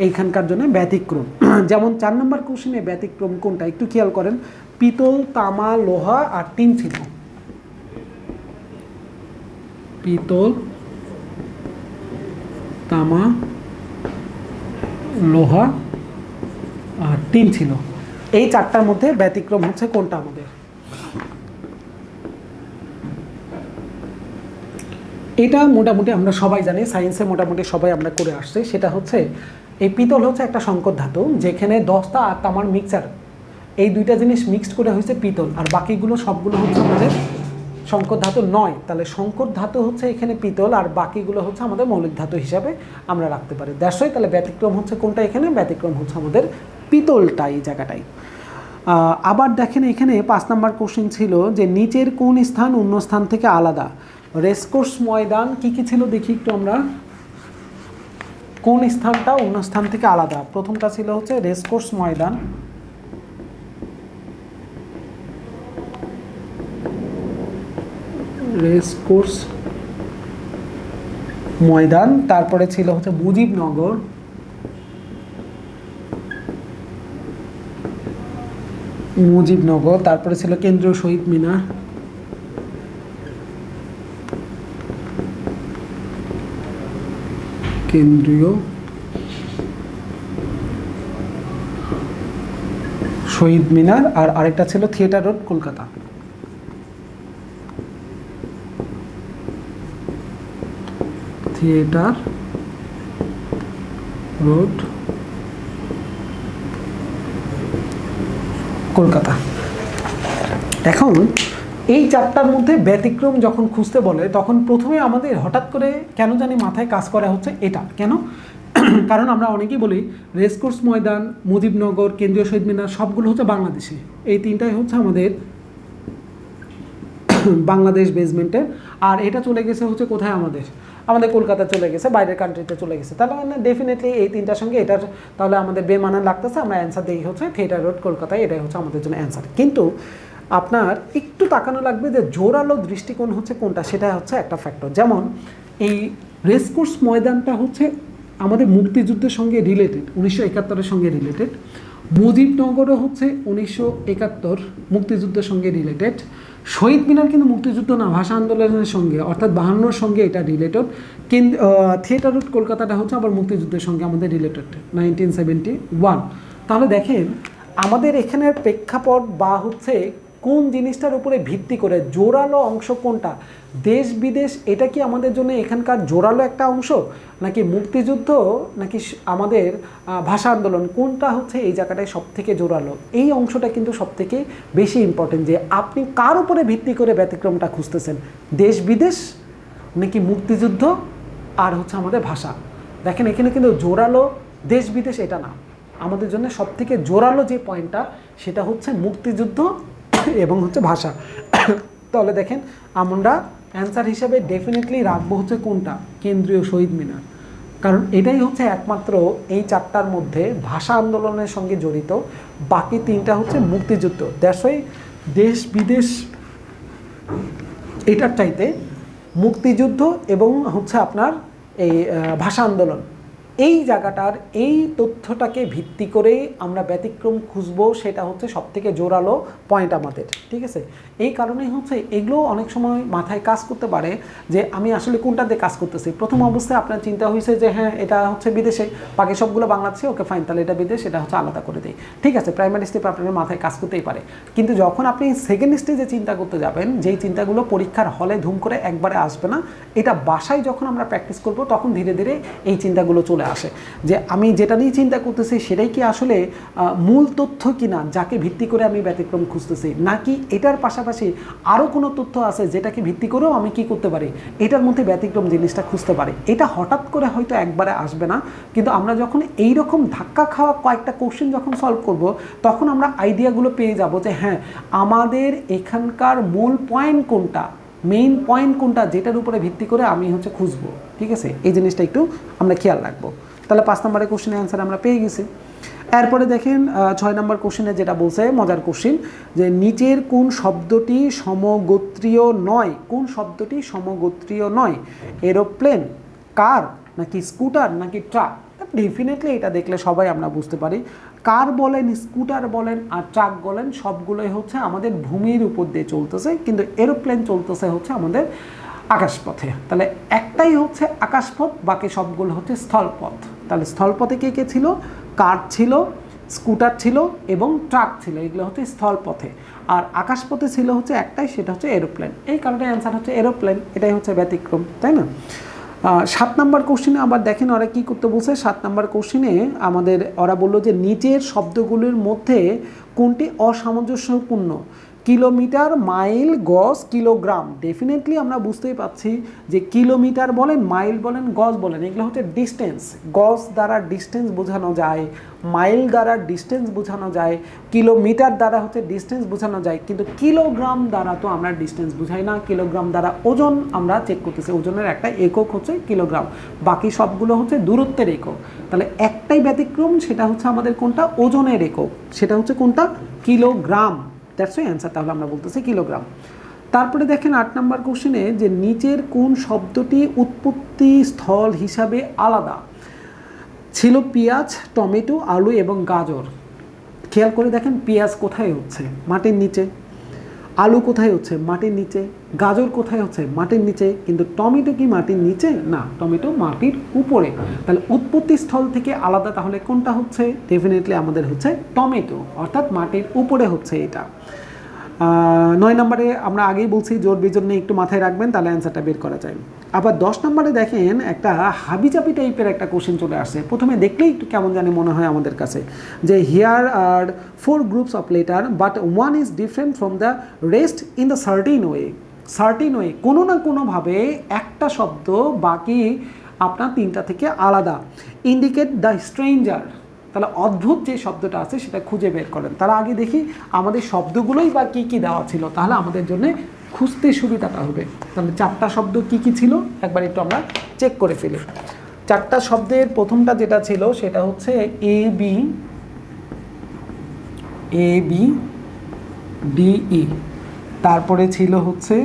এইখানকার জন্য ব্যতিক্রম। যেমন 4 নম্বর কোশ্চেনে ব্যতিক্রম কোনটা একটু খেয়াল করেন, পিতল, তামা, লোহা আর টিন ছিল। পিতল, তামা, লোহা আর টিন ছিল। এই 4টার মধ্যে ব্যতিক্রম হচ্ছে কোনটা আমাদের? এটা মোটামুটি আমরা সবাই জানি, সায়েন্সে মোটামুটি সবাই আমরা করে আসছি। সেটা হচ্ছে এই পিতল হচ্ছে একটা সংকর ধাতু, যেখানে দস্তা আর তামার মিক্সচার, এই দুইটা জিনিস মিক্সড করে হয়েছে পিতল, আর বাকিগুলো সবগুলো হচ্ছে আমাদের সংকর ধাতু নয়। তাহলে সংকর ধাতু হচ্ছে এখানে পিতল, আর বাকিগুলো হচ্ছে আমাদের মৌলিক ধাতু হিসাবে আমরা রাখতে পারি। দ্যাটস তাহলে ব্যতিক্রম হচ্ছে কোনটা এখানে? ব্যতিক্রম হচ্ছে আমাদের পিতলটা, এই জায়গাটাই। আবার দেখেন এখানে 5 নম্বর কোশ্চেন ছিল যে নিচের কোন স্থান অন্য স্থান থেকে আলাদা? রেসকোর্স ময়দান কি কি ছিল দেখি একটু আমরা, কোন স্থানটা অন্য স্থান থেকে আলাদা? প্রথমটা ছিল হচ্ছে রেসকোর্স ময়দান, রেসকোর্স ময়দান, তারপরে ছিল হচ্ছে মুজিবনগর, তারপরে ছিল কেন্দ্রীয় শহীদ মিনার, কেন্দ্রীয় শহীদ মিনার, আর আরেকটা ছিল theatre road, Kolkata. Theatre road, Kolkata. এখন এই 4টার মধ্যে ব্যতিক্রম যখন খুঁজতে বলে, তখন প্রথমে আমাদের হঠাৎ করে কেন জানি মাথায় কাজ করা হচ্ছে এটা। কেন? কারণ আমরা অনেকেই বলি রেসকোর্স ময়দান, মুজিবনগর, কেন্দ্রীয় শহীদ মিনার সবগুলো হচ্ছে বাংলাদেশে। এই 3টাই হচ্ছে আমাদের বাংলাদেশ বেসমেন্টের, আর এটা চলে গেছে হচ্ছে কোথায়? আমাদের কলকাতা চলে গেছে, বাইরের কান্ট্রিতে চলে গেছে। তাহলে মানে ডেফিনেটলি এই 3টার সঙ্গে এটার তাহলে আমাদের বেমানান লাগতেছে। আমরা অ্যান্সার দিই হচ্ছে থিয়েটার রোড, কলকাতায়। এটাই হচ্ছে আমাদের জন্য অ্যান্সার। কিন্তু আপনার একটু তাকানো লাগবে যে জোরালো দৃষ্টিকোণ হচ্ছে কোনটা, সেটা হচ্ছে একটা ফ্যাক্টর। যেমন এই রেসকোর্স ময়দানটা হচ্ছে আমাদের মুক্তিযুদ্ধের সঙ্গে রিলেটেড, 1971-এর সঙ্গে রিলেটেড। মুজিবনগরও হচ্ছে 1971 মুক্তিযুদ্ধের সঙ্গে রিলেটেড। শহীদ মিনার কিন্তু মুক্তিযুদ্ধ না, ভাষা আন্দোলনের সঙ্গে, অর্থাৎ 52-র সঙ্গে এটা রিলেটেড। কিন্তু থিয়েটার রোড, কলকাতাটা হচ্ছে আবার মুক্তিযুদ্ধের সঙ্গে আমাদের রিলেটেড, 1971। তাহলে দেখেন আমাদের এখানের প্রেক্ষাপট বা হচ্ছে কোন জিনিসটার উপরে ভিত্তি করে জোরালো অংশ কোনটা? দেশ বিদেশ, এটা কি আমাদের জন্য এখানকার জোরালো একটা অংশ, নাকি মুক্তিযুদ্ধ, নাকি আমাদের ভাষা আন্দোলন, কোনটা হচ্ছে এই জায়গাটায় সব থেকে জোরালো? এই অংশটা কিন্তু সব থেকে বেশি ইম্পর্টেন্ট, যে আপনি কার উপরে ভিত্তি করে ব্যতিক্রমটা খুঁজতেছেন, দেশ বিদেশ নাকি মুক্তিযুদ্ধ আর হচ্ছে আমাদের ভাষা। দেখেন এখানে কিন্তু জোরালো দেশ বিদেশ এটা না, আমাদের জন্য সব থেকে জোরালো যে পয়েন্টটা সেটা হচ্ছে মুক্তিযুদ্ধ এবং হচ্ছে ভাষা। তাহলে দেখেন আমরা অ্যান্সার হিসেবে ডেফিনেটলি রাখবো হচ্ছে কোনটা? কেন্দ্রীয় শহীদ মিনার। কারণ এটাই হচ্ছে একমাত্র এই 4টার মধ্যে ভাষা আন্দোলনের সঙ্গে জড়িত, বাকি 3টা হচ্ছে মুক্তিযুদ্ধ। দেশ বিদেশ এটার চাইতে মুক্তিযুদ্ধ এবং হচ্ছে আপনার এই ভাষা আন্দোলন, এই জায়গাটার এই তথ্যটাকে ভিত্তি করেই আমরা ব্যতিক্রম খুঁজবো, সেটা হচ্ছে সবথেকে জোরালো পয়েন্ট আমাদের। ঠিক আছে, এই কারণেই হচ্ছে এগুলো অনেক সময় মাথায় কাজ করতে পারে যে আমি আসলে কোনটাতে কাজ করতেছি। প্রথম অবস্থায় আপনার চিন্তা হয়েছে যে হ্যাঁ এটা হচ্ছে বিদেশে, বাকি সবগুলো বাংলাদেশে, ওকে ফাইন, তাহলে এটা বিদেশ, এটা হচ্ছে আলাদা করে দেয়। ঠিক আছে, প্রাইমারি স্টেপ আপনার মাথায় কাজ করতেই পারে, কিন্তু যখন আপনি সেকেন্ড স্টেজে চিন্তা করতে যাবেন, যেই চিন্তাগুলো পরীক্ষার হলে ধুম করে একবারে আসবে না, এটা বাসায় যখন আমরা প্র্যাকটিস করব তখন ধীরে ধীরে এই চিন্তাগুলো চলে আসে যে আমি যেটা নিয়ে চিন্তা করতেছি সেটাই কি আসলে মূল তথ্য কিনা, যাকে ভিত্তি করে আমি ব্যতিক্রম খুঁজতেছি, নাকি এটার পাশাপাশি আরও কোনো তথ্য আছে যেটাকে ভিত্তি করেও আমি কি করতে পারি, এটার মধ্যে ব্যতিক্রম জিনিসটা খুঁজতে পারি। এটা হঠাৎ করে হয়তো একবারে আসবে না, কিন্তু আমরা যখন এই রকম ধাক্কা খাওয়া কয়েকটা কোশ্চেন যখন সলভ করব তখন আমরা আইডিয়াগুলো পেয়ে যাব যে হ্যাঁ আমাদের এখানকার মূল পয়েন্ট কোনটা, মেইন পয়েন্ট কোনটা, যেটার উপরে ভিত্তি করে আমি হচ্ছে খুঁজবো। ঠিক আছে, এই জিনিসটা একটু আমরা খেয়াল রাখবো। তাহলে 5 নম্বরের কোশ্চেনের অ্যান্সার আমরা পেয়ে গেছি। এরপরে দেখেন 6 নম্বর কোশ্চেনে যেটা বলছে মজার কোশ্চেন যে নিচের কোন শব্দটি সমগোত্রীয় নয়, কোন শব্দটি সমগোত্রীয় নয়, এরোপ্লেন, কার, নাকি স্কুটার, নাকি ট্রাক। ডেফিনেটলি এটা দেখলে সবাই আমরা বুঝতে পারি কার বলেন, স্কুটার বলেন আর ট্রাক বলেন সবগুলোই হচ্ছে আমাদের ভূমির উপর দিয়ে চলতেছে, কিন্তু এরোপ্লেন চলতেছে হচ্ছে আমাদের আকাশপথে। তাহলে একটাই হচ্ছে আকাশপথ, বাকি সবগুলো হচ্ছে স্থলপথ। তাহলে স্থলপথে কে কে ছিল? কার ছিল, স্কুটার ছিল এবং ট্রাক ছিল, এগুলো হচ্ছে স্থলপথে। আর আকাশপথে ছিল হচ্ছে একটাই, সেটা হচ্ছে এরোপ্লেন। এই কারণে অ্যান্সার হচ্ছে এরোপ্লেন, এটাই হচ্ছে ব্যতিক্রম, তাই না? 7 নম্বর কোশ্চিনে আবার দেখেন ওরা কী করতে বলছে। 7 নম্বর কোশ্চিনে আমাদের ওরা বললো যে নিচের শব্দগুলির মধ্যে কোনটি অসামঞ্জস্যপূর্ণ? কিলোমিটার, মাইল, গজ, কিলোগ্রাম। ডেফিনেটলি আমরা বুঝতেই পাচ্ছি যে কিলোমিটার বলেন, মাইল বলেন, গজ বলেন, এগুলো হচ্ছে ডিস্টেন্স। গজ দ্বারা ডিস্টেন্স বোঝানো যায়, মাইল দ্বারা ডিস্টেন্স বোঝানো যায়, কিলোমিটার দ্বারা হচ্ছে ডিস্টেন্স বোঝানো যায়, কিন্তু কিলোগ্রাম দ্বারা তো আমরা ডিস্টেন্স বুঝাই না। কিলোগ্রাম দ্বারা ওজন আমরা চেক করতেছি, ওজনের একটা একক হচ্ছে কিলোগ্রাম, বাকি সবগুলো হচ্ছে দূরত্বের একক। তাহলে একটাই ব্যতিক্রম, সেটা হচ্ছে আমাদের কোনটা? ওজনের একক, সেটা হচ্ছে কোনটা? কিলোগ্রাম। দ্যাটস ওয়াই অ্যান্সার তাহলে আমরা বলতেছি কিলোগ্রাম। তারপরে দেখেন 8 নম্বর কোশ্চেনে যে নিচের কোন শব্দটি উৎপত্তি স্থল হিসাবে আলাদা? ছিল পেঁয়াজ, টমেটো, আলু এবং গাজর। খেয়াল করে দেখেন পেঁয়াজ কোথায় হচ্ছে? মাটির নিচে। আলু কোথায় হচ্ছে? মাটির নিচে। গাজর কোথায় হচ্ছে? মাটির নিচে। কিন্তু টমেটো কি মাটির নিচে? না, টমেটো মাটির উপরে। তাহলে উৎপত্তি স্থল থেকে আলাদা তাহলে কোনটা হচ্ছে? ডেফিনেটলি আমাদের হচ্ছে টমেটো, অর্থাৎ মাটির উপরে হচ্ছে এটা। 9 নম্বরে আমরা আগেই বলছি জোর বিজোর নিয়ে একটু মাথায় রাখবেন, তাহলে অ্যান্সারটা বের করা যায়। আবার 10 নম্বরে দেখেন একটা হাবিজাবি টাইপের একটা কোশ্চেন চলে আসছে। প্রথমে দেখলেই একটু কেমন জানি মনে হয় আমাদের কাছে যে here are 4 groups of letter but one is different from the rest in the certain way. Certain way, কোনো না কোনোভাবে একটা শব্দ বাকি আপনার 3টা থেকে আলাদা। ইন্ডিকেট দ্য স্ট্রেঞ্জার, তাহলে অদ্ভুত যে শব্দটা আছে সেটা খুঁজে বের করেন। তার আগে দেখি আমাদের শব্দগুলোই বা কী কী দেওয়া ছিল, তাহলে আমাদের জন্য খুঁজতে সুবিধাটা হবে। তাহলে 4টা শব্দ কি কি ছিল একবার একটু আমরা চেক করে ফেলি। 4টা শব্দের প্রথমটা যেটা ছিল সেটা হচ্ছে এ বি ডিই, তারপরে ছিল হচ্ছে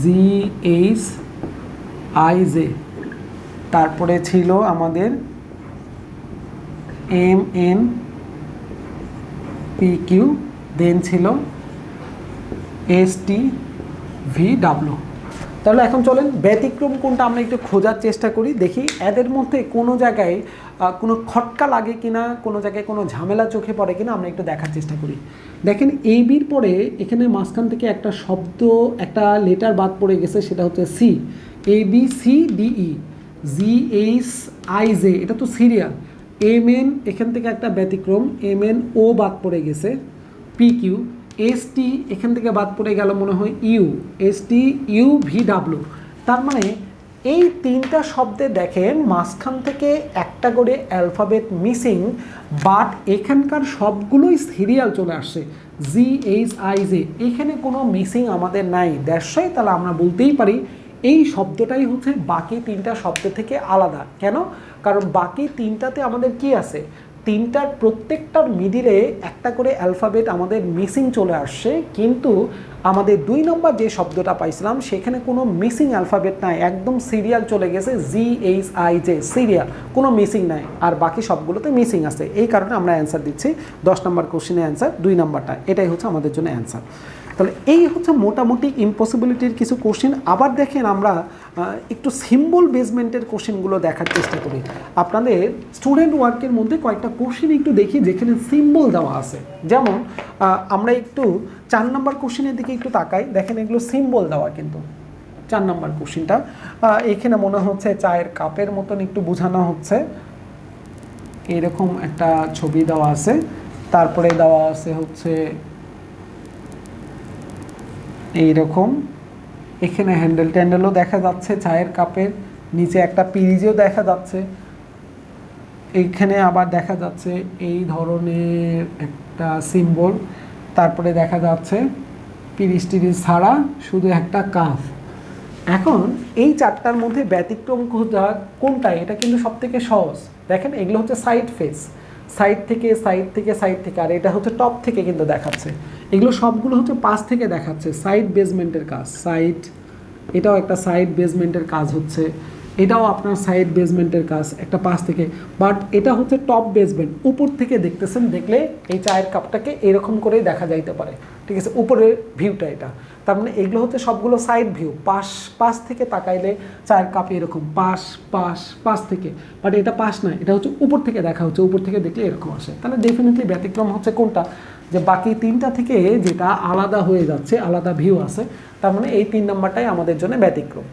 GHIJ, তারপরে ছিল আমাদের MNPQ, দেন ছিল STVW। তাহলে এখন চলেন ব্যতিক্রম কোনটা আমরা একটু খোঁজার চেষ্টা করি, দেখি এদের মধ্যে কোনো জায়গায় কোনো খটকা লাগে কিনা, কোনো জায়গায় কোনো ঝামেলা চোখে পড়ে কিনা, আমরা একটু দেখার চেষ্টা করি। দেখেন এই বির পরে এখানে মাঝখান থেকে একটা শব্দ, একটা লেটার বাদ পড়ে গেছে, সেটা হচ্ছে সি। ABCDE, GHIJ, এটা তো সিরিয়াল। MN এখান থেকে একটা ব্যতিক্রম, MNO বাদ পড়ে গেছে। PQ, ST এখান থেকে বাদ পড়ে গেল মনে হয় ইউ, STUVW। তার মানে এই 3টা শব্দে দেখেন মাঝখান থেকে একটা করে অ্যালফাবেট মিসিং, বাট এখানকার সবগুলোই সিরিয়াল চলে আসছে। GHIJ, এখানে কোনো মিসিং আমাদের নাই। দ্যাটসই তাহলে আমরা বলতেই পারি এই শব্দটাই হচ্ছে বাকি 3টা শব্দ থেকে আলাদা। কেন? কারণ বাকি 3টাতে আমাদের কি আছে? 3টার প্রত্যেকটার মিডিলে একটা করে অ্যালফাবেট আমাদের মিসিং চলে আসছে, কিন্তু আমাদের 2 নম্বর যে শব্দটা পাইছিলাম সেখানে কোনো মিসিং অ্যালফাবেট নাই, একদম সিরিয়াল চলে গেছে। GHIJ, সিরিয়াল, কোনো মিসিং নাই, আর বাকি সবগুলোতে মিসিং আছে। এই কারণে আমরা অ্যান্সার দিচ্ছি 10 নম্বর কোশ্চেনের অ্যান্সার 2 নম্বরটা, এটাই হচ্ছে আমাদের জন্য অ্যান্সার। তাহলে এই হচ্ছে মোটামুটি ইম্পসিবিলিটির কিছু কোশ্চেন। আবার দেখেন আমরা একটু সিম্বল বেসমেন্টের কোশ্চেনগুলো দেখার চেষ্টা করি। আপনাদের স্টুডেন্ট ওয়ার্কের মধ্যে কয়েকটা কোশ্চেন একটু দেখি যেখানে সিম্বল দেওয়া আছে। যেমন আমরা একটু 4 নম্বর কোশ্চেনের দিকে একটু তাকাই, দেখেন এগুলো সিম্বল দেওয়া, কিন্তু 4 নম্বর কোশ্চেনটা এখানে মনে হচ্ছে চায়ের কাপের মতন একটু বোঝানো হচ্ছে, এরকম একটা ছবি দেওয়া আছে। তারপরে দেওয়া আছে হচ্ছে এইরকম, এখানে হ্যান্ডেল ট্যান্ডেলও দেখা যাচ্ছে চায়ের কাপের, নিচে একটা পিরিজও দেখা যাচ্ছে। এইখানে আবার দেখা যাচ্ছে এই ধরনের একটা সিম্বল। তারপরে দেখা যাচ্ছে পিরিজ টিরিজ ছাড়া শুধু একটা কাপ। এখন এই 4টার মধ্যে ব্যতিক্রম কোনটা? এটা কিন্তু সবথেকে সহজ। দেখেন এগুলো হচ্ছে সাইড ফেস, সাইড থেকে সাইড থেকে সাইড থেকে, আর এটা হচ্ছে টপ থেকে কিন্তু দেখাচ্ছে। এগুলো সবগুলো হচ্ছে পাশ থেকে দেখাচ্ছে, সাইড বেসমেন্টের কাজ। সাইড, এটাও একটা সাইড বেসমেন্টের কাজ হচ্ছে, এটাও আপনার সাইড বেসমেন্টের কাজ একটা পাশ থেকে। বাট এটা হচ্ছে টপ বেসমেন্ট, উপর থেকে দেখতেছেন, দেখলে এই চায়ের কাপটাকে এরকম করেই দেখা যাইতে পারে, ঠিক আছে, উপরের ভিউটা এটা। তার মানে এগুলো হচ্ছে সবগুলো সাইড ভিউ, পাশ থেকে তাকাইলে চায়ের কাপ এরকম পাশ থেকে। বাট এটা পাশ না, এটা হচ্ছে উপর থেকে দেখা হচ্ছে, উপর থেকে দেখলে এরকম আসে। তাহলে ডেফিনেটলি ব্যতিক্রম হচ্ছে কোনটা, যে বাকি তিনটা থেকে যেটা আলাদা হয়ে যাচ্ছে, আলাদা ভিউ আছে, তার মানে এই 3 নাম্বারটাই আমাদের জন্য ব্যতিক্রম।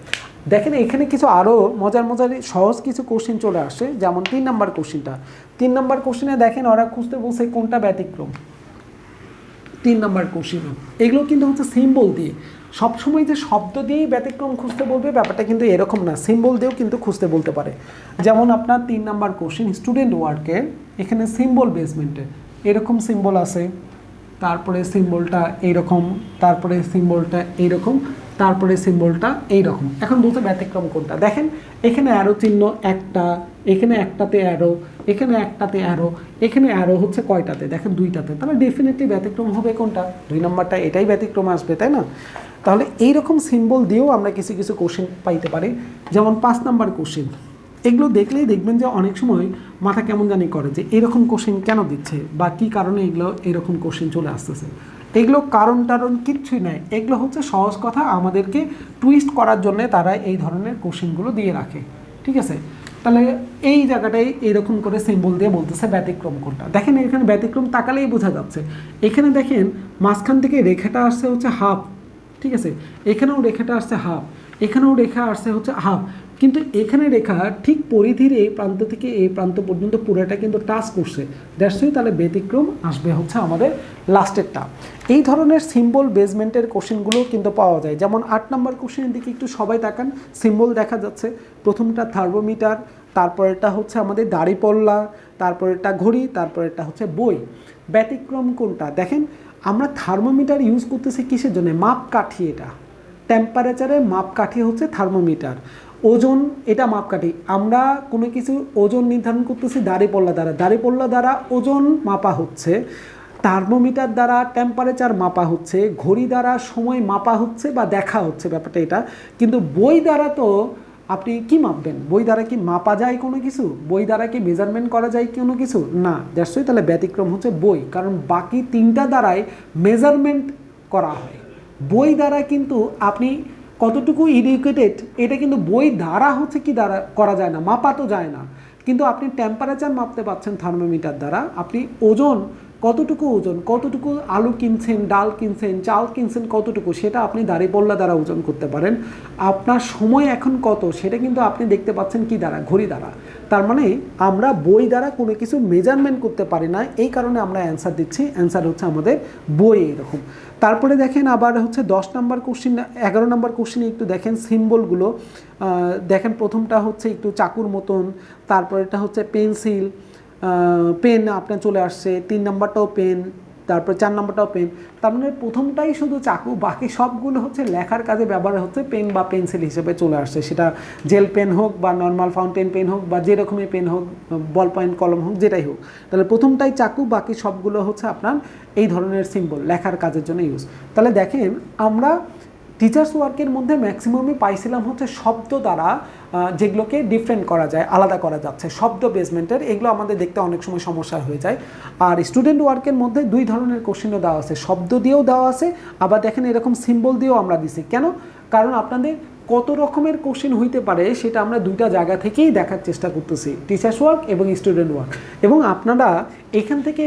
দেখেন এখানে কিছু আরও মজার সহজ কিছু কোশ্চেন চলে আসে, যেমন 3 নাম্বার কোশ্চেনটা। 3 নাম্বার কোশ্চেনে দেখেন ওরা খুঁজতে বলছে কোনটা ব্যতিক্রম। 3 নাম্বার কোশ্চেন এগুলো কিন্তু হচ্ছে সিম্বল দিয়ে, সবসময় যে শব্দ দিয়েই ব্যতিক্রম খুঁজতে বলবে ব্যাপারটা কিন্তু এরকম না, সিম্বল দিয়েও কিন্তু খুঁজতে বলতে পারে। যেমন আপনার 3 নাম্বার কোশ্চেন স্টুডেন্ট ওয়ার্কের, এখানে সিম্বল বেসমেন্টে এরকম সিম্বল আছে, তারপরে সিম্বলটা এইরকম, তারপরে সিম্বলটা এইরকম, তারপরে সিম্বলটা এইরকম। এখন বলতে ব্যতিক্রম কোনটা, দেখেন এখানে অ্যারো চিহ্ন একটা, এখানে একটাতে অ্যারো, এখানে একটাতে অ্যারো, এখানে অ্যারো হচ্ছে কয়টাতে, দেখেন 2টাতে। তাহলে ডেফিনেটলি ব্যতিক্রম হবে কোনটা, 2 নাম্বারটা, এটাই ব্যতিক্রম আসবে, তাই না? তাহলে এইরকম সিম্বল দিয়েও আমরা কিছু কিছু কোশ্চেন পাইতে পারি। যেমন 5 নাম্বার কোশ্চেন, এগুলো দেখলেই দেখবেন যে অনেক সময় মাথা কেমন জানি করে যে এরকম কোশ্চেন কেন দিচ্ছে বা কী কারণে এগুলো এরকম কোশ্চেন চলে আসতেছে। এগুলো কারণ কিচ্ছুই নাই, এগুলো হচ্ছে সহজ কথা আমাদেরকে টুইস্ট করার জন্য তারা এই ধরনের কোশ্চেনগুলো দিয়ে রাখে, ঠিক আছে? তাহলে এই জায়গাটায় এইরকম করে সিম্বল দিয়ে বলতেছে ব্যতিক্রম কোনটা। দেখেন এখানে ব্যতিক্রম তাকালেই বোঝা যাচ্ছে, এখানে দেখেন মাঝখান থেকে রেখাটা আসছে হচ্ছে হাফ, ঠিক আছে, এখানেও রেখাটা আসছে হাফ, এখানেও রেখা আসছে হচ্ছে হাফ, কিন্তু এখানে রেখা ঠিক পরিধির এই প্রান্ত থেকে এই প্রান্ত পর্যন্ত পুরোটা কিন্তু টাচ করছে, দ্যাটস ওয়াই তাহলে ব্যতিক্রম আসবে হচ্ছে আমাদের লাস্টেরটা। এই ধরনের সিম্বল বেসমেন্টের কোশ্চেনগুলো কিন্তু পাওয়া যায়। যেমন 8 নাম্বার কোশ্চেনের দিকে একটু সবাই তাকান, সিম্বল দেখা যাচ্ছে, প্রথমটা থার্মোমিটার, তারপরেরটা হচ্ছে আমাদের দাড়িপাল্লা, তারপরেরটা ঘড়ি, তারপরেরটা হচ্ছে বই। ব্যতিক্রম কোনটা, দেখেন আমরা থার্মোমিটার ইউজ করতেছি কিসের জন্য, মাপকাঠি, এটা টেম্পারেচারের মাপকাঠি হচ্ছে থার্মোমিটার। ওজন, এটা মাপকাঠি, আমরা কোনো কিছু ওজন নির্ধারণ করতেছি দাড়িপাল্লা দ্বারা, দাড়িপাল্লা দ্বারা ওজন মাপা হচ্ছে, থার্মোমিটার দ্বারা টেম্পারেচার মাপা হচ্ছে, ঘড়ি দ্বারা সময় মাপা হচ্ছে বা দেখা হচ্ছে, ব্যাপারটা এটা। কিন্তু বই দ্বারা তো আপনি কি মাপবেন, বই দ্বারা কি মাপা যায় কোনো কিছু, বই দ্বারা কি মেজারমেন্ট করা যায় কোনো কিছু না, দ্যাটস ওয়াই তাহলে ব্যতিক্রম হচ্ছে বই, কারণ বাকি 3টা দ্বারাই মেজারমেন্ট করা হয়, বই দ্বারা কিন্তু আপনি কতটুকু এডুকেটেড এটা কিন্তু বই দ্বারা হচ্ছে কি দ্বারা করা যায় না, মাপা তো যায় না। কিন্তু আপনি টেম্পারেচার মাপতে পারছেন থার্মোমিটার দ্বারা, আপনি ওজন কতটুকু, ওজন কতটুকু আলু কিনছেন, ডাল কিনছেন, চাল কিনছেন কতটুকু, সেটা আপনি দাড়িপাল্লা দ্বারা ওজন করতে পারেন। আপনার সময় এখন কত সেটা কিন্তু আপনি দেখতে পাচ্ছেন কি দ্বারা, ঘড়ি দ্বারা। তার মানে আমরা বই দ্বারা কোনো কিছু মেজারমেন্ট করতে পারি না, এই কারণে আমরা অ্যান্সার দিচ্ছি, অ্যান্সার হচ্ছে আমাদের বই এরকম। তারপরে দেখেন আবার হচ্ছে 10 নাম্বার কোশ্চেন, 11 নাম্বার কোশ্চেনে একটু দেখেন সিম্বলগুলো, দেখেন প্রথমটা হচ্ছে একটু চাকুর মতন, তারপরেটা হচ্ছে পেন্সিল, পেন আপনার চলে আসছে, 3 নাম্বারটাও পেন, তারপর 4 নাম্বারটাও পেন। তার মানে প্রথমটাই শুধু চাকু, বাকি সবগুলো হচ্ছে লেখার কাজে ব্যবহার হচ্ছে পেন বা পেন্সিল হিসেবে চলে আসছে, সেটা জেল পেন হোক বা নর্মাল ফাউন্টেন পেন হোক বা যেরকমই পেন হোক, বল পয়েন্ট কলম হোক, যেটাই হোক। তাহলে প্রথমটাই চাকু, বাকি সবগুলো হচ্ছে আপনার এই ধরনের সিম্বল লেখার কাজের জন্য ইউজ। তাহলে দেখেন আমরা টিচার্স ওয়ার্কের মধ্যে ম্যাক্সিমামই পাইছিলাম হচ্ছে শব্দ দ্বারা যেগুলোকে ডিফারেন্ট করা যায়, আলাদা করা যাচ্ছে, শব্দ বেসমেন্টের, এগুলো আমাদের দেখতে অনেক সময় সমস্যা হয়ে যায়। আর স্টুডেন্ট ওয়ার্কের মধ্যে 2 ধরনের কোশ্চেনও দেওয়া আছে, শব্দ দিয়েও দেওয়া আছে, আবার দেখেন এরকম সিম্বল দিয়েও আমরা দিছি। কেন? কারণ আপনাদের কত রকমের কোশ্চেন হইতে পারে সেটা আমরা 2টা জায়গা থেকেই দেখার চেষ্টা করতেছি, টিচার্স ওয়ার্ক এবং স্টুডেন্ট ওয়ার্ক। এবং আপনারা এখান থেকে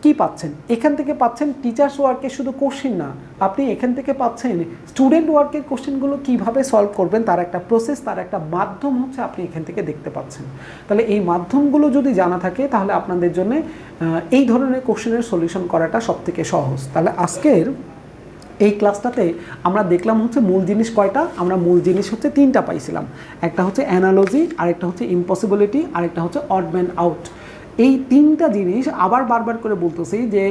কি পাচ্ছেন, এখান থেকে পাচ্ছেন টিচার্স ওয়ার্কের শুধু কোশ্চেন না, আপনি এখান থেকে পাচ্ছেন স্টুডেন্ট ওয়ার্কের কোশ্চেনগুলো কিভাবে সলভ করবেন তার একটা প্রসেস, তার একটা মাধ্যম হচ্ছে আপনি এখান থেকে দেখতে পাচ্ছেন। তাহলে এই মাধ্যমগুলো যদি জানা থাকে তাহলে আপনাদের জন্য এই ধরনের কোশ্চেনের সলিউশন করাটা সবথেকে সহজ। তাহলে আজকের এই ক্লাসটাতে আমরা দেখলাম হচ্ছে মূল জিনিস কয়টা, আমরা মূল জিনিস হচ্ছে 3টা পাইছিলাম, একটা হচ্ছে অ্যানালজি, আরেকটা হচ্ছে ইম্পসিবিলিটি, আরেকটা হচ্ছে অড ম্যান আউট। এই তিনটা জিনিস আবার বারবার করে বলতেছি যে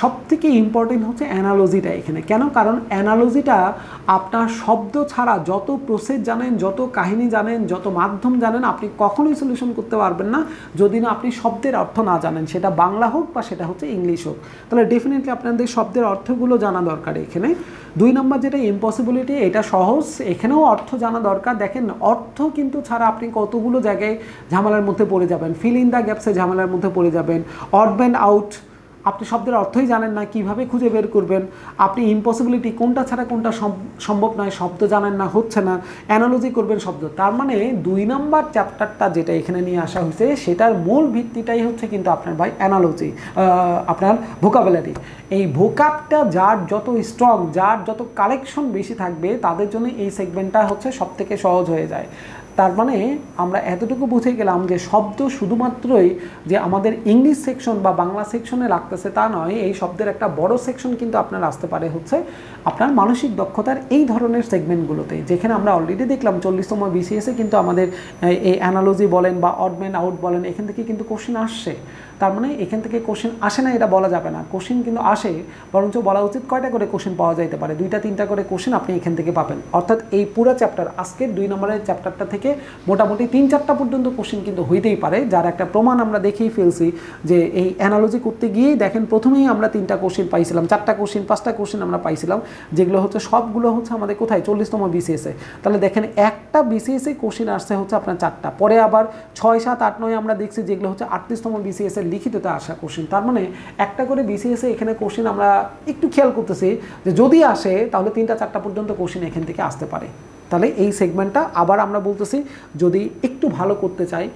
সবথেকে ইম্পর্টেন্ট হচ্ছে অ্যানালজিটা এখানে। কেন? কারণ অ্যানালজিটা আপনার শব্দ ছাড়া যত প্রসেস জানেন, যত কাহিনী জানেন, যত মাধ্যম জানেন, আপনি কখনোই সলিউশন করতে পারবেন না যদি না আপনি শব্দের অর্থ না জানেন, সেটা বাংলা হোক বা সেটা হচ্ছে ইংলিশ হোক। তাহলে ডেফিনেটলি আপনাদের শব্দের অর্থগুলো জানা দরকার এখানে। 2 নম্বর যেটা ইম্পসিবিলিটি, এটা সহজ, এখানেও অর্থ জানা দরকার। দেখেন অর্থ কিন্তু ছাড়া আপনি কতগুলো জায়গায় ঝামেলার মধ্যে পড়ে যাবেন, ফিল ইন দ্য গ্যাপসে ঝামেলার মধ্যে পড়ে যাবেন। অড ব্যান্ড আউট, আপনি শব্দের অর্থই জানেন না, কিভাবে খুঁজে বের করবেন? আপনি ইম্পসিবিলিটি, কোনটা ছাড়া কোনটা সম্ভব নয়, শব্দ জানেন না, হচ্ছে না, অ্যানালজি করবেন শব্দ। তার মানে 2 নম্বর চ্যাপ্টারটা যেটা এখানে নিয়ে আসা হয়েছে, সেটার মূল ভিত্তিটাই হচ্ছে কিন্তু আপনার ভাই অ্যানালজি, আপনার ভোকাবুলারি। এই ভোকাবটা যার যত স্ট্রং, যার যত কালেকশন বেশি থাকবে, তাদের জন্য এই সেগমেন্টটা হচ্ছে সবথেকে সহজ হয়ে যায়। তার মানে আমরা এতটুকু বুঝে গেলাম যে শব্দ শুধুমাত্রই যে আমাদের ইংলিশ সেকশন বা বাংলা সেকশনে লাগতেছে তা নয়, এই শব্দের একটা বড় সেকশন কিন্তু আপনার আসতে পারে হচ্ছে আপনার মানসিক দক্ষতার এই ধরনের সেগমেন্টগুলোতে, যেখানে আমরা অলরেডি দেখলাম 40তম বিসিএসে কিন্তু আমাদের এই অ্যানালজি বলেন বা অড ব্যান্ড আউট বলেন, এখান থেকে কিন্তু কোশ্চেন আসছে। তার মানে এখান থেকে কোশ্চেন আসে না এটা বলা যাবে না, কোশ্চেন কিন্তু আসে, বরঞ্চ বলা উচিত কয়টা করে কোশ্চেন পাওয়া যাইতে পারে, 2-3টা করে কোশ্চেন আপনি এখান থেকে পাবেন। অর্থাৎ এই পুরো চ্যাপ্টার, আজকের 2 নম্বরের চ্যাপ্টারটা থেকে মোটামুটি 3-4টা পর্যন্ত কোশ্চেন কিন্তু হইতেই পারে, যার একটা প্রমাণ আমরা দেখেই ফেলছি যে এই অ্যানালজি করতে গিয়েই দেখেন প্রথমেই আমরা 3টা কোশ্চেন পাইছিলাম, 4টা কোশ্চেন 5টা কোশ্চেন আমরা পাইছিলাম, যেগুলো হচ্ছে সবগুলো হচ্ছে আমাদের কোথায় 40তম বিসিএসে। তাহলে দেখেন একটা বিসিএসে কোশ্চেন আসছে হচ্ছে আপনার 4টা, পরে আবার 6, 7, 8, 9 আমরা দেখছি যেগুলো হচ্ছে 38তম বিসিএসের লিখিততে আসা কোশ্চেন। তার মানে একটা করে বিসিএসে এখানে কোশ্চেন আমরা একটু খেয়াল করতেছি যে যদি আসে তাহলে 3টা-4টা পর্যন্ত কোশ্চেন এখান থেকে আসতে পারে। তাহলে এই সেগমেন্টটা আবার আমরা বলতেছি, যদি একটু ভালো করতে চাই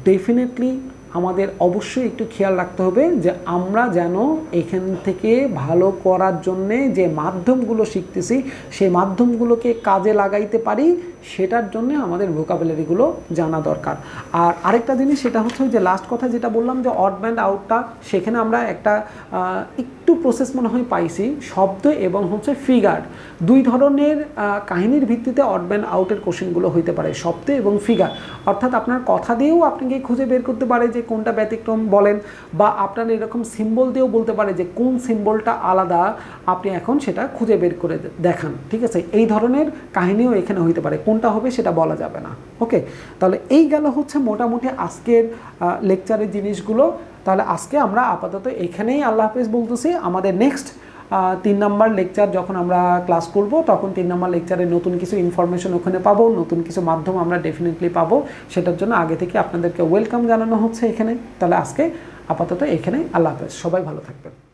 ডেফিনেটলি আমাদের অবশ্যই একটু খেয়াল রাখতে হবে যে আমরা যেন এখান থেকে ভালো করার জন্যে যে মাধ্যমগুলো শিখতেছি সেই মাধ্যমগুলোকে কাজে লাগাইতে পারি, সেটার জন্য আমাদের ভোকাবুলারিগুলো জানা দরকার। আর আরেকটা জিনিস সেটা হচ্ছে যে লাস্ট কথা যেটা বললাম যে অড ব্যান্ড আউটটা, সেখানে আমরা একটা একটু প্রসেস মনে হয় পাইছি, শব্দ এবং হচ্ছে ফিগার, 2 ধরনের কাহিনীর ভিত্তিতে অড ব্যান্ড আউটের কোশ্চেনগুলো হইতে পারে, শব্দ এবং ফিগার। অর্থাৎ আপনার কথা দিয়েও আপনাকে খুঁজে বের করতে পারে যে কোনটা ব্যতিক্রম বলেন, বা আপনার এরকম সিম্বল দিয়েও বলতে পারে যে কোন সিম্বলটা আলাদা, আপনি এখন সেটা খুঁজে বের করে দেখান। ঠিক আছে, এই ধরনের কাহিনীও এখানে হইতে পারে, কোনটা হবে সেটা বলা যাবে না। ওকে, তাহলে এই গেল হচ্ছে মোটামুটি আজকের লেকচারের জিনিসগুলো। তাহলে আজকে আমরা আপাতত এখানেই আল্লাহ হাফেজ বলতেছি। আমাদের নেক্সট 3 নম্বর লেকচার যখন আমরা ক্লাস করব, তখন 3 নম্বর লেকচারে নতুন কিছু ইনফরমেশন ওখানে পাবো, নতুন কিছু মাধ্যম আমরা ডেফিনেটলি পাবো, সেটার জন্য আগে থেকে আপনাদেরকে ওয়েলকাম জানানো হচ্ছে এখানে। তাহলে আজকে আপাতত এখানেই আল্লাহ হাফেজ, সবাই ভালো থাকবেন।